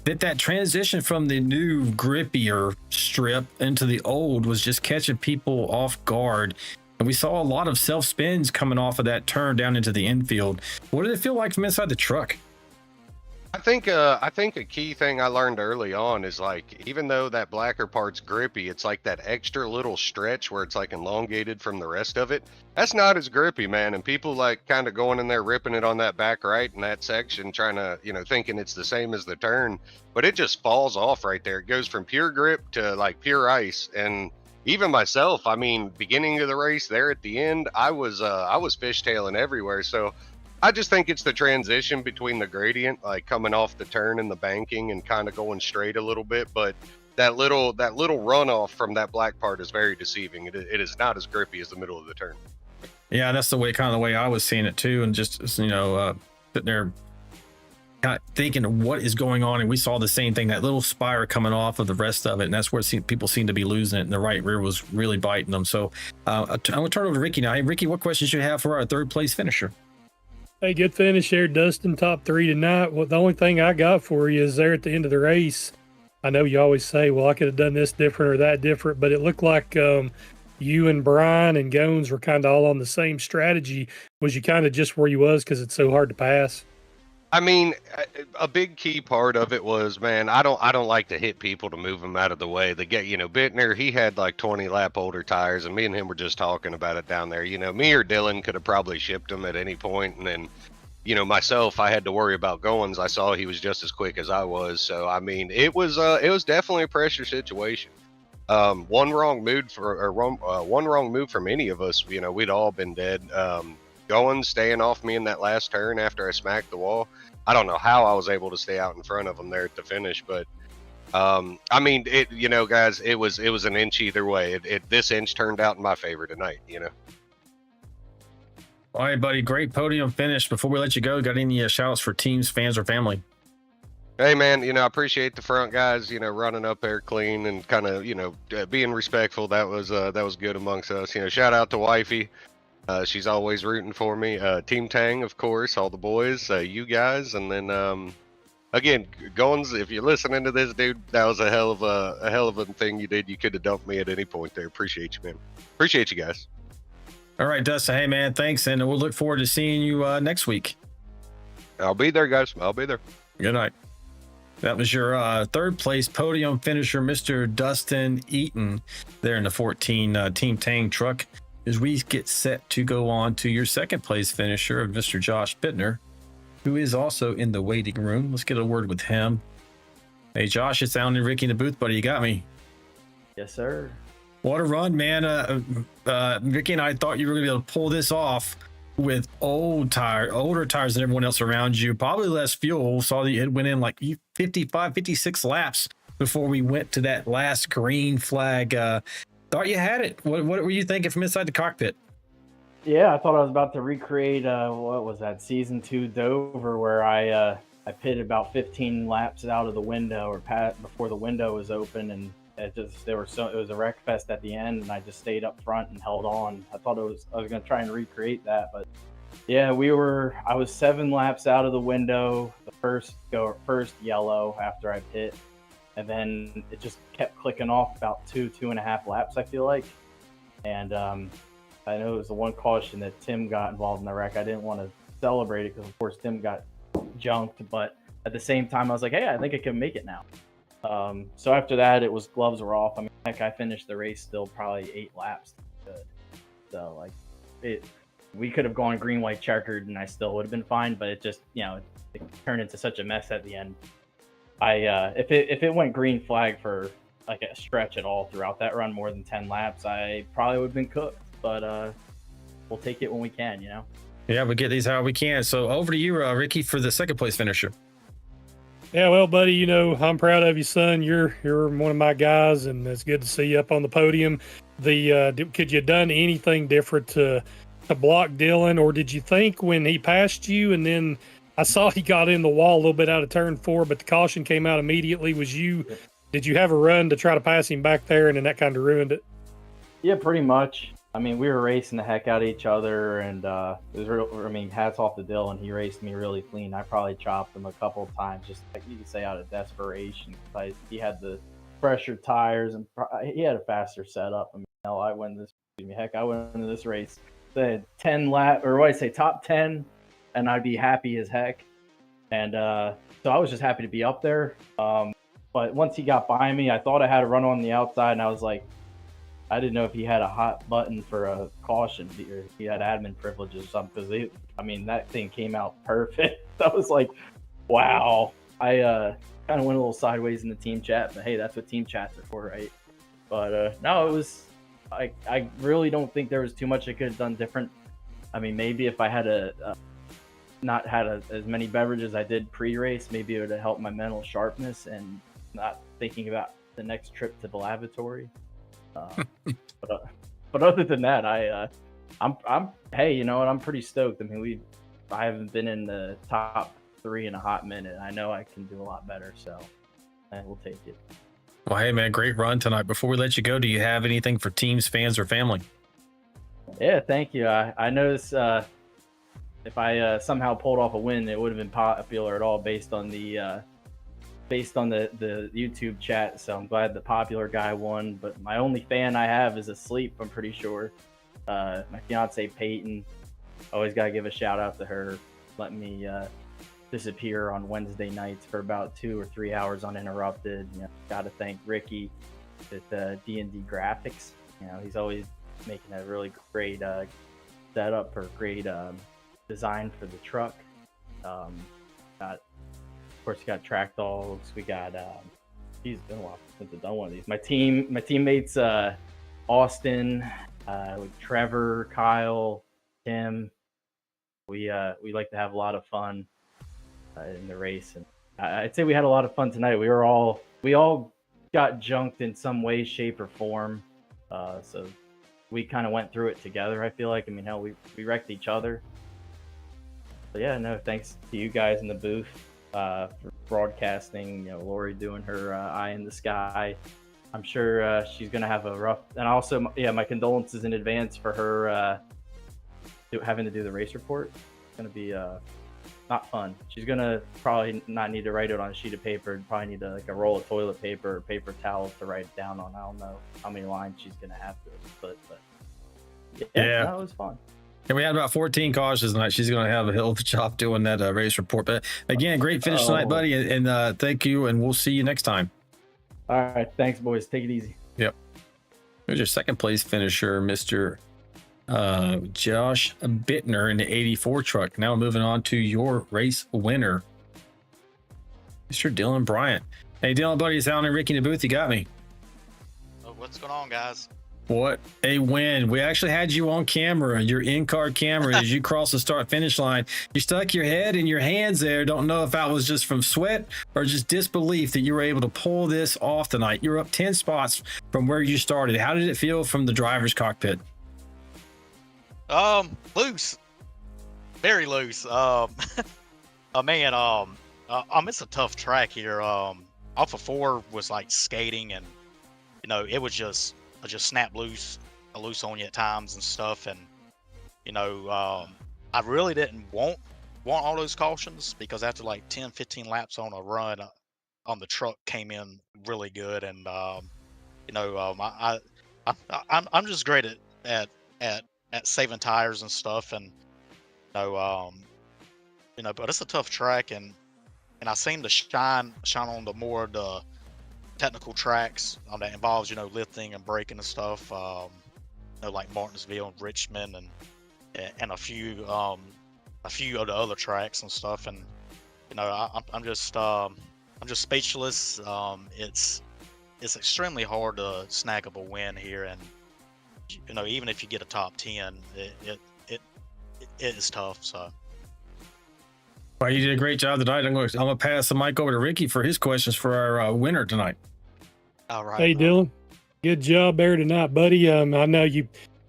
that transition from the new grippier strip into the old was just catching people off guard. And we saw a lot of self spins coming off of that turn down into the infield. What did it feel like from inside the truck? I think a key thing I learned early on is like, even though that blacker part's grippy, it's like that extra little stretch where it's like elongated from the rest of it. That's not as grippy, man. And people like kind of going in there ripping it on that back right in that section, trying to, thinking it's the same as the turn, but it just falls off right there. It goes from pure grip to like pure ice. And even myself, I mean, beginning of the race there at the end, I was fishtailing everywhere. So I just think it's the transition between the gradient, like coming off the turn and the banking and kind of going straight a little bit. But that little runoff from that black part is very deceiving. It is not as grippy as the middle of the turn. Yeah, that's the way I was seeing it too. And just, sitting there kind of thinking what is going on. And we saw the same thing, that little spire coming off of the rest of it. And that's where people seem to be losing it. And the right rear was really biting them. So I'm going to turn it over to Ricky now. Hey, Ricky, what questions you have for our third place finisher? Hey, good finish there, Dustin. Top 3 tonight. Well, the only thing I got for you is there at the end of the race. I know you always say, well, I could have done this different or that different, but it looked like you and Brian and Gones were kind of all on the same strategy. Was you kind of just where you was because it's so hard to pass? I mean, a big key part of it was, man, I don't like to hit people to move them out of the way. They get, Bittner, he had like 20 lap older tires, and me and him were just talking about it down there. Me or Dylan could have probably shipped him at any point, and then, myself, I had to worry about Goins. I saw he was just as quick as I was, so I mean, it was definitely a pressure situation. One wrong move from any of us, we'd all been dead. Going, staying off me in that last turn after I smacked the wall. I don't know how I was able to stay out in front of them there at the finish, but I mean, guys, it was an inch either way. This inch turned out in my favor tonight, All right, buddy, great podium finish. Before we let you go, got any shouts for teams, fans, or family? Hey, man, I appreciate the front guys, running up there clean and kind of, being respectful. That was good amongst us. Shout out to Wifey. She's always rooting for me. Team Tang, of course, all the boys, you guys, and then again, Goins, if you're listening to this, dude, that was a hell of a thing you did. You could have dumped me at any point there. Appreciate you, man. Appreciate you guys. All right, Dustin. Hey, man, thanks, and we'll look forward to seeing you next week. I'll be there, guys. I'll be there. Good night. That was your third place podium finisher, Mr. Dustin Eaton, there in the 14 Team Tang truck. As we get set to go on to your second place finisher of Mr. Josh Bittner, who is also in the waiting room. Let's get a word with him. Hey, Josh, it's Alan and Ricky in the booth, buddy. You got me? Yes, sir. What a run, man. Ricky and I thought you were going to be able to pull this off with older tires than everyone else around you. Probably less fuel. Saw that it went in like 55, 56 laps before we went to that last green flag. Thought you had it. What were you thinking from inside the cockpit? Yeah, I thought I was about to recreate what was that, season 2 Dover, where I pitted about 15 laps out of the window or before the window was open, and it was a wreck fest at the end, and I just stayed up front and held on. I thought I was going to try and recreate that, but yeah, I was 7 laps out of the window, the first yellow after I pit. And then it just kept clicking off about 2.5 laps, I feel like. And I know it was the one caution that Tim got involved in the wreck. I didn't want to celebrate it because, of course, Tim got junked. But at the same time, I was like, hey, I think I can make it now. So after that, it was gloves were off. I mean, heck, I finished the race still probably 8 laps. Good. So, like, we could have gone green, white, checkered, and I still would have been fine. But it just, it turned into such a mess at the end. If it went green flag for like a stretch at all throughout that run, more than 10 laps, I probably would have been cooked. But we'll take it when we can, Yeah, we get these how we can. So over to you, Ricky, for the second place finisher. Yeah, well, buddy, I'm proud of you, son. You're one of my guys, and it's good to see you up on the podium. Could you have done anything different to block Dylan, or did you think when he passed you and then I saw he got in the wall a little bit out of turn 4, but the caution came out immediately. Did you have a run to try to pass him back there, and then that kind of ruined it? Yeah, pretty much. I mean, we were racing the heck out of each other, and it was real. I mean, hats off to Dylan. He raced me really clean. I probably chopped him a couple of times, just like you could say, out of desperation. He had the pressure tires, and he had a faster setup. I mean, I win this Heck, I went into this race, said 10 lap, or what I say, top 10, and I'd be happy as heck. And so I was just happy to be up there. But once he got by me, I thought I had a run on the outside, and I was like, I didn't know if he had a hot button for a caution or he had admin privileges or something. Because that thing came out perfect. I was like, wow. I kind of went a little sideways in the team chat, but hey, that's what team chats are for, right? But no, it was. I really don't think there was too much I could have done different. I mean, maybe if I had not had as many beverages I did pre-race, maybe it would have helped my mental sharpness and not thinking about the next trip to the lavatory. But other than that, I'm hey, you know what? I'm pretty stoked. I mean, I haven't been in the top 3 in a hot minute. I know I can do a lot better, so we'll take it. Well, hey man, great run tonight. Before we let you go, do you have anything for teams, fans, or family? Yeah, thank you. I noticed if I somehow pulled off a win, it would have been popular at all based on the YouTube chat. So I'm glad the popular guy won. But my only fan I have is asleep, I'm pretty sure. My fiance Peyton. Always gotta give a shout out to her. Let me disappear on Wednesday nights for about 2 or 3 hours uninterrupted. You know, gotta thank Ricky with D&D Graphics. You know, he's always making a really great setup or great design for the truck. Of course, we got track dogs. We got it's been a while since I've done one of these. My teammates Austin, with Trevor, Kyle, Tim. We like to have a lot of fun in the race, and I'd say we had a lot of fun tonight. We all got junked in some way, shape, or form. So we kind of went through it together. I feel like. I mean, hell, we wrecked each other. But yeah, no, thanks to you guys in the booth for broadcasting. You know, Lori doing her eye in the sky. I'm sure she's gonna have a rough. And also, my condolences in advance for her having to do the race report. It's gonna be not fun. She's gonna probably not need to write it on a sheet of paper. Probably need a roll of toilet paper or paper towels to write it down on. I don't know how many lines she's gonna have to put, but yeah, that was fun. And we had about 14 cautions tonight. She's going to have a hell of a job doing that race report. But again, great finish tonight, buddy. And thank you. And we'll see you next time. All right. Thanks, boys. Take it easy. Yep. Here's your second place finisher, Mr. Josh Bittner in the 84 truck. Now moving on to your race winner, Mr. Dylan Bryant. Hey, Dylan, buddy. It's Alan and Ricky in the booth. You got me. Oh, what's going on, guys? What a win. We actually had you on camera, your in-car camera, as you crossed the start-finish line. You stuck your head in your hands there. Don't know if that was just from sweat or just disbelief that you were able to pull this off tonight. You were up 10 spots from where you started. How did it feel from the driver's cockpit? Loose. Very loose. Man, it's a tough track here. Alpha 4 was like skating, and, you know, it was just snap loose on you at times and stuff. And, you know, I really didn't want all those cautions, because after like 10, 15 laps on a run on the truck came in really good. And, you know, I'm just great at saving tires and stuff. And, you know, but it's a tough track, and I seem to shine on the more the technical tracks that involves, you know, lifting and braking and stuff, you know, like Martinsville and Richmond and a few of the other tracks and stuff. And, you know, I'm just speechless. It's extremely hard to snag up a win here, and, you know, even if you get a top 10, it is tough. So. Well, you did a great job tonight. I'm going to pass the mic over to Ricky for his questions for our winner tonight. All right. Hey, Dylan. Good job there tonight, buddy. I know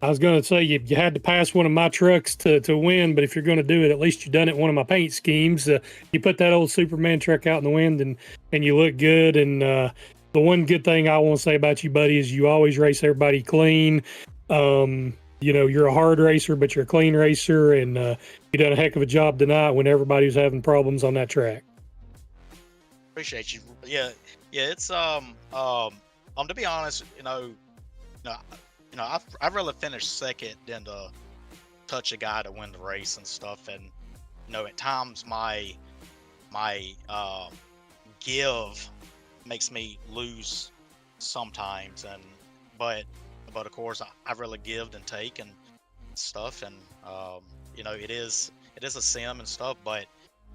I was going to say you had to pass one of my trucks to win, but if you're going to do it, at least you done it one of my paint schemes. You put that old Superman truck out in the wind, and you look good. And the one good thing I want to say about you, buddy, is you always race everybody clean. You know, you're a hard racer, but you're a clean racer, and you done a heck of a job tonight when everybody was having problems on that track. Appreciate you. Yeah, it's to be honest, you know, you know, I'd rather finish second than to touch a guy to win the race and stuff. And you know, at times my give makes me lose sometimes, and but of course I really give and take and stuff, and you know, it is a sim and stuff, but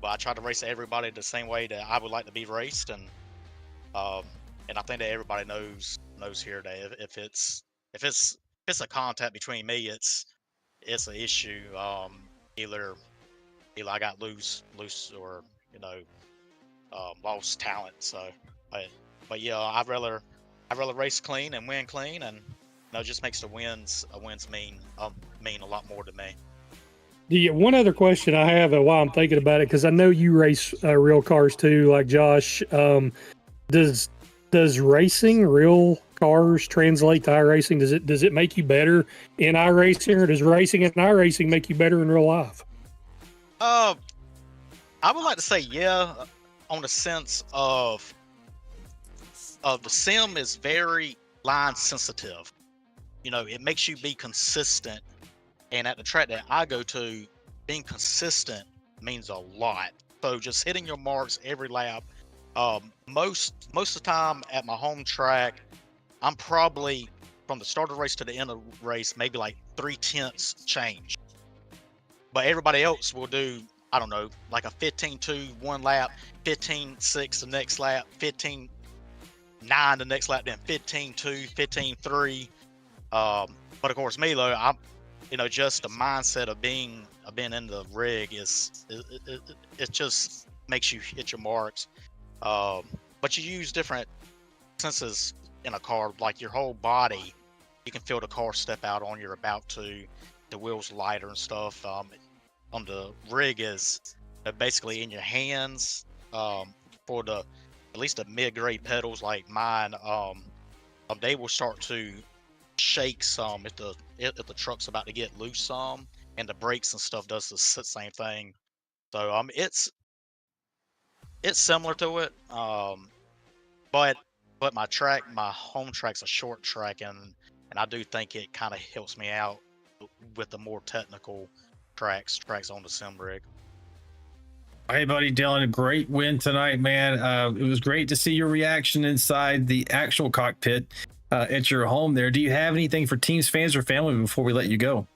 I try to race everybody the same way that I would like to be raced, and I think that everybody knows here that if it's a contact between me, it's an issue. Either I got loose or, you know, lost talent. So, but yeah, I'd rather race clean and win clean, and you know, it just makes the wins mean a lot more to me. One other question I have while I'm thinking about it, because I know you race real cars too, like Josh. Does racing real cars translate to iRacing? Does it make you better in iRacing, or does racing in iRacing make you better in real life? I would like to say yeah, on the sense of the sim is very line sensitive. You know, it makes you be consistent, and at the track that I go to, being consistent means a lot. So just hitting your marks every lap. Most of the time at my home track, I'm probably from the start of the race to the end of the race, maybe like 0.3 change. But everybody else will do, I don't know, like a 15.2 one lap, 15.6 the next lap, 15.9 the next lap, then 15.2, 15.3. But of course, me though, I'm, you know, just the mindset of being in the rig it just makes you hit your marks. But you use different senses in a car, like your whole body. You can feel the car step out on you're about to, the wheels lighter and stuff. On the rig is basically in your hands. For at least the mid-grade pedals like mine, they will start to shake some if the truck's about to get loose some, and the brakes and stuff does the same thing. So it's similar to it, but my home track's a short track, and I do think it kind of helps me out with the more technical tracks on the sim rig. Hey, buddy, Dylan, a great win tonight, man. It was great to see your reaction inside the actual cockpit at your home there. Do you have anything for teams, fans, or family before we let you go?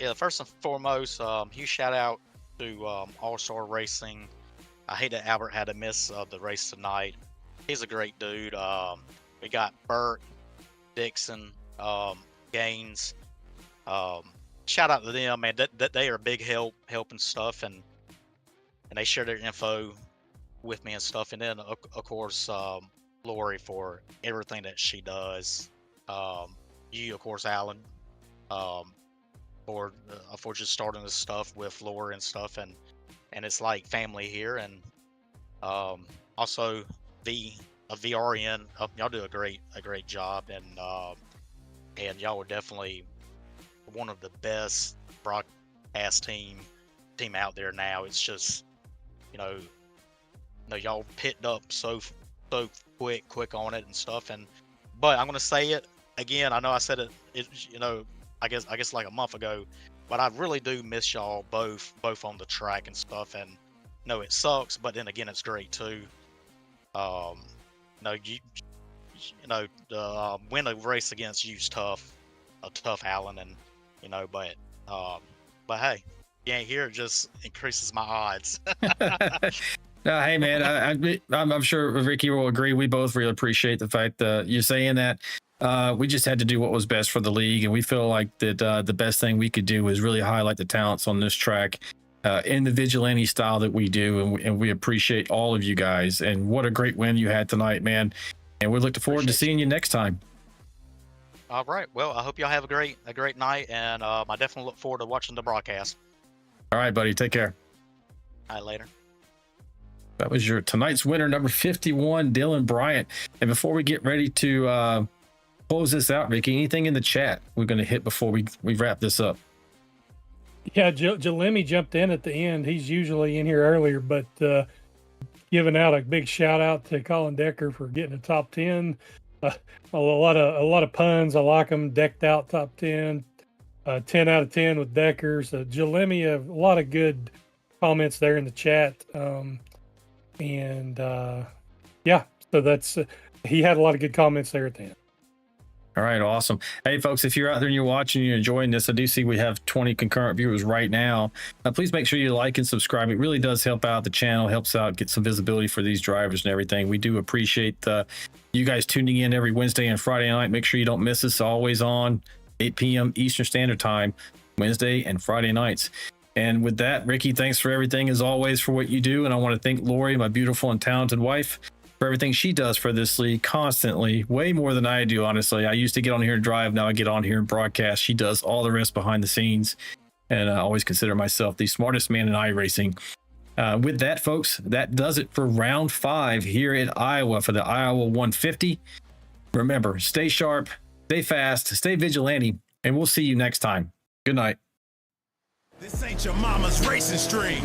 Yeah, first and foremost, huge shout out to All Star Racing. I hate that Albert had to miss the race tonight. He's a great dude. We got Burt, Dixon, Gaines. Shout out to them, man. That they are a big help and stuff, and they share their info with me and stuff. And then of course, Lori for everything that she does. You, of course, Alan, for just starting this stuff with Lori and stuff, and it's like family here. And also VRN, y'all do a great job, and y'all are definitely one of the best broadcast team out there now. It's just, you know, y'all picked up so quick on it and stuff. But I'm gonna say it again. I know I said it you know, I guess like a month ago, but I really do miss y'all both on the track and stuff. And no, it sucks, but then again, it's great too. Win a race against you's tough, Alan, and you know, but hey, you ain't here, it just increases my odds. Hey man, I'm sure Ricky will agree. We both really appreciate the fact that you're saying that. We just had to do what was best for the league, and we feel like that the best thing we could do is really highlight the talents on this track in the vigilante style that we do, and we appreciate all of you guys. And what a great win you had tonight, man! And we look forward to seeing you next time. All right. Well, I hope y'all have a great night, and I definitely look forward to watching the broadcast. All right, buddy. Take care. All right, later. That was your tonight's winner, number 51, Dylan Bryant. And before we get ready to close this out, Ricky, anything in the chat we're going to hit before we wrap this up? Yeah, Jalemi jumped in at the end. He's usually in here earlier, but giving out a big shout out to Colin Decker for getting a top 10. a lot of puns. I like them. Decked out top 10, 10 out of 10 with Deckers. Jalemi, a lot of good comments there in the chat. Yeah, so that's he had a lot of good comments there at the end. All right, awesome. Hey, folks, if you're out there and you're watching, you're enjoying this, I do see we have 20 concurrent viewers right now. Please make sure you like and subscribe. It really does help out the channel, helps out get some visibility for these drivers and everything. We do appreciate you guys tuning in every Wednesday and Friday night. Make sure you don't miss us. Always on 8 p.m. Eastern Standard Time, Wednesday and Friday nights. And with that, Ricky, thanks for everything as always for what you do. And I want to thank Lori, my beautiful and talented wife, for everything she does for this league constantly, way more than I do, honestly. I used to get on here and drive. Now I get on here and broadcast. She does all the rest behind the scenes. And I always consider myself the smartest man in iRacing. With that, folks, that does it for round 5 here at Iowa for the Iowa 150. Remember, stay sharp, stay fast, stay vigilante, and we'll see you next time. Good night. This ain't your mama's racing stream.